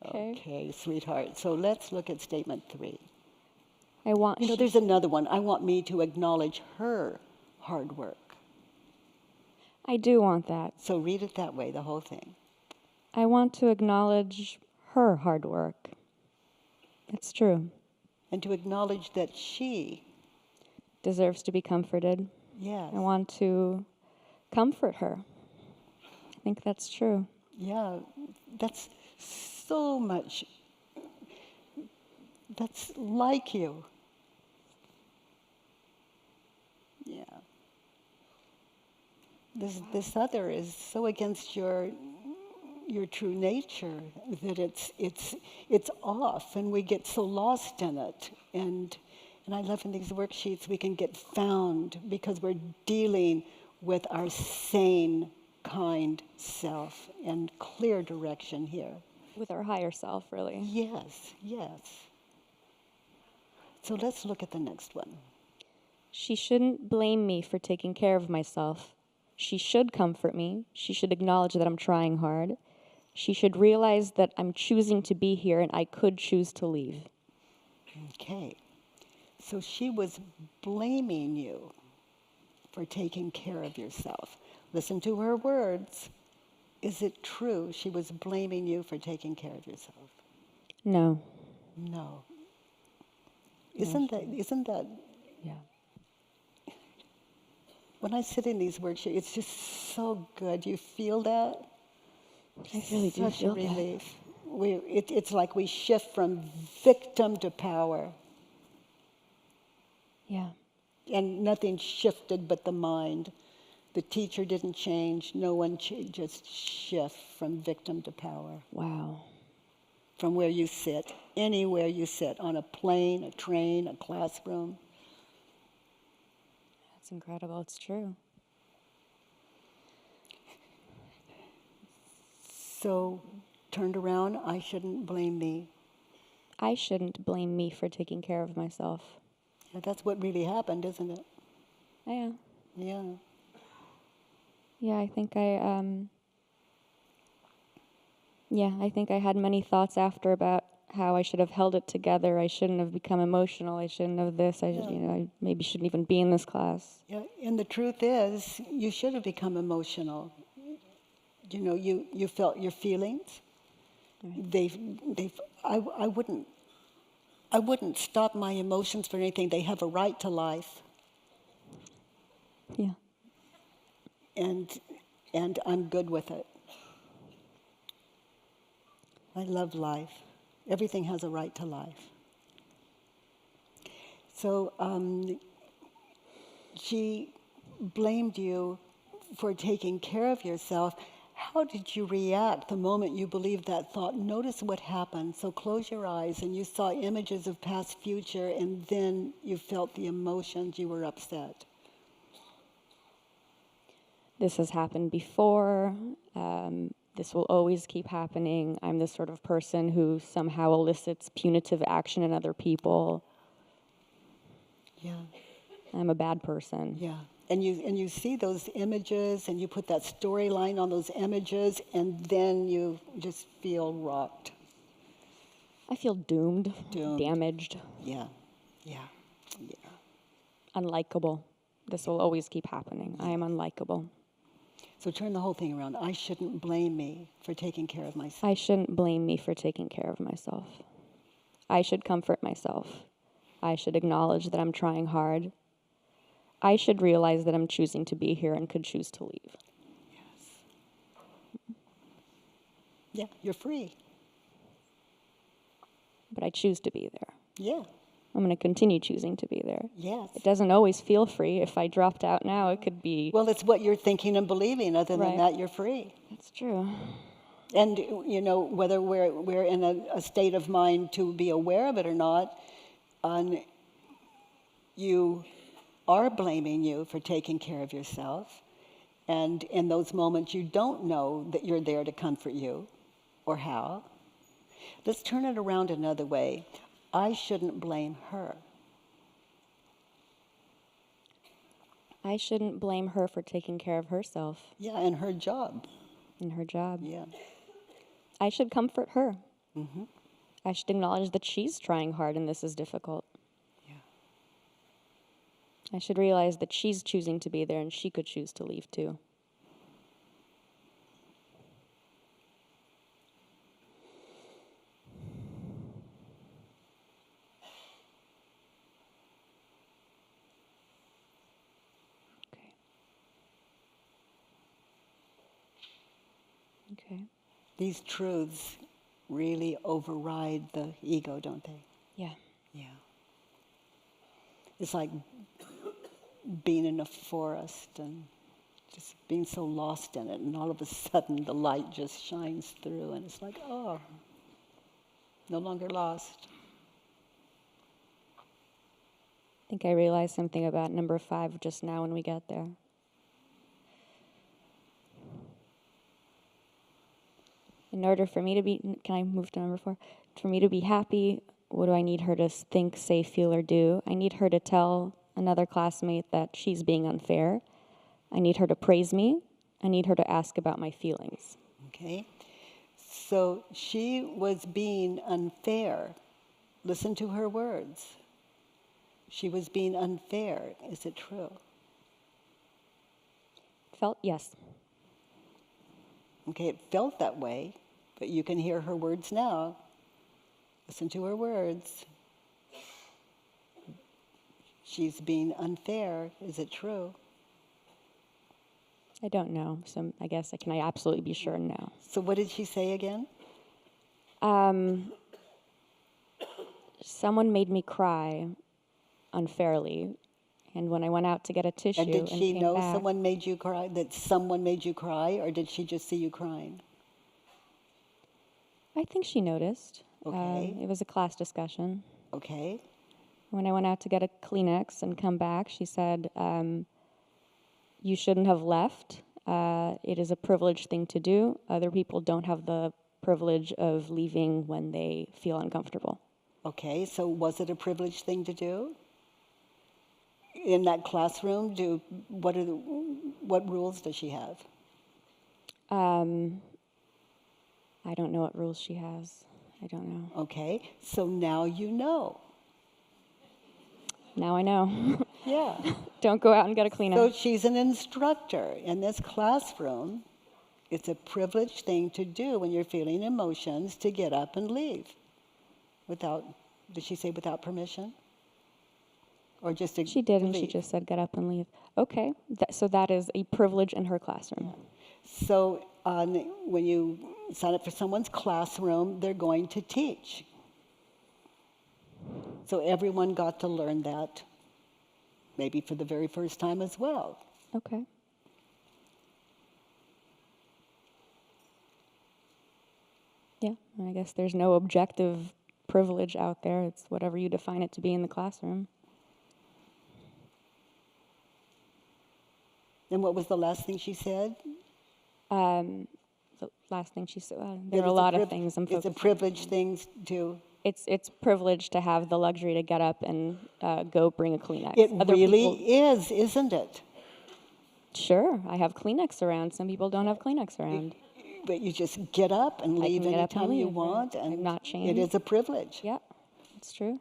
Okay. Okay, sweetheart. So let's look at statement 3. I want. You know, there's another one. I want me to acknowledge her hard work. I do want that. So read it that way, the whole thing. I want to acknowledge her hard work. It's true. And to acknowledge that she, Deserves to be comforted. yes, I want to comfort her. I think that's true. yeah, that's so much, that's like you. Yeah. This other is so against your true nature that it's off, and we get so lost in it. And I love in these worksheets we can get found because we're dealing with our sane, kind self and clear direction here. With our higher self, really. Yes, yes. So let's look at the next one. She shouldn't blame me for taking care of myself. She should comfort me. She should acknowledge that I'm trying hard. She should realize that I'm choosing to be here and I could choose to leave. Okay. So she was blaming you for taking care of yourself. Listen to her words. Is it true she was blaming you for taking care of yourself? No. No. Isn't that Yeah. when I sit in these workshops, it's just so good. You feel that? I really do Such feel a that. relief. It's like we shift from victim to power. Yeah. And nothing shifted but the mind. The teacher didn't change. No one just shift from victim to power. Wow. From where you sit, anywhere you sit, on a plane, a train, a classroom. That's incredible. It's true. So, turned around, I shouldn't blame me. I shouldn't blame me for taking care of myself. Yeah, that's what really happened, isn't it? Yeah. Yeah. Yeah, I think I think I had many thoughts after about how I should have held it together. I shouldn't have become emotional. I shouldn't have this. I maybe shouldn't even be in this class. Yeah, and the truth is, you should have become emotional. you know, you felt your feelings. I wouldn't stop my emotions for anything. They have a right to life. Yeah. And I'm good with it. I love life. Everything has a right to life. So she blamed you for taking care of yourself. How did you react the moment you believed that thought? Notice what happened. So close your eyes and you saw images of past, future, and then you felt the emotions. You were upset. This has happened before. This will always keep happening. I'm the sort of person who somehow elicits punitive action in other people. Yeah. I'm a bad person. Yeah. And you see those images and you put that storyline on those images and then you just feel rocked. I feel doomed, Doomed. damaged, Yeah. Yeah. Yeah. unlikable. This will always keep happening. I am unlikable. So turn the whole thing around. I shouldn't blame me for taking care of myself. I shouldn't blame me for taking care of myself. I should comfort myself. I should acknowledge that I'm trying hard. I should realize that I'm choosing to be here and could choose to leave. Yes. Yeah, you're free. But I choose to be there. Yeah. I'm going to continue choosing to be there. Yes. It doesn't always feel free. If I dropped out now, it could be... Well, it's what you're thinking and believing. Other than Right. that, you're free. That's true. And, you know, whether we're in a state of mind to be aware of it or not, you are blaming you for taking care of yourself. And in those moments, you don't know that you're there to comfort you or how. Let's turn it around another way. I shouldn't blame her. I shouldn't blame her for taking care of herself. Yeah, and her job. In her job. Yeah. I should comfort her. Mm-hmm. I should acknowledge that she's trying hard and this is difficult. Yeah. I should realize that she's choosing to be there and she could choose to leave too. Okay. These truths really override the ego, don't they? Yeah. Yeah. It's like being in a forest and just being so lost in it, and all of a sudden the light just shines through, and it's like, oh, no longer lost. I think I realized something about number 5 just now when we get there. In order for me to be, can I move to number 4? For me to be happy, what do I need her to think, say, feel, or do? I need her to tell another classmate that she's being unfair. I need her to praise me. I need her to ask about my feelings. Okay? So she was being unfair. Listen to her words. She was being unfair. Is it true? Felt yes. Okay, it felt that way, but you can hear her words now. Listen to her words. She's being unfair. Is it true? I don't know, so I guess can I absolutely be sure no. So what did she say again? Someone made me cry unfairly, and when I went out to get a tissue And did she came know back, someone made you cry, that someone made you cry, or did she just see you crying? I think she noticed. Okay. It was a class discussion. Okay. When I went out to get a Kleenex and come back, she said, you shouldn't have left. It is a privileged thing to do. Other people don't have the privilege of leaving when they feel uncomfortable. Okay, so was it a privileged thing to do? In that classroom, what rules does she have? I don't know what rules she has. I don't know. Okay, so now you know. Now I know. Yeah. Don't go out and get a Kleenex. So she's an instructor in this classroom, It's a privileged thing to do when you're feeling emotions to get up and leave. Without, did she say without permission? Or just to She did, and she leave? just said get up and leave. Okay, so that is a privilege in her classroom. So when you sign up for someone's classroom, they're going to teach. So everyone got to learn that, maybe for the very first time as well. Okay. Yeah, I guess there's no objective privilege out there. It's whatever you define it to be in the classroom. And what was the last thing she said? The last thing she said, there That are a it's lot of things I'm It's a focusing privileged thing to... It's privileged to have the luxury to get up and go bring a Kleenex. It Other really people, is, isn't it? sure, I have Kleenex around. Some people don't have Kleenex around. But you just get up and I leave can get up and anytime you leave, right? want, I'm and not it chained. is a privilege. Yep, it's true.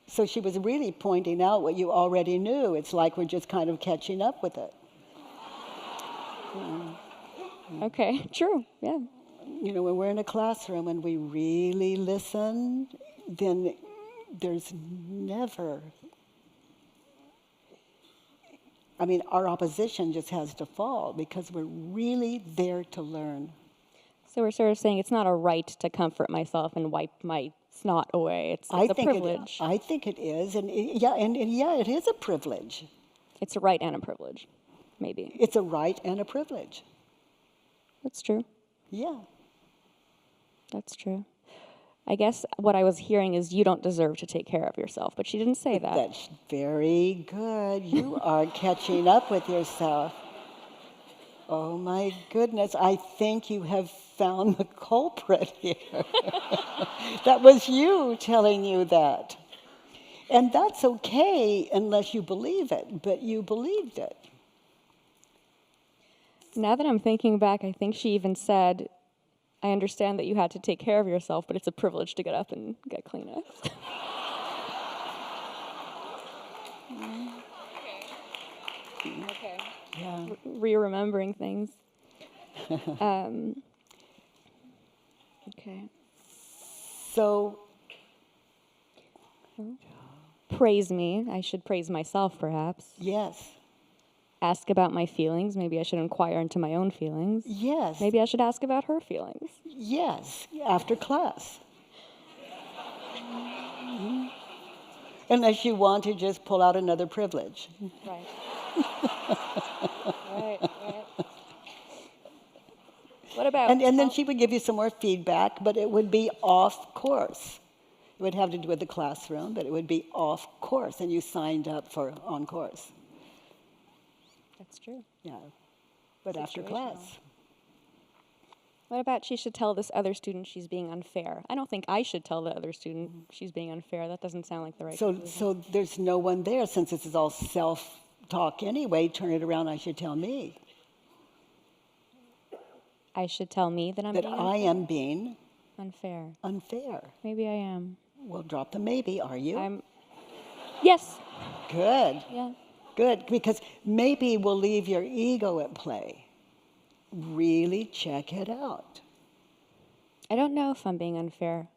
So she was really pointing out what you already knew. It's like we're just kind of catching up with it. Okay, true, yeah. You know, when we're in a classroom and we really listen, then there's never... I mean, our opposition just has to fall because we're really there to learn. So we're sort of saying it's not a right to comfort myself and wipe my snot away. It's a privilege. I think it is, and it is a privilege. It's a right and a privilege, maybe. It's a right and a privilege. That's true. Yeah. That's true. I guess what I was hearing is you don't deserve to take care of yourself, but she didn't say that. That's very good. You are catching up with yourself. Oh my goodness, I think you have found the culprit here. That was you telling you that. And that's okay unless you believe it, but you believed it. Now that I'm thinking back, I think she even said, I understand that you had to take care of yourself, but it's a privilege to get up and get Kleenex. Okay. Yeah. Re-remembering things. Okay. So, praise me. I should praise myself, perhaps. yes. Ask about my feelings. Maybe I should inquire into my own feelings. Yes. Maybe I should ask about her feelings. Yes, after class. Unless you want to just pull out another privilege. Right. Right. What about... And then she would give you some more feedback, but it would be off course. It would have to do with the classroom, but it would be off course, and you signed up for on course. That's true. Yeah, but after class. What about she should tell this other student she's being unfair? I don't think I should tell the other student she's being unfair. That doesn't sound like the right conclusion. So there's no one there, since this is all self-talk anyway. Turn it around, I should tell me. I should tell me that I'm That being I am being unfair. unfair. Maybe I am. Well, drop the maybe, are you? Yes. Good. Yeah. Good, because maybe we'll leave your ego at play. Really check it out. I don't know if I'm being unfair.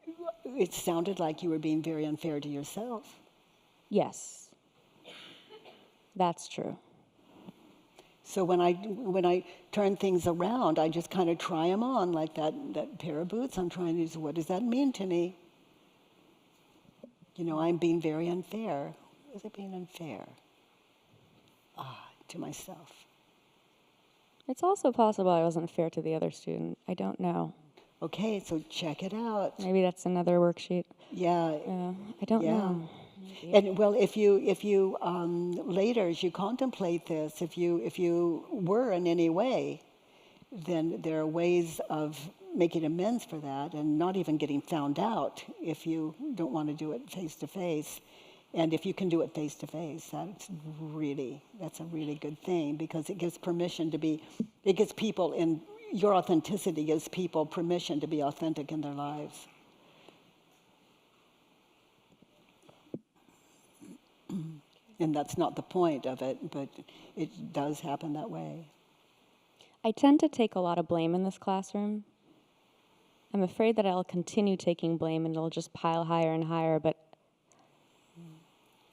It sounded like you were being very unfair to yourself. Yes. That's true. So when I turn things around, I just kind of try them on, like that pair of boots. I'm trying to say, what does that mean to me? You know, I'm being very unfair. Is it being unfair? To myself. It's also possible I wasn't fair to the other student. I don't know. Okay, so check it out. Maybe that's another worksheet. Yeah. I don't know. And well, if you later, as you contemplate this, if you were in any way, then there are ways of making amends for that and not even getting found out if you don't want to do it face to face. And if you can do it face to face, that's a really good thing, because it gives permission to be, it gives people your authenticity gives people permission to be authentic in their lives. And that's not the point of it, but it does happen that way. I tend to take a lot of blame in this classroom. I'm afraid that I'll continue taking blame and it'll just pile higher and higher, but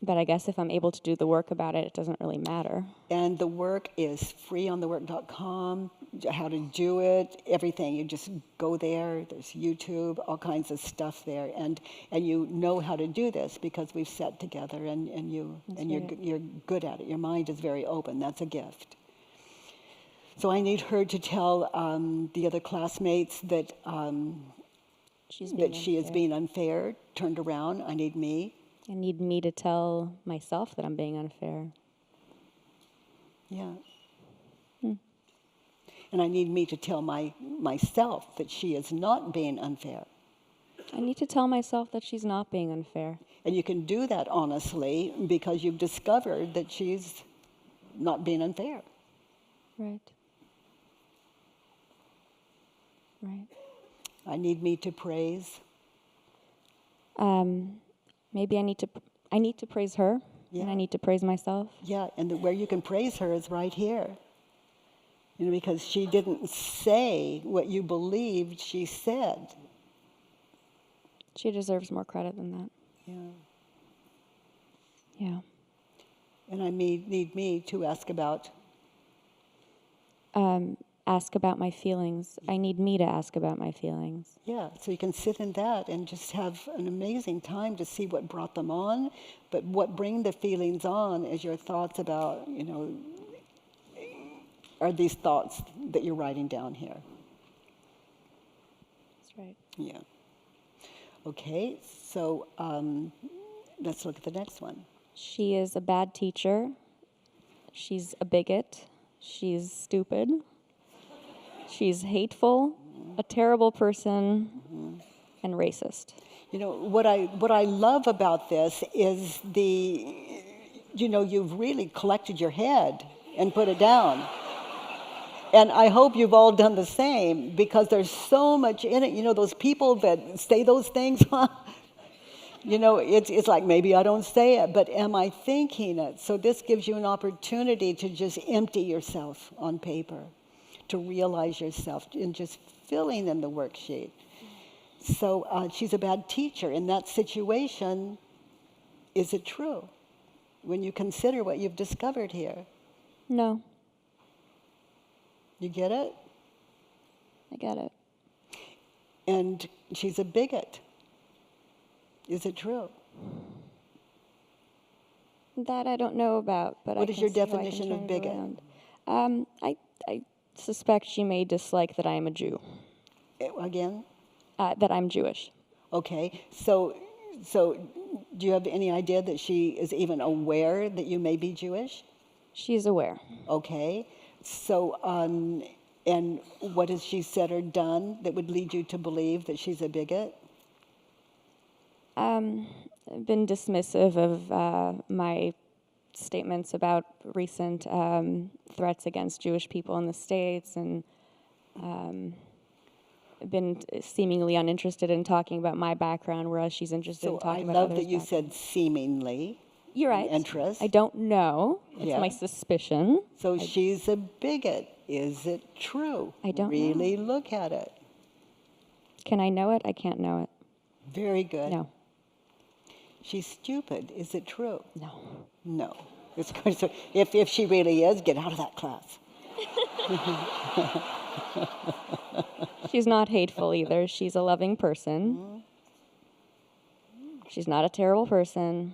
I guess if I'm able to do the work about it, it doesn't really matter. And the work is free on thework.com, how to do it, everything. You just go there, there's YouTube, all kinds of stuff there. And you know how to do this because we've sat together and you're good at it. Your mind is very open. That's a gift. So I need her to tell the other classmates that she is being unfair, turned around. I need me. I need me to tell myself that I'm being unfair. Yeah. And I need me to tell myself that she is not being unfair. I need to tell myself that she's not being unfair. And you can do that honestly because you've discovered that she's not being unfair. Right. Right. I need me to praise. Maybe I need to praise her, and I need to praise myself. Yeah, and where you can praise her is right here. You know, because she didn't say what you believed she said. She deserves more credit than that. Yeah. Yeah. And I need me to ask about my feelings. I need me to ask about my feelings. Yeah, so you can sit in that and just have an amazing time to see what brought them on. But what bring the feelings on is your thoughts about, are these thoughts that you're writing down here. That's right. Yeah. Okay, so let's look at the next one. She is a bad teacher. She's a bigot. She's stupid. She's hateful, a terrible person, and racist. You know, what I love about this is you've really collected your head and put it down. And I hope you've all done the same because there's so much in it. You know, those people that say those things, it's like maybe I don't say it, but am I thinking it? So this gives you an opportunity to just empty yourself on paper, to realize yourself and just filling in the worksheet. So she's a bad teacher. In that situation, is it true? When you consider what you've discovered here. No. You get it? I get it. And she's a bigot. Is it true? That I don't know about, but what is your definition of bigot? I suspect she may dislike that I am a Jew. Again? That I'm Jewish. Okay, so do you have any idea that she is even aware that you may be Jewish? She's aware. Okay, so and what has she said or done that would lead you to believe that she's a bigot? I've been dismissive of my statements about recent threats against Jewish people in the States, and been seemingly uninterested in talking about my background, whereas she's interested in talking about others' I love that you said seemingly. You're right. Interest. I don't know. It's my suspicion. So she's a bigot. Is it true? I don't really look at it. Can I know it? I can't know it. Very good. No. She's stupid. Is it true? No. No. It's going to, if she really is, get out of that class. She's not hateful either. She's a loving person. Mm-hmm. She's not a terrible person.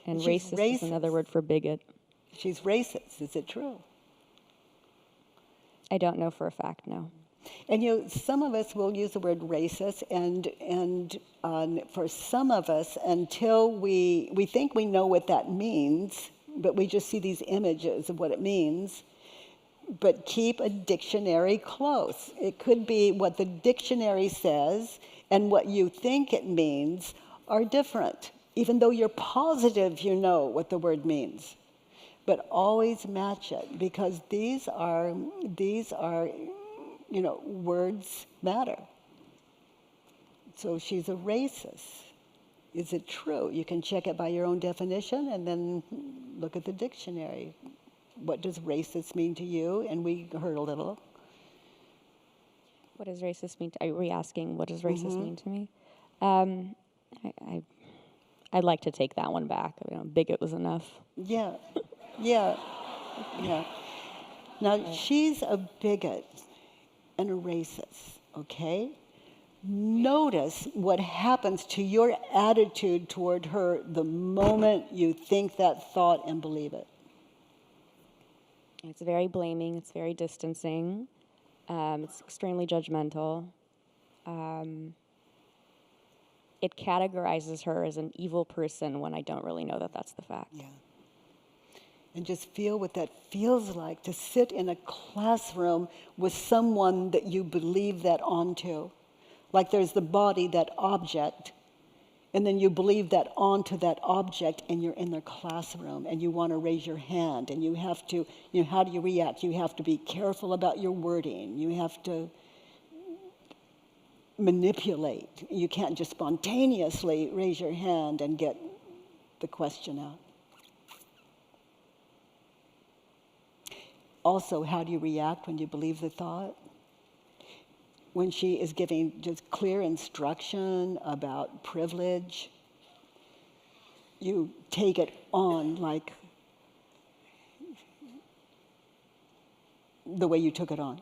And racist is another word for bigot. She's racist. Is it true? I don't know for a fact, no. And some of us will use the word racist, and for some of us, until we think we know what that means, but we just see these images of what it means. But keep a dictionary close. It could be what the dictionary says and what you think it means are different, even though you're positive you know what the word means. But always match it, because these are words matter. So she's a racist. Is it true? You can check it by your own definition and then look at the dictionary. what does racist mean to you? And we heard a little. What does racist mean? Are we asking what does racist mean to me? I'd like to take that one back. Bigot was enough. Yeah, yeah, yeah. Now, she's a bigot and a racist, okay? Notice what happens to your attitude toward her the moment you think that thought and believe it. It's very blaming. It's very distancing. It's extremely judgmental. It categorizes her as an evil person when I don't really know that that's the fact. Yeah. And just feel what that feels like to sit in a classroom with someone that you believe that onto. Like there's the body, that object, and then you believe that onto that object and you're in their classroom and you want to raise your hand and you have to, how do you react? You have to be careful about your wording. You have to manipulate. You can't just spontaneously raise your hand and get the question out. Also, how do you react when you believe the thought? When she is giving just clear instruction about privilege, you take it on like the way you took it on.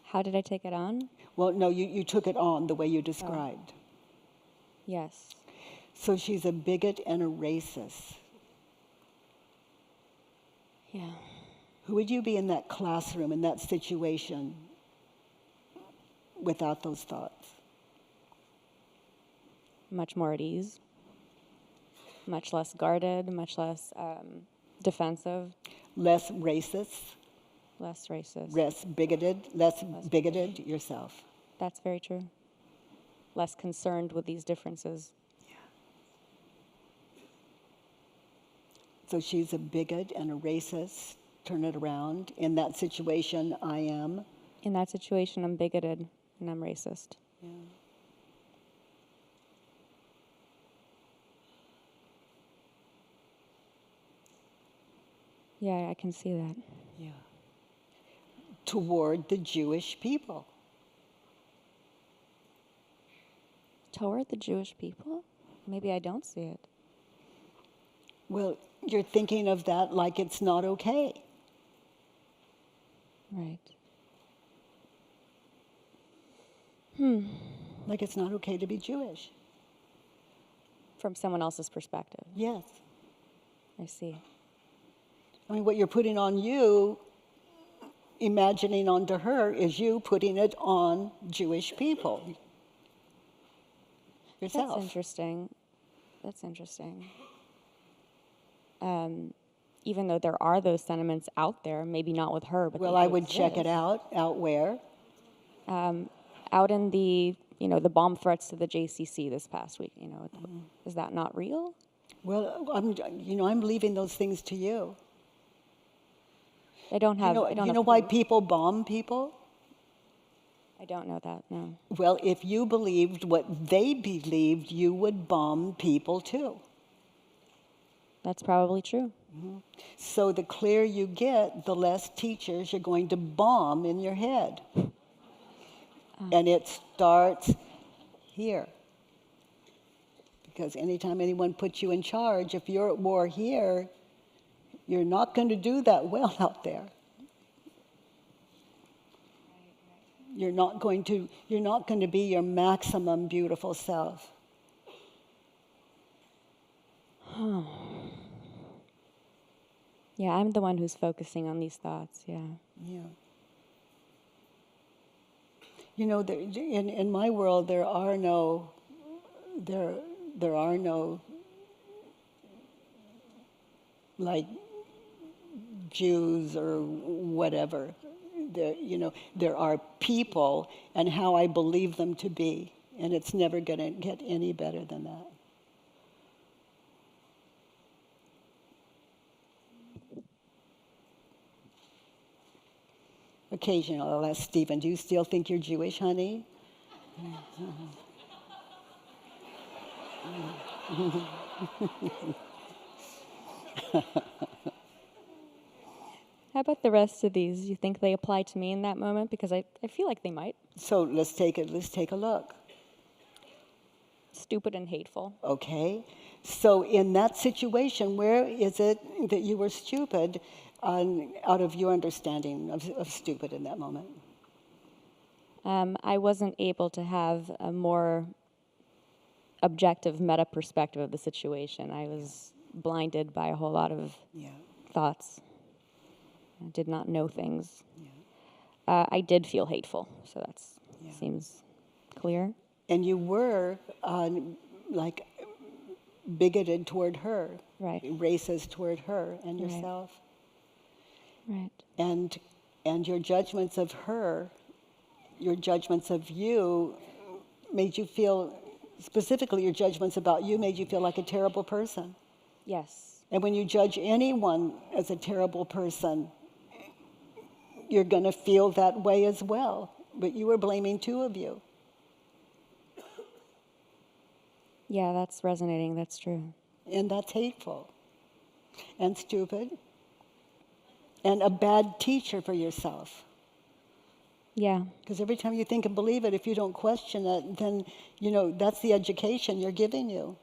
How did I take it on? Well, no, you took it on the way you described. Yes. So she's a bigot and a racist. Yeah. Who would you be in that classroom, in that situation, without those thoughts? Much more at ease. Much less guarded, much less defensive. Less racist. Less racist. Less bigoted yourself. That's very true. Less concerned with these differences. Yeah. So she's a bigot and a racist. Turn it around. In that situation, I am. In that situation, I'm bigoted and I'm racist. Yeah. Yeah, I can see that. Yeah. Toward the Jewish people. Toward the Jewish people? Maybe I don't see it. Well, you're thinking of that like it's not okay. Right. Like it's not okay to be Jewish. From someone else's perspective. Yes. I see. I mean, what you're putting on you, imagining onto her, is you putting it on Jewish people. Yourself. That's interesting. That's interesting. Even though there are those sentiments out there, maybe not with her, but well, I would check it out. Out where? Out in the, the bomb threats to the JCC this past week. Is that not real? Well, I'm leaving those things to you. I don't have. You know why people bomb people? I don't know that. No. Well, if you believed what they believed, you would bomb people too. That's probably true. Mm-hmm. So the clearer you get, the less teachers you're going to bomb in your head. And it starts here. Because anytime anyone puts you in charge, if you're at war here, you're not going to do that well out there. You're not going to be your maximum beautiful self. Yeah, I'm the one who's focusing on these thoughts, yeah. Yeah. In my world, there are no like Jews or whatever. There are people and how I believe them to be, and it's never going to get any better than that. Occasionally, I'll ask Stephen, do you still think you're Jewish, honey? about the rest of these? You think they apply to me in that moment? Because I feel like they might. So let's take a look. Stupid and hateful. Okay. So in that situation, where is it that you were stupid out of your understanding of stupid in that moment? I wasn't able to have a more objective meta perspective of the situation. I was blinded by a whole lot of thoughts. I did not know things. I did feel hateful, so that seems clear. And you were like bigoted toward her, right? Racist toward her and yourself, right? And your judgments of her, your judgments of you, made you feel. Specifically, your judgments about you made you feel like a terrible person. Yes. And when you judge anyone as a terrible person, you're going to feel that way as well. But you were blaming two of you. Yeah, that's resonating. That's true. And that's hateful and stupid and a bad teacher for yourself. Yeah. Because every time you think and believe it, if you don't question it, then, that's the education you're giving you.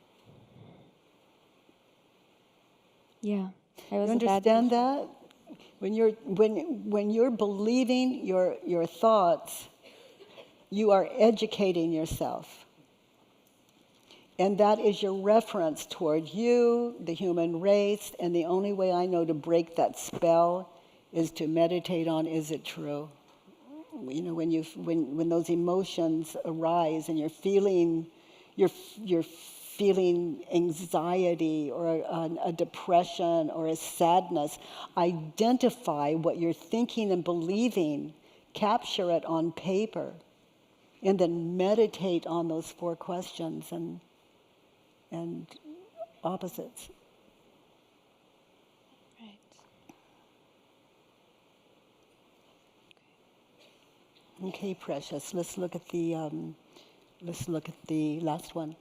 Yeah. You understand that? When you're believing your thoughts, you are educating yourself. And that is your reference toward you, the human race, and the only way I know to break that spell is to meditate on, is it true? When those emotions arise and you're feeling anxiety or a depression or a sadness, identify what you're thinking and believing, capture it on paper, and then meditate on those 4 questions and opposites. Okay, precious. Let's look at the last one.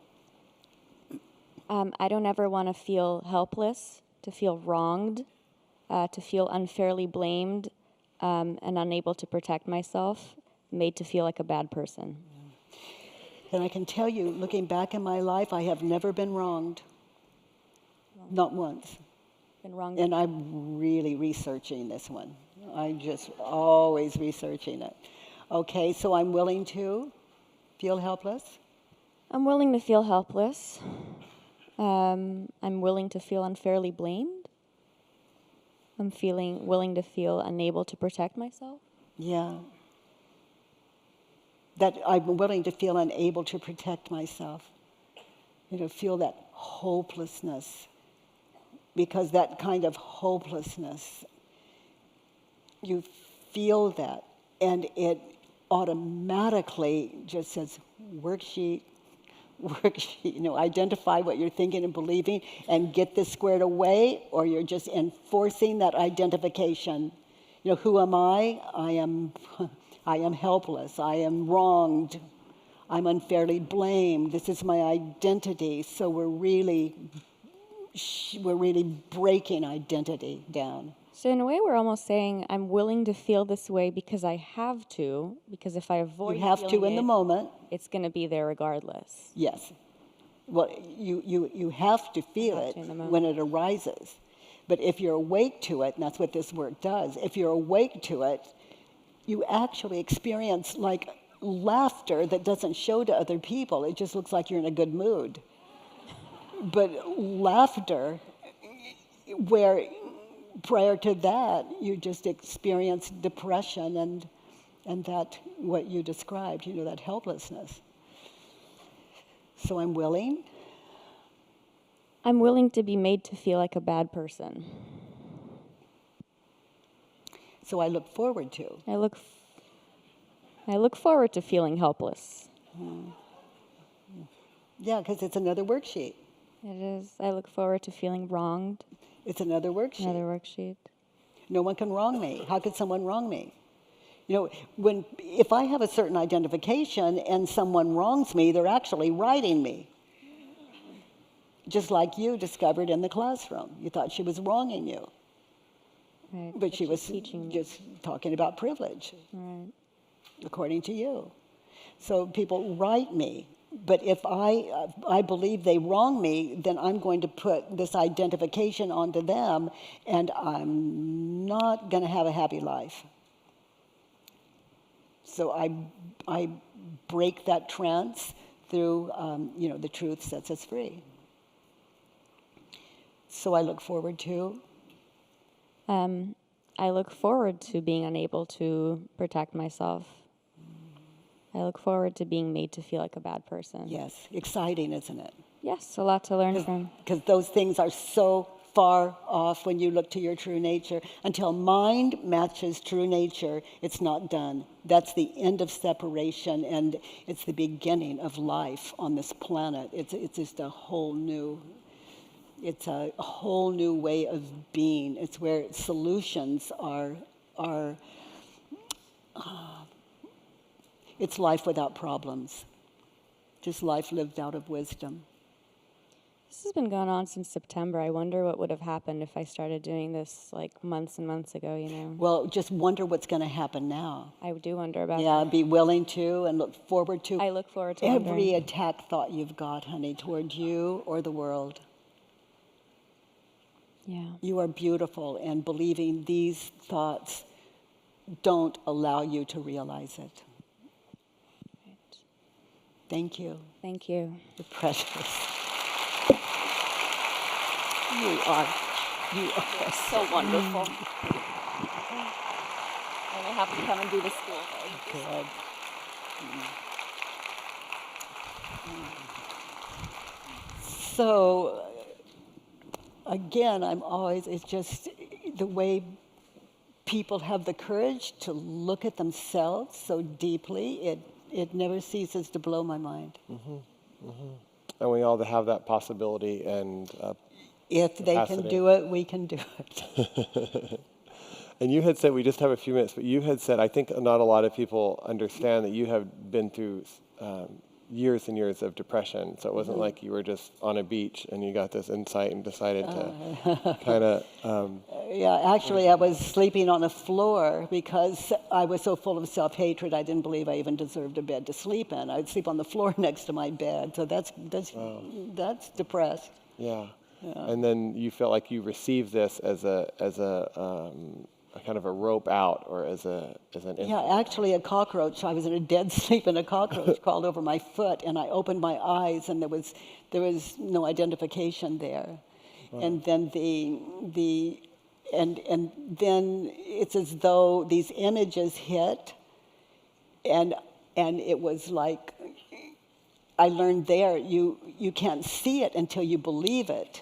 I don't ever want to feel helpless, to feel wronged, to feel unfairly blamed, and unable to protect myself, made to feel like a bad person. And I can tell you, looking back in my life, I have never been wronged. Not once. Been wronged. And I'm really researching this one. I'm just always researching it. Okay, so I'm willing to feel helpless. I'm willing to feel helpless. I'm willing to feel unfairly blamed. I'm willing to feel unable to protect myself. Yeah. That I'm willing to feel unable to protect myself. Feel that hopelessness. Because that kind of hopelessness, you feel that, and it automatically just says, worksheet, identify what you're thinking and believing and get this squared away, or you're just enforcing that identification. Who am I? I am helpless. I am wronged. I'm unfairly blamed. This is my identity. So we're really breaking identity down. So in a way, we're almost saying, I'm willing to feel this way because I have to, because if I avoid you have to in the moment, it's going to be there regardless. Yes. Well, you have to feel it when it arises. But if you're awake to it, and that's what this work does, if you're awake to it, you actually experience like laughter that doesn't show to other people. It just looks like you're in a good mood. But laughter, where prior to that, you just experienced depression and that, what you described, that helplessness. So I'm willing. I'm willing to be made to feel like a bad person. So I look forward to. I look forward to feeling helpless. Yeah, because it's another worksheet. It is. I look forward to feeling wronged. It's another worksheet. Another worksheet. No one can wrong me. How could someone wrong me? If I have a certain identification and someone wrongs me, they're actually writing me. Just like you discovered in the classroom. You thought she was wronging you. Right. But she was teaching me. just talking about privilege, Right. according to you. So people write me, but if I believe they wrong me, then I'm going to put this identification onto them, and I'm not going to have a happy life. So I break that trance through, the truth sets us free. So I look forward to. I look forward to being unable to protect myself. I look forward to being made to feel like a bad person. Yes, exciting, isn't it? Yes, a lot to learn from. Because those things are so far off when you look to your true nature. Until mind matches true nature, it's not done. That's the end of separation, and it's the beginning of life on this planet. It's just a whole new. It's a whole new way of being. It's where solutions are. It's life without problems. Just life lived out of wisdom. This has been going on since September. I wonder what would have happened if I started doing this like months and months ago, Well, just wonder what's going to happen now. I do wonder about Yeah, that. be willing to and look forward to. I look forward to every wondering. attack thought you've got, honey, toward you or the world. Yeah. You are beautiful, and believing these thoughts don't allow you to realize it. Right. Thank you. Thank you. You're precious. You are So wonderful. And I have to come and do the school. good. So, again, it's just the way people have the courage to look at themselves so deeply, it never ceases to blow my mind. And we all have that possibility and If they can capacity. do it, we can do it. And you had said, we just have a few minutes, but you had said, I think not a lot of people understand that you have been through years and years of depression. So it wasn't like you were just on a beach and you got this insight and decided to kind of... Yeah, actually, I was sleeping on the floor because I was so full of self-hatred, I didn't believe I even deserved a bed to sleep in. I'd sleep on the floor next to my bed. So that's depressed. Yeah. And then you felt like you received this as a kind of a rope out, or as an Yeah, actually a cockroach. I was in a dead sleep and a cockroach crawled over my foot, and I opened my eyes and there was no identification there. And then and then it's as though these images hit, and it was like I learned there you can't see it until you believe it.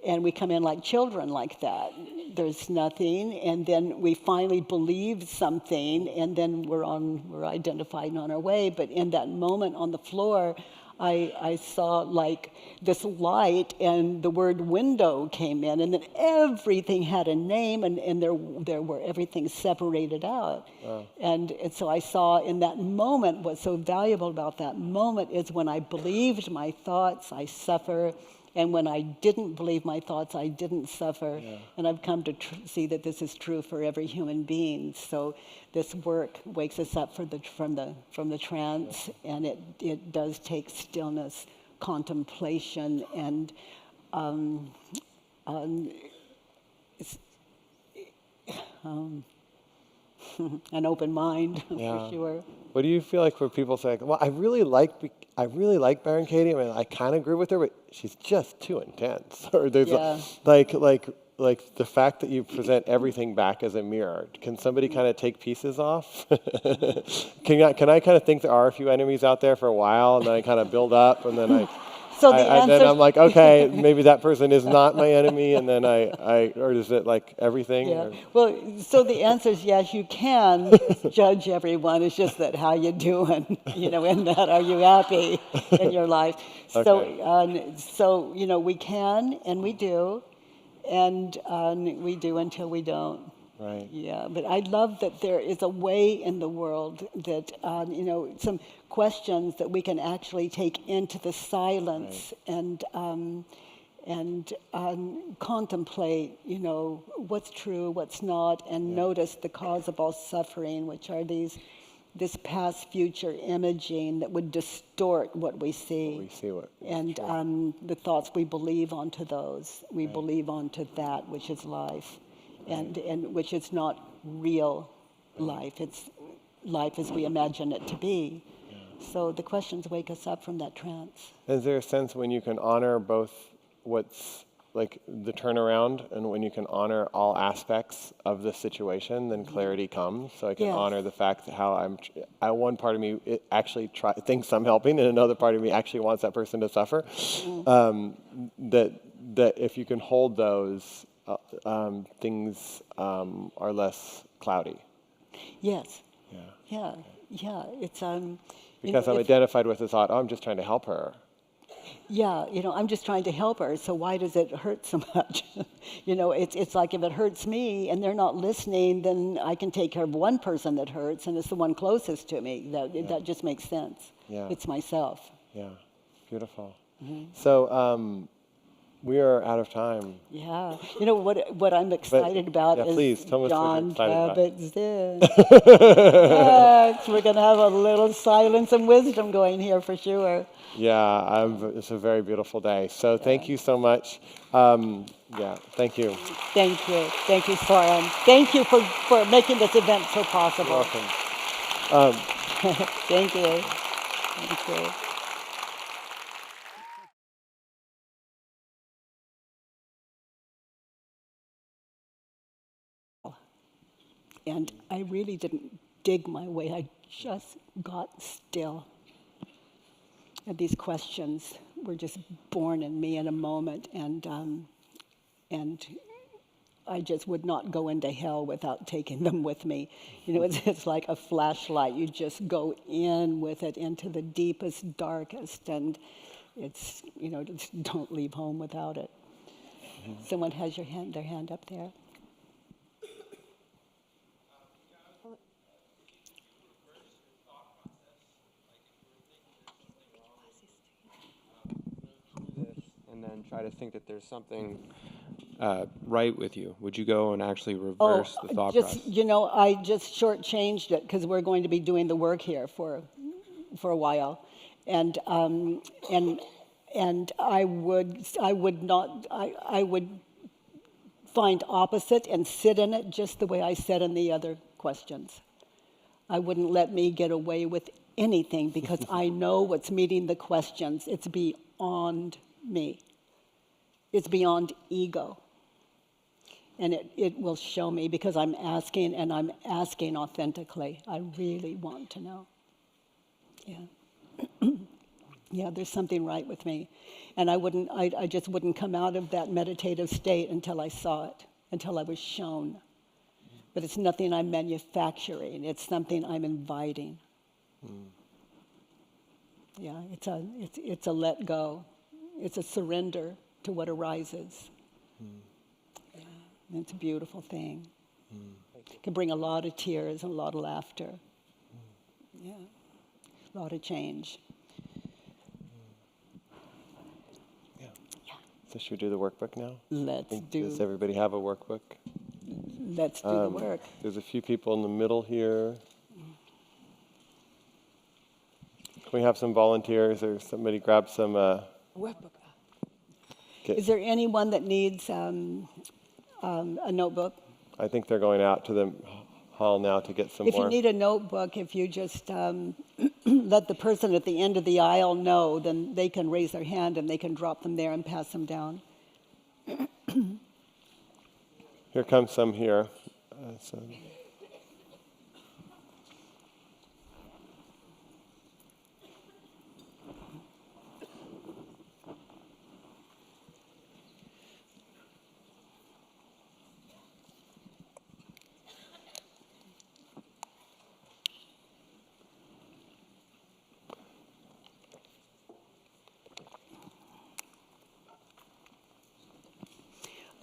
And we come in like children like that. There's nothing, and then we finally believe something, and then we're identified and on our way. But in that moment on the floor, I saw like this light, and the word window came in, and then everything had a name, and there were everything separated out. And so I saw in that moment, what's so valuable about that moment is when I believed my thoughts, I suffer. And when I didn't believe my thoughts, I didn't suffer. Yeah. And I've come to see that this is true for every human being. So this work wakes us up from the trance, and it does take stillness, contemplation, and an open mind, for sure. What do you feel like when people say, well, I really like Byron Katie, I mean, I kind of agree with her, but she's just too intense. Or there's like the fact that you present everything back as a mirror. Can somebody kind of take pieces off? Can I kind of think there are a few enemies out there for a while, and then I kind of build up, and then then I'm like, okay, maybe that person is not my enemy, and then or is it like everything? Yeah. Or? Well, so the answer is yes, you can judge everyone. It's just that how you doing, in that, are you happy in your life? Okay. So we can and we do, and we do until we don't. Right. Yeah, but I love that there is a way in the world that, some questions that we can actually take into the silence, and contemplate, what's true, what's not, and notice the cause of all suffering, which are this past future imaging that would distort what we see. And the thoughts we believe onto those. We believe onto that which is life, and which is not real life. It's life as we imagine it to be. So the questions wake us up from that trance. Is there a sense when you can honor both what's like the turnaround and when you can honor all aspects of the situation, then clarity comes. So I can honor the fact that how one part of me actually thinks I'm helping, and another part of me actually wants that person to suffer. That if you can hold those, things are less cloudy. Yes. Yeah. It's because I'm identified with the thought, oh, I'm just trying to help her. Yeah, I'm just trying to help her, so why does it hurt so much? It's like if it hurts me and they're not listening, then I can take care of one person that hurts, and it's the one closest to me. That just makes sense. Yeah. It's myself. Yeah, beautiful. So we are out of time. Yeah. What I'm excited about is please, tell us John what you're Kabat-Zinn. Yes, we're going to have a little silence and wisdom going here for sure. Yeah, it's a very beautiful day. So thank you so much. Thank you. Thank you. Thank you, Soren. Thank you for making this event so possible. You're welcome. Thank you. Thank you. And I really didn't dig my way. I just got still. And these questions were just born in me in a moment, and I just would not go into hell without taking them with me. It's like a flashlight. You just go in with it into the deepest, darkest, and it's, just don't leave home without it. Someone has their hand up there. And then try to think that there's something right with you. Would you go and actually reverse the thought process? I just shortchanged it because we're going to be doing the work here for a while, and I would find opposite and sit in it just the way I sat in the other questions. I wouldn't let me get away with anything because I know what's meeting the questions. It's beyond me. It's beyond ego. And it will show me because I'm asking, and I'm asking authentically. I really want to know. Yeah. Yeah, there's something right with me. And I just wouldn't come out of that meditative state until I saw it, until I was shown. But it's nothing I'm manufacturing. It's something I'm inviting. Yeah, it's a let go. It's a surrender to what arises. Yeah, and it's a beautiful thing. It can bring a lot of tears and a lot of laughter. Yeah, a lot of change. So should we do the workbook now? Does everybody have a workbook? Let's do the work. There's a few people in the middle here. Can we have some volunteers or somebody grab some... Workbook. Is there anyone that needs a notebook? I think they're going out to the hall now to get some more. If you need a notebook, if you just let the person at the end of the aisle know, then they can raise their hand and they can drop them there and pass them down. Here comes some here.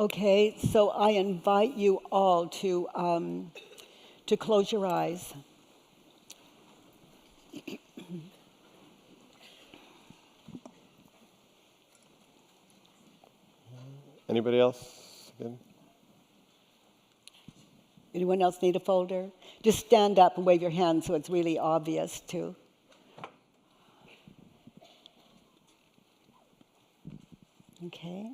Okay, so I invite you all to close your eyes. Anybody else? Good. Anyone else need a folder? Just stand up and wave your hand so it's really obvious, too. Okay.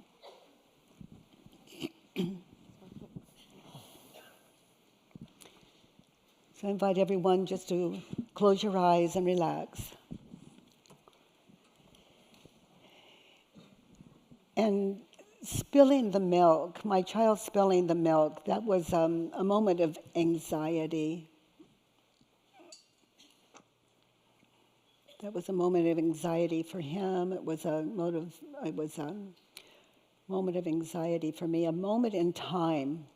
So I invite everyone just to close your eyes and relax. And spilling the milk, my child spilling the milk, that was a moment of anxiety. That was a moment of anxiety for him. It was a moment of anxiety for me, a moment in time.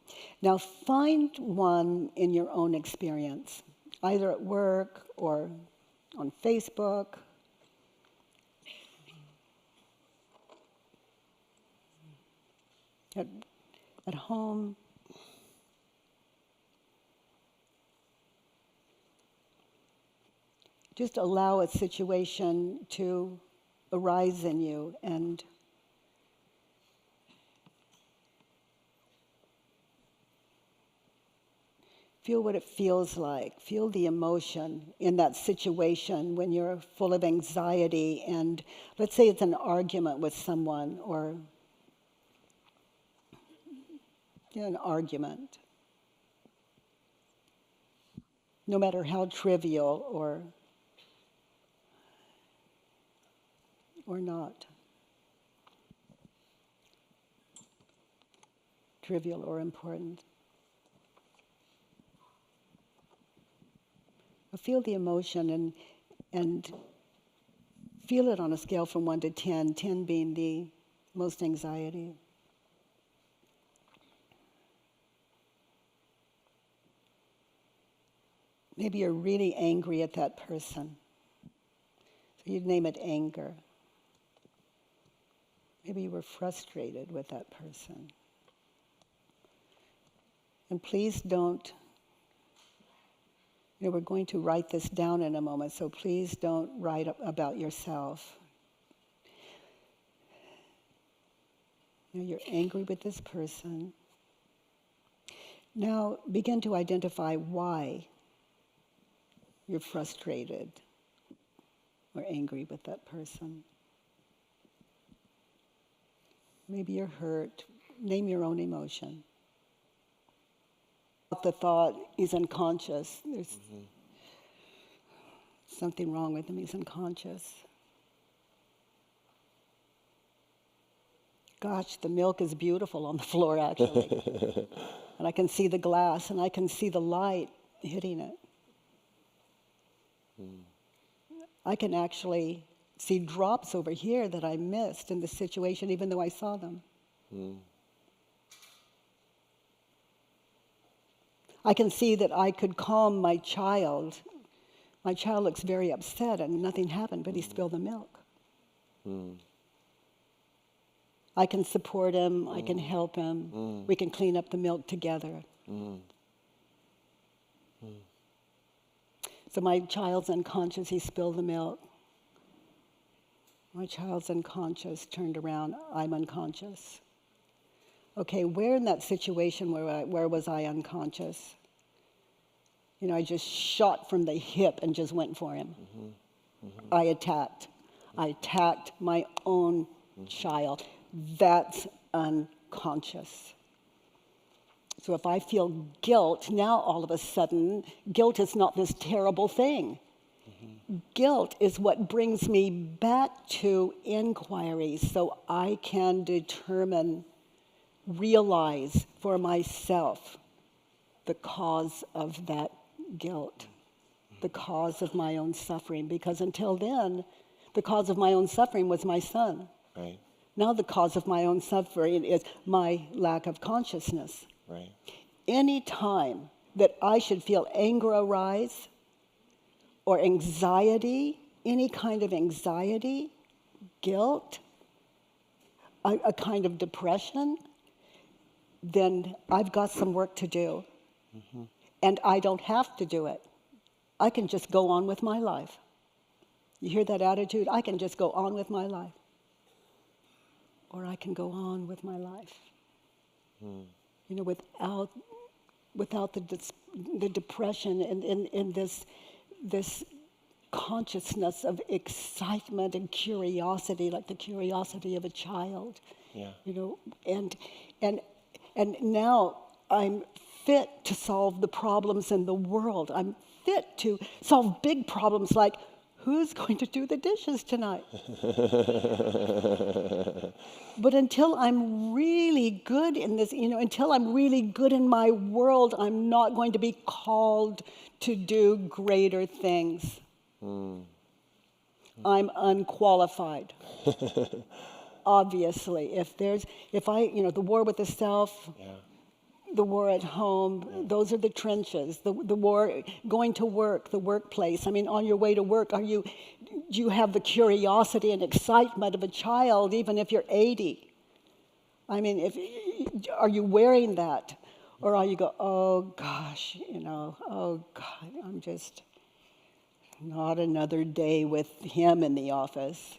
Now find one in your own experience, either at work or on Facebook. At home. Just allow a situation to arise in you and feel what it feels like. Feel the emotion in that situation when you're full of anxiety and let's say it's an argument with someone or an argument, no matter how trivial or not, trivial or important. But feel the emotion and feel it on a scale from 1 to 10, 10 being the most anxiety. Maybe you're really angry at that person. So you'd name it anger. Maybe you were frustrated with that person. And please don't, we're going to write this down in a moment, so please don't write about yourself. You're angry with this person. Now begin to identify why you're frustrated or angry with that person. Maybe you're hurt. Name your own emotion. The thought, he's unconscious. There's something wrong with him. He's unconscious. Gosh, the milk is beautiful on the floor, actually. And I can see the glass, and I can see the light hitting it. I can actually see drops over here that I missed in the situation, even though I saw them. I can see that I could calm my child. My child looks very upset and nothing happened, but he spilled the milk. I can support him, I can help him. We can clean up the milk together. So my child's unconscious, he spilled the milk. My child's unconscious, turned around, I'm unconscious. Okay, where in that situation where was I unconscious? I just shot from the hip and just went for him. I attacked my own child. That's unconscious. So if I feel guilt, now all of a sudden, guilt is not this terrible thing. Guilt is what brings me back to inquiry so I can determine, realize for myself the cause of that guilt, the cause of my own suffering. Because until then, the cause of my own suffering was my son. Right. Now the cause of my own suffering is my lack of consciousness. Right. Any time that I should feel anger arise or anxiety, any kind of anxiety, guilt, a kind of depression, then I've got some work to do. And I don't have to do it. I can just go on with my life. You hear that attitude? I can just go on with my life. Or I can go on with my life. You know, without the depression and this consciousness of excitement and curiosity, like the curiosity of a child. Yeah. You know, and now I'm fit to solve the problems in the world. I'm fit to solve big problems like who's going to do the dishes tonight? But until I'm really good in this, you know, until I'm really good in my world, I'm not going to be called to do greater things. I'm unqualified. Obviously, if I, you know, the war with the self, the war at home, those are the trenches. The war, going to work, the workplace. I mean, on your way to work, do you have the curiosity and excitement of a child, even if you're 80? I mean, are you wearing that? Or are you go, oh gosh, you know, oh God, I'm just not another day with him in the office.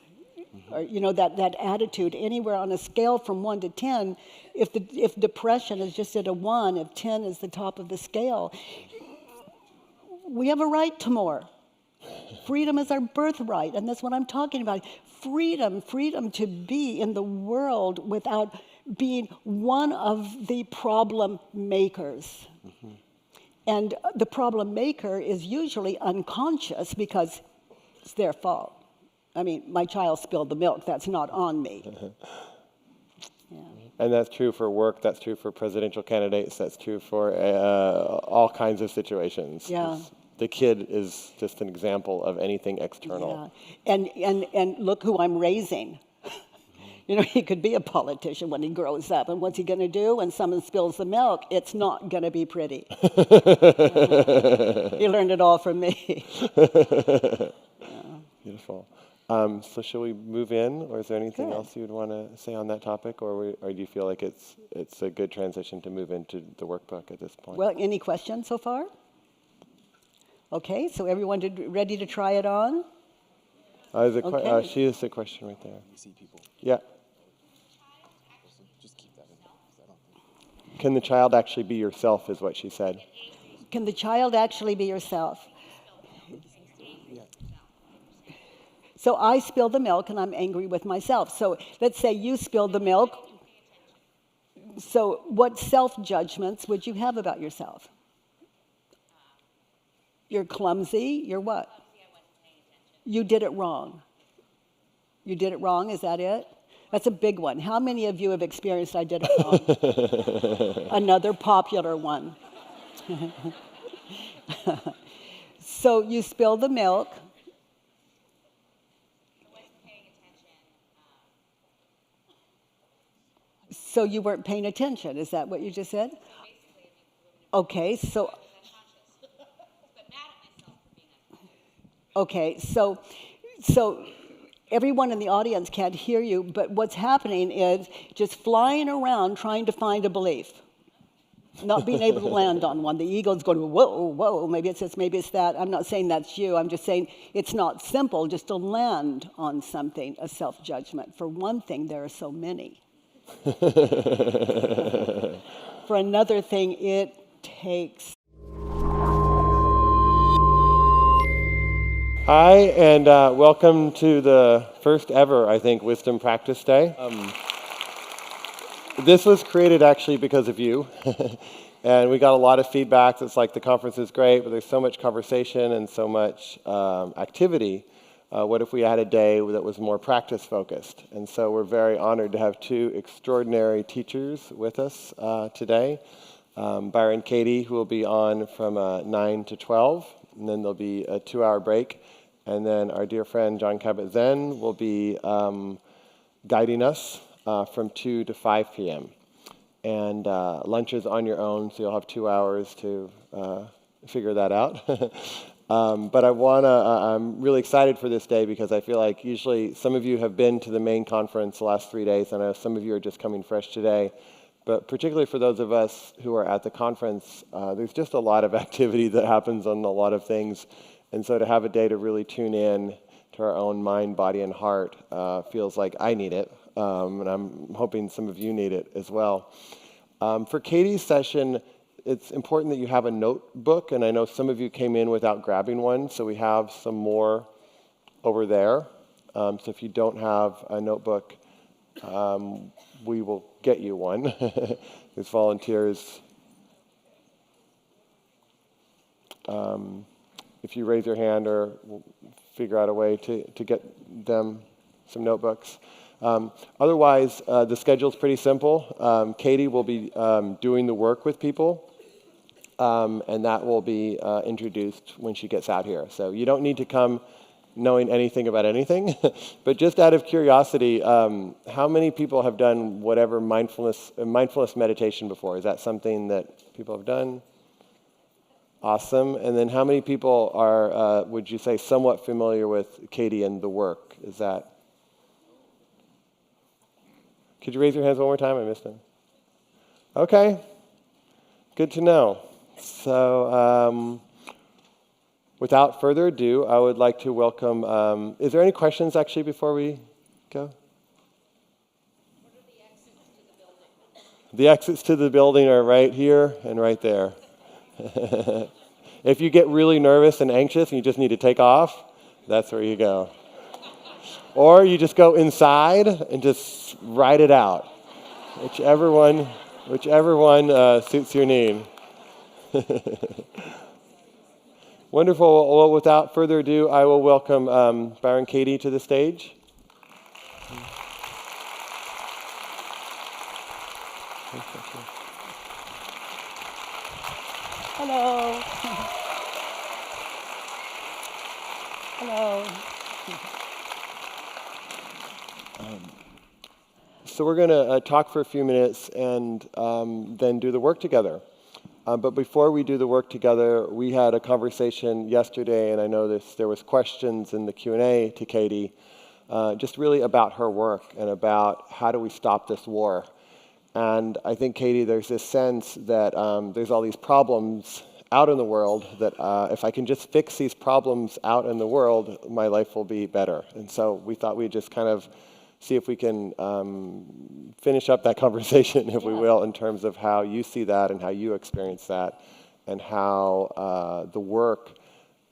Or, you know, that attitude, anywhere on a scale from 1 to 10, if depression is just at a 1, if 10 is the top of the scale, we have a right to more. Freedom is our birthright, and that's what I'm talking about. Freedom to be in the world without being one of the problem makers. And the problem maker is usually unconscious because it's their fault. I mean, my child spilled the milk. That's not on me. Yeah. And that's true for work. That's true for presidential candidates. That's true for all kinds of situations. Yeah. The kid is just an example of anything external. Yeah. And look who I'm raising. You know, he could be a politician when he grows up. And what's he going to do when someone spills the milk? It's not going to be pretty. He learned it all from me. Beautiful. So shall we move in, or is there anything Good. else you would want to say on that topic, or do you feel like it's a good transition to move into the workbook at this point? Well, any questions so far? Okay, so everyone ready to try it on? Okay. She has a question right there. You see people. Yeah. Just keep that in. Can the child actually be yourself, is what she said. Can the child actually be yourself? So I spilled the milk and I'm angry with myself. So let's say you spilled the milk. So what self-judgments would you have about yourself? You're clumsy. You're what? You did it wrong. You did it wrong, is that it? That's a big one. How many of you have experienced I did it wrong? Another popular one. So you spilled the milk. So you weren't paying attention, is that what you just said? Okay, so everyone in the audience can't hear you, but what's happening is just flying around trying to find a belief, not being able to land on one. The ego's going, whoa, whoa, maybe it's this, maybe it's that. I'm not saying that's you. I'm just saying it's not simple just to land on something, a self-judgment. For one thing, there are so many. For another thing, it takes. Hi, and welcome to the first ever, I think, Wisdom Practice Day. This was created actually because of you, and we got a lot of feedback. It's like the conference is great, but there's so much conversation and so much activity. What if we had a day that was more practice-focused? And so we're very honored to have two extraordinary teachers with us today. Byron and Katie, who will be on from 9 to 12, and then there'll be a 2-hour break. And then our dear friend John Kabat-Zinn will be guiding us from 2 to 5 p.m. And lunch is on your own, so you'll have 2 hours to figure that out. But I'm really excited for this day because I feel like usually some of you have been to the main conference the last 3 days. I know some of you are just coming fresh today. But particularly for those of us who are at the conference, there's just a lot of activity that happens on a lot of things. And so to have a day to really tune in to our own mind, body, and heart feels like I need it. And I'm hoping some of you need it as well. For Katie's session, it's important that you have a notebook, and I know some of you came in without grabbing one, so we have some more over there. So if you don't have a notebook, we will get you one. There's volunteers. If you raise your hand, or we'll figure out a way to get them some notebooks. Otherwise, the schedule's pretty simple. Katie will be doing the work with people, and that will be introduced when she gets out here. So you don't need to come knowing anything about anything, but just out of curiosity, how many people have done whatever mindfulness meditation before? Is that something that people have done? Awesome. And then how many people are, would you say, somewhat familiar with Katie and the work? Is that? Could you raise your hands one more time? I missed them. Okay. Good to know. So without further ado, I would like to welcome, is there any questions actually before we go? What are the exits to the building? The exits to the building are right here and right there. If you get really nervous and anxious and you just need to take off, that's where you go. Or you just go inside and just ride it out. Whichever one suits your need. Wonderful. Well, without further ado, I will welcome Byron, Katie to the stage. Hello. Hello. So we're going to talk for a few minutes and then do the work together. But before we do the work together, we had a conversation yesterday, and I know there was questions in the Q&A to Katie, just really about her work and about how do we stop this war. And I think, Katie, there's this sense that there's all these problems out in the world that if I can just fix these problems out in the world, my life will be better. And so we thought we'd just kind of see if we can finish up that conversation, if we will, in terms of how you see that and how you experience that, and how the work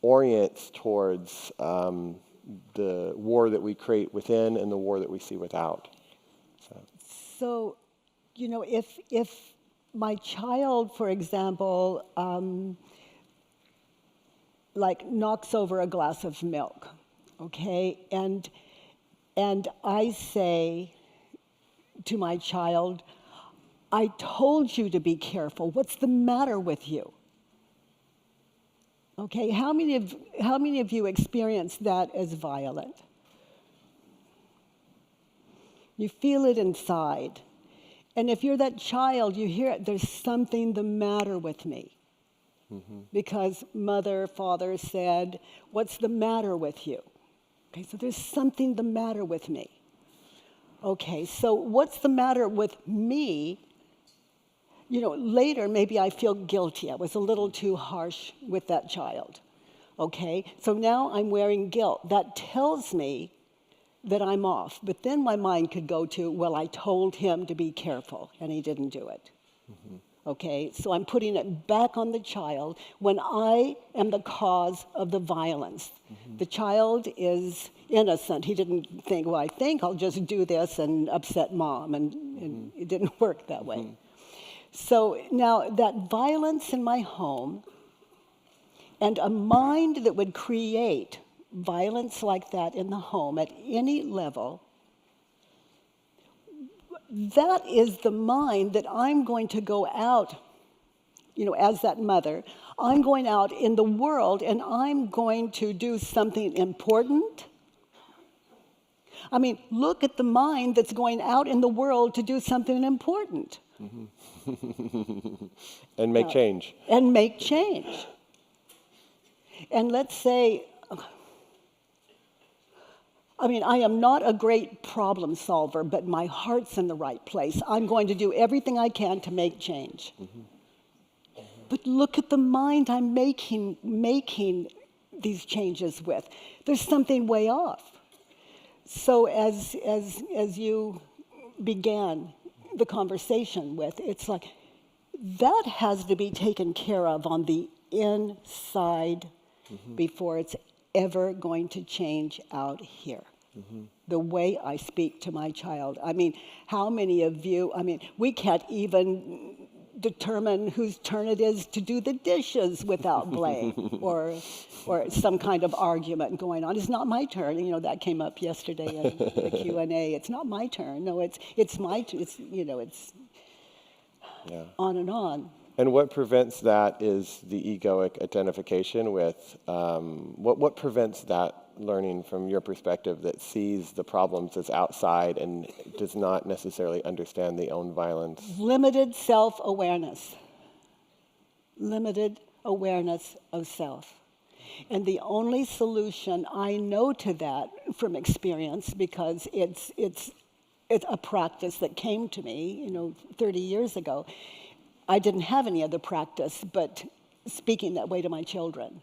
orients towards the war that we create within and the war that we see without. So, you know, if my child, for example, like knocks over a glass of milk, okay, and I say to my child, I told you to be careful. What's the matter with you? Okay, how many of you experience that as violent? You feel it inside. And if you're that child, you hear it, there's something the matter with me. Mm-hmm. Because mother, father said, what's the matter with you? Okay, so there's something the matter with me. Okay, so what's the matter with me? You know, later maybe I feel guilty. I was a little too harsh with that child. Okay, so now I'm wearing guilt. That tells me that I'm off. But then my mind could go to, well, I told him to be careful, and he didn't do it. Mm-hmm. Okay, so I'm putting it back on the child when I am the cause of the violence. Mm-hmm. The child is innocent. He didn't think, well, I think I'll just do this and upset mom, and it didn't work that way. Mm-hmm. So now that violence in my home and a mind that would create violence like that in the home at any level, that is the mind that I'm going to go out, you know, as that mother. I'm going out in the world and I'm going to do something important. I mean, look at the mind that's going out in the world to do something important. Mm-hmm. And make change. And make change. And let's say, I mean, I am not a great problem solver, but my heart's in the right place. I'm going to do everything I can to make change. Mm-hmm. Mm-hmm. But look at the mind I'm making these changes with. There's something way off. So as you began the conversation with, it's like, that has to be taken care of on the inside before it's ever going to change out here. The way I speak to my child. I mean, how many of you, we can't even determine whose turn it is to do the dishes without blame or some kind of argument going on. It's not my turn. That came up yesterday in the Q&A. It's not my turn. No, it's my turn. It's on and on. And what prevents that is the egoic identification with, what prevents that learning from your perspective that sees the problems as outside and does not necessarily understand the own violence? Limited self-awareness. Limited awareness of self. And the only solution I know to that from experience, because it's a practice that came to me, 30 years ago. I didn't have any other practice but speaking that way to my children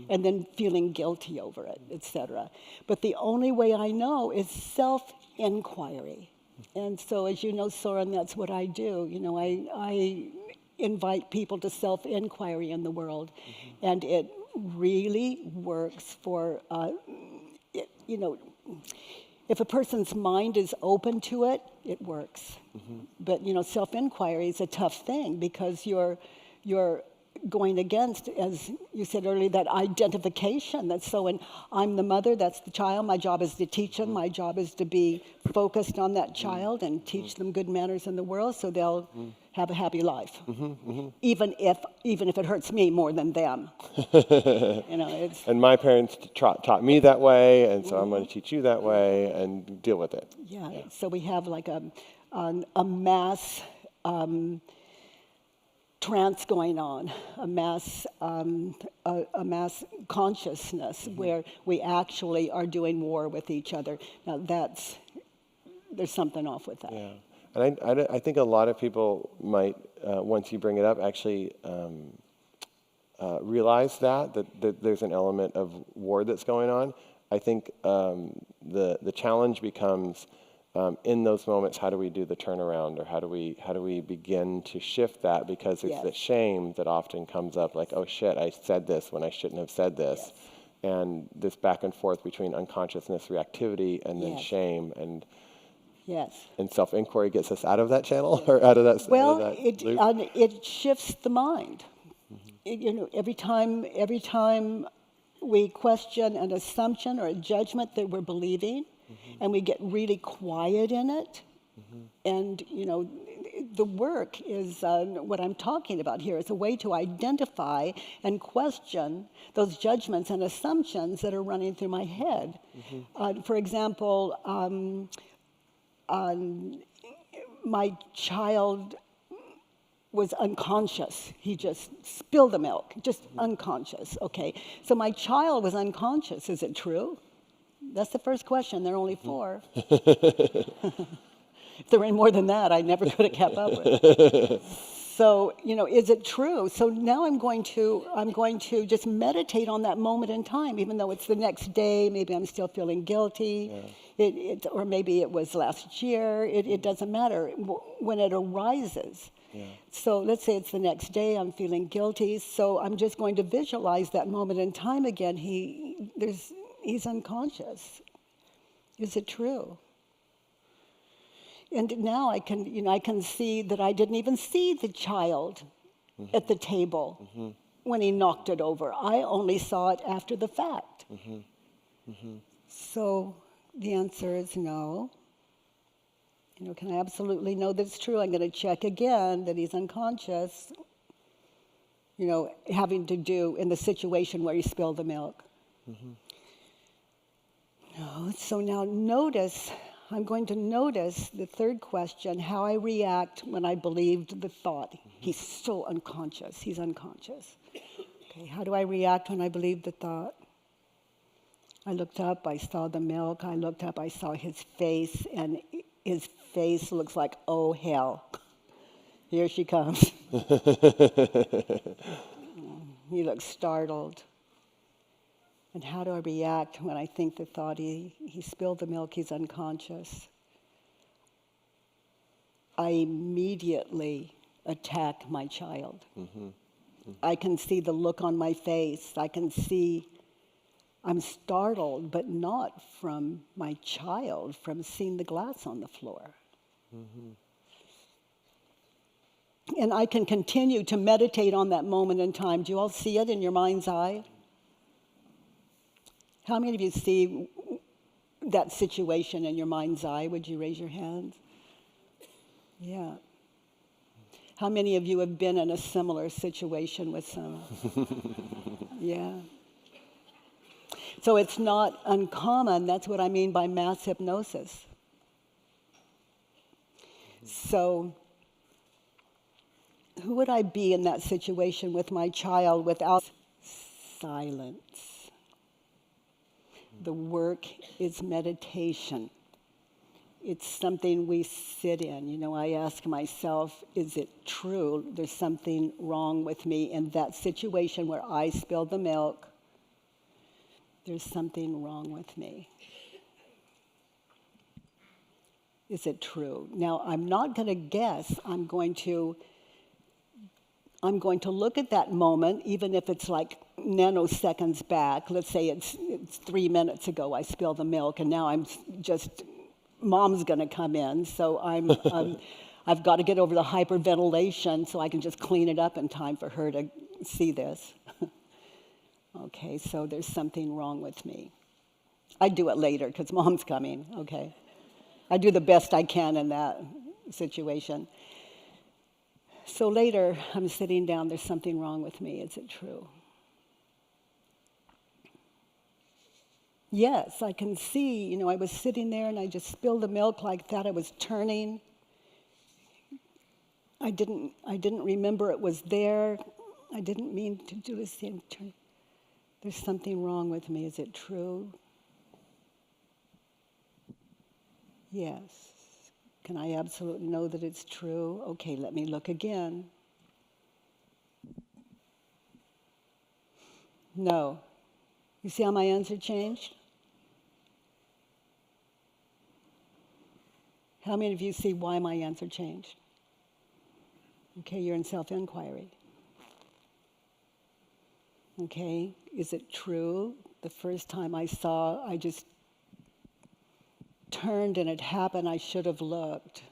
and then feeling guilty over it, etc. But the only way I know is self-inquiry. And so, as you know, Soren, that's what I do. I invite people to self-inquiry in the world, and it really works for, if a person's mind is open to it, it works. But, self-inquiry is a tough thing because you're going against, as you said earlier, that identification. I'm the mother, that's the child. My job is to teach them. My job is to be focused on that child and teach them good manners in the world so they'll have a happy life. Even if it hurts me more than them. And my parents taught me that way, and so I'm going to teach you that way and deal with it. Yeah. So we have like a mass trance going on, a mass consciousness where we actually are doing war with each other. Now there's something off with that. Yeah, and I think a lot of people might, once you bring it up, actually realize that there's an element of war that's going on. I think the challenge becomes, in those moments, how do we do the turnaround, or how do we begin to shift that? Because it's the shame that often comes up, like, oh shit, I said this when I shouldn't have said this, and this back and forth between unconsciousness, reactivity, and then shame, and self-inquiry gets us out of that channel or out of that. Well, out of that loop. It shifts the mind. Every time we question an assumption or a judgment that we're believing, and we get really quiet in it. And, the work is what I'm talking about here. It's a way to identify and question those judgments and assumptions that are running through my head. For example, my child was unconscious. He just spilled the milk, just unconscious. Okay, so my child was unconscious. Is it true? That's the first question. There are only 4. If there were any more than that, I never could have kept up with it. So, is it true? So now I'm going to just meditate on that moment in time, even though it's the next day. Maybe I'm still feeling guilty, or maybe it was last year. It doesn't matter when it arises. So let's say it's the next day. I'm feeling guilty. So I'm just going to visualize that moment in time again. He's unconscious. Is it true? And now I can see that I didn't even see the child at the table when he knocked it over. I only saw it after the fact. So the answer is no. Can I absolutely know that it's true? I'm going to check again that he's unconscious, having to do in the situation where he spilled the milk. No, so now I'm going to notice the third question, how I react when I believed the thought. He's so unconscious, he's unconscious. Okay, how do I react when I believed the thought? I looked up, I saw the milk, I looked up, I saw his face, and his face looks like, oh hell, here she comes. He looks startled. And how do I react when I think the thought he spilled the milk, he's unconscious? I immediately attack my child. I can see the look on my face. I can see I'm startled, but not from my child, from seeing the glass on the floor. And I can continue to meditate on that moment in time. Do you all see it in your mind's eye? How many of you see that situation in your mind's eye? Would you raise your hands? Yeah. How many of you have been in a similar situation with someone? Yeah. So it's not uncommon. That's what I mean by mass hypnosis. So who would I be in that situation with my child without silence? The work is meditation. It's something we sit in. You know, I ask myself, is it true there's something wrong with me in that situation where I spilled the milk? There's something wrong with me. Is it true? Now, I'm not going to guess. I'm going to look at that moment, even if it's like nanoseconds back. Let's say it's 3 minutes ago I spilled the milk, and now I'm just, mom's going to come in. So I've got to get over the hyperventilation so I can just clean it up in time for her to see this. Okay, so there's something wrong with me. I do it later because mom's coming, okay? I do the best I can in that situation. So later, I'm sitting down, there's something wrong with me. Is it true? Yes, I can see, you know, I was sitting there and I just spilled the milk like that. I was turning. I didn't remember it was there. I didn't mean to do the same turn. There's something wrong with me. Is it true? Yes. Can I absolutely know that it's true? Okay, let me look again. No. You see how my answer changed? How many of you see why my answer changed? Okay, you're in self-inquiry. Okay, is it true? The first time I saw, I just turned and it happened, I should have looked.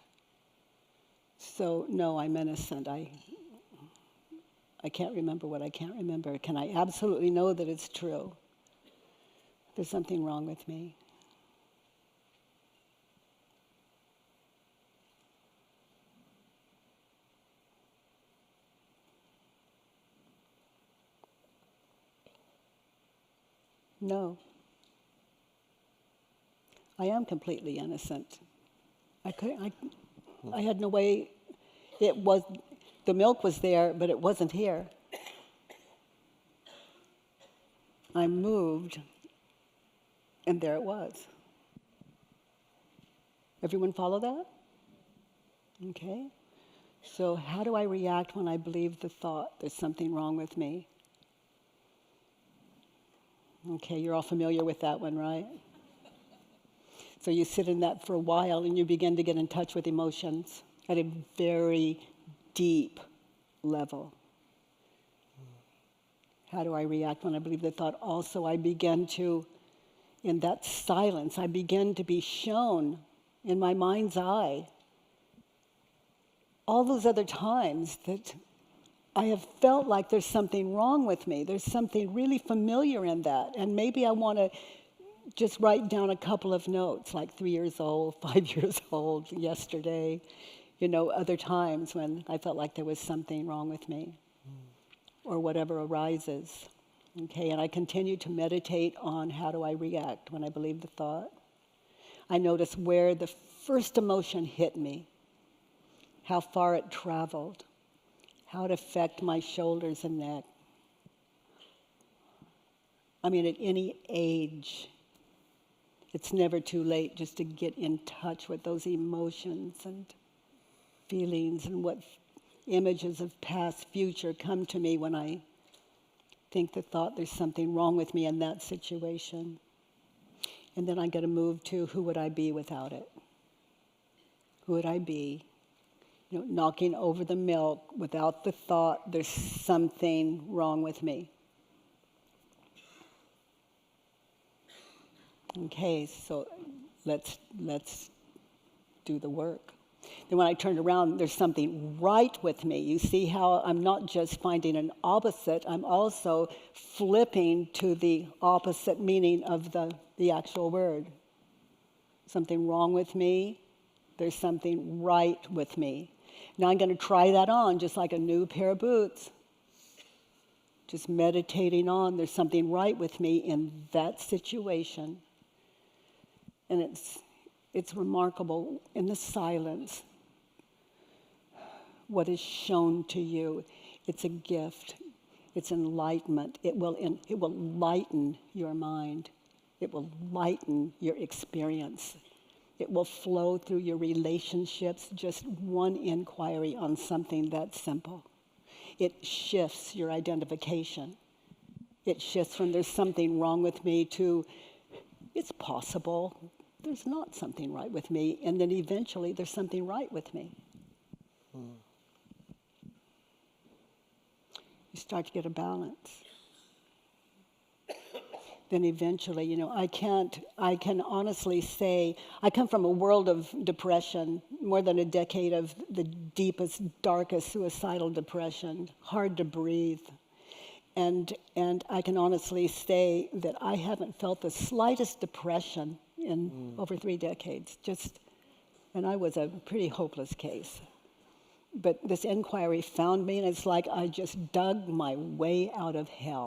So, no, I'm innocent. I can't remember what I can't remember. Can I absolutely know that it's true? There's something wrong with me. No. I am completely innocent. I had no way. The milk was there, but it wasn't here. I moved, and there it was. Everyone follow that? Okay. So how do I react when I believe the thought, there's something wrong with me? Okay, you're all familiar with that one, right? So you sit in that for a while and you begin to get in touch with emotions at a very deep level. How do I react when I believe the thought? Also, I begin to, in that silence, I begin to be shown in my mind's eye all those other times that I have felt like there's something wrong with me. There's something really familiar in that. And maybe I want to just write down a couple of notes, like 3 years old, 5 years old, yesterday, you know, other times when I felt like there was something wrong with me or whatever arises. Okay, and I continue to meditate on how do I react when I believe the thought. I notice where the first emotion hit me, how far it traveled, how it affected my shoulders and neck. I mean, at any age, it's never too late just to get in touch with those emotions and feelings and what images of past, future come to me when I think the thought there's something wrong with me in that situation. And then I got to move to who would I be without it? Who would I be knocking over the milk without the thought, there's something wrong with me. Okay, so let's do the work. Then when I turned around, there's something right with me. You see how I'm not just finding an opposite, I'm also flipping to the opposite meaning of the actual word. Something wrong with me, there's something right with me. Now I'm going to try that on just like a new pair of boots. Just meditating on, there's something right with me in that situation. And it's remarkable in the silence what is shown to you. It's a gift. It's enlightenment. It will lighten your mind. It will lighten your experience. It will flow through your relationships, just one inquiry on something that simple. It shifts your identification. It shifts from there's something wrong with me to it's possible there's not something right with me, and then eventually there's something right with me. You start to get a balance. Then eventually, I can honestly say, I come from a world of depression, more than a decade of the deepest, darkest suicidal depression, hard to breathe. And I can honestly say that I haven't felt the slightest depression in over 3 decades. And I was a pretty hopeless case. But this inquiry found me, and it's like I just dug my way out of hell.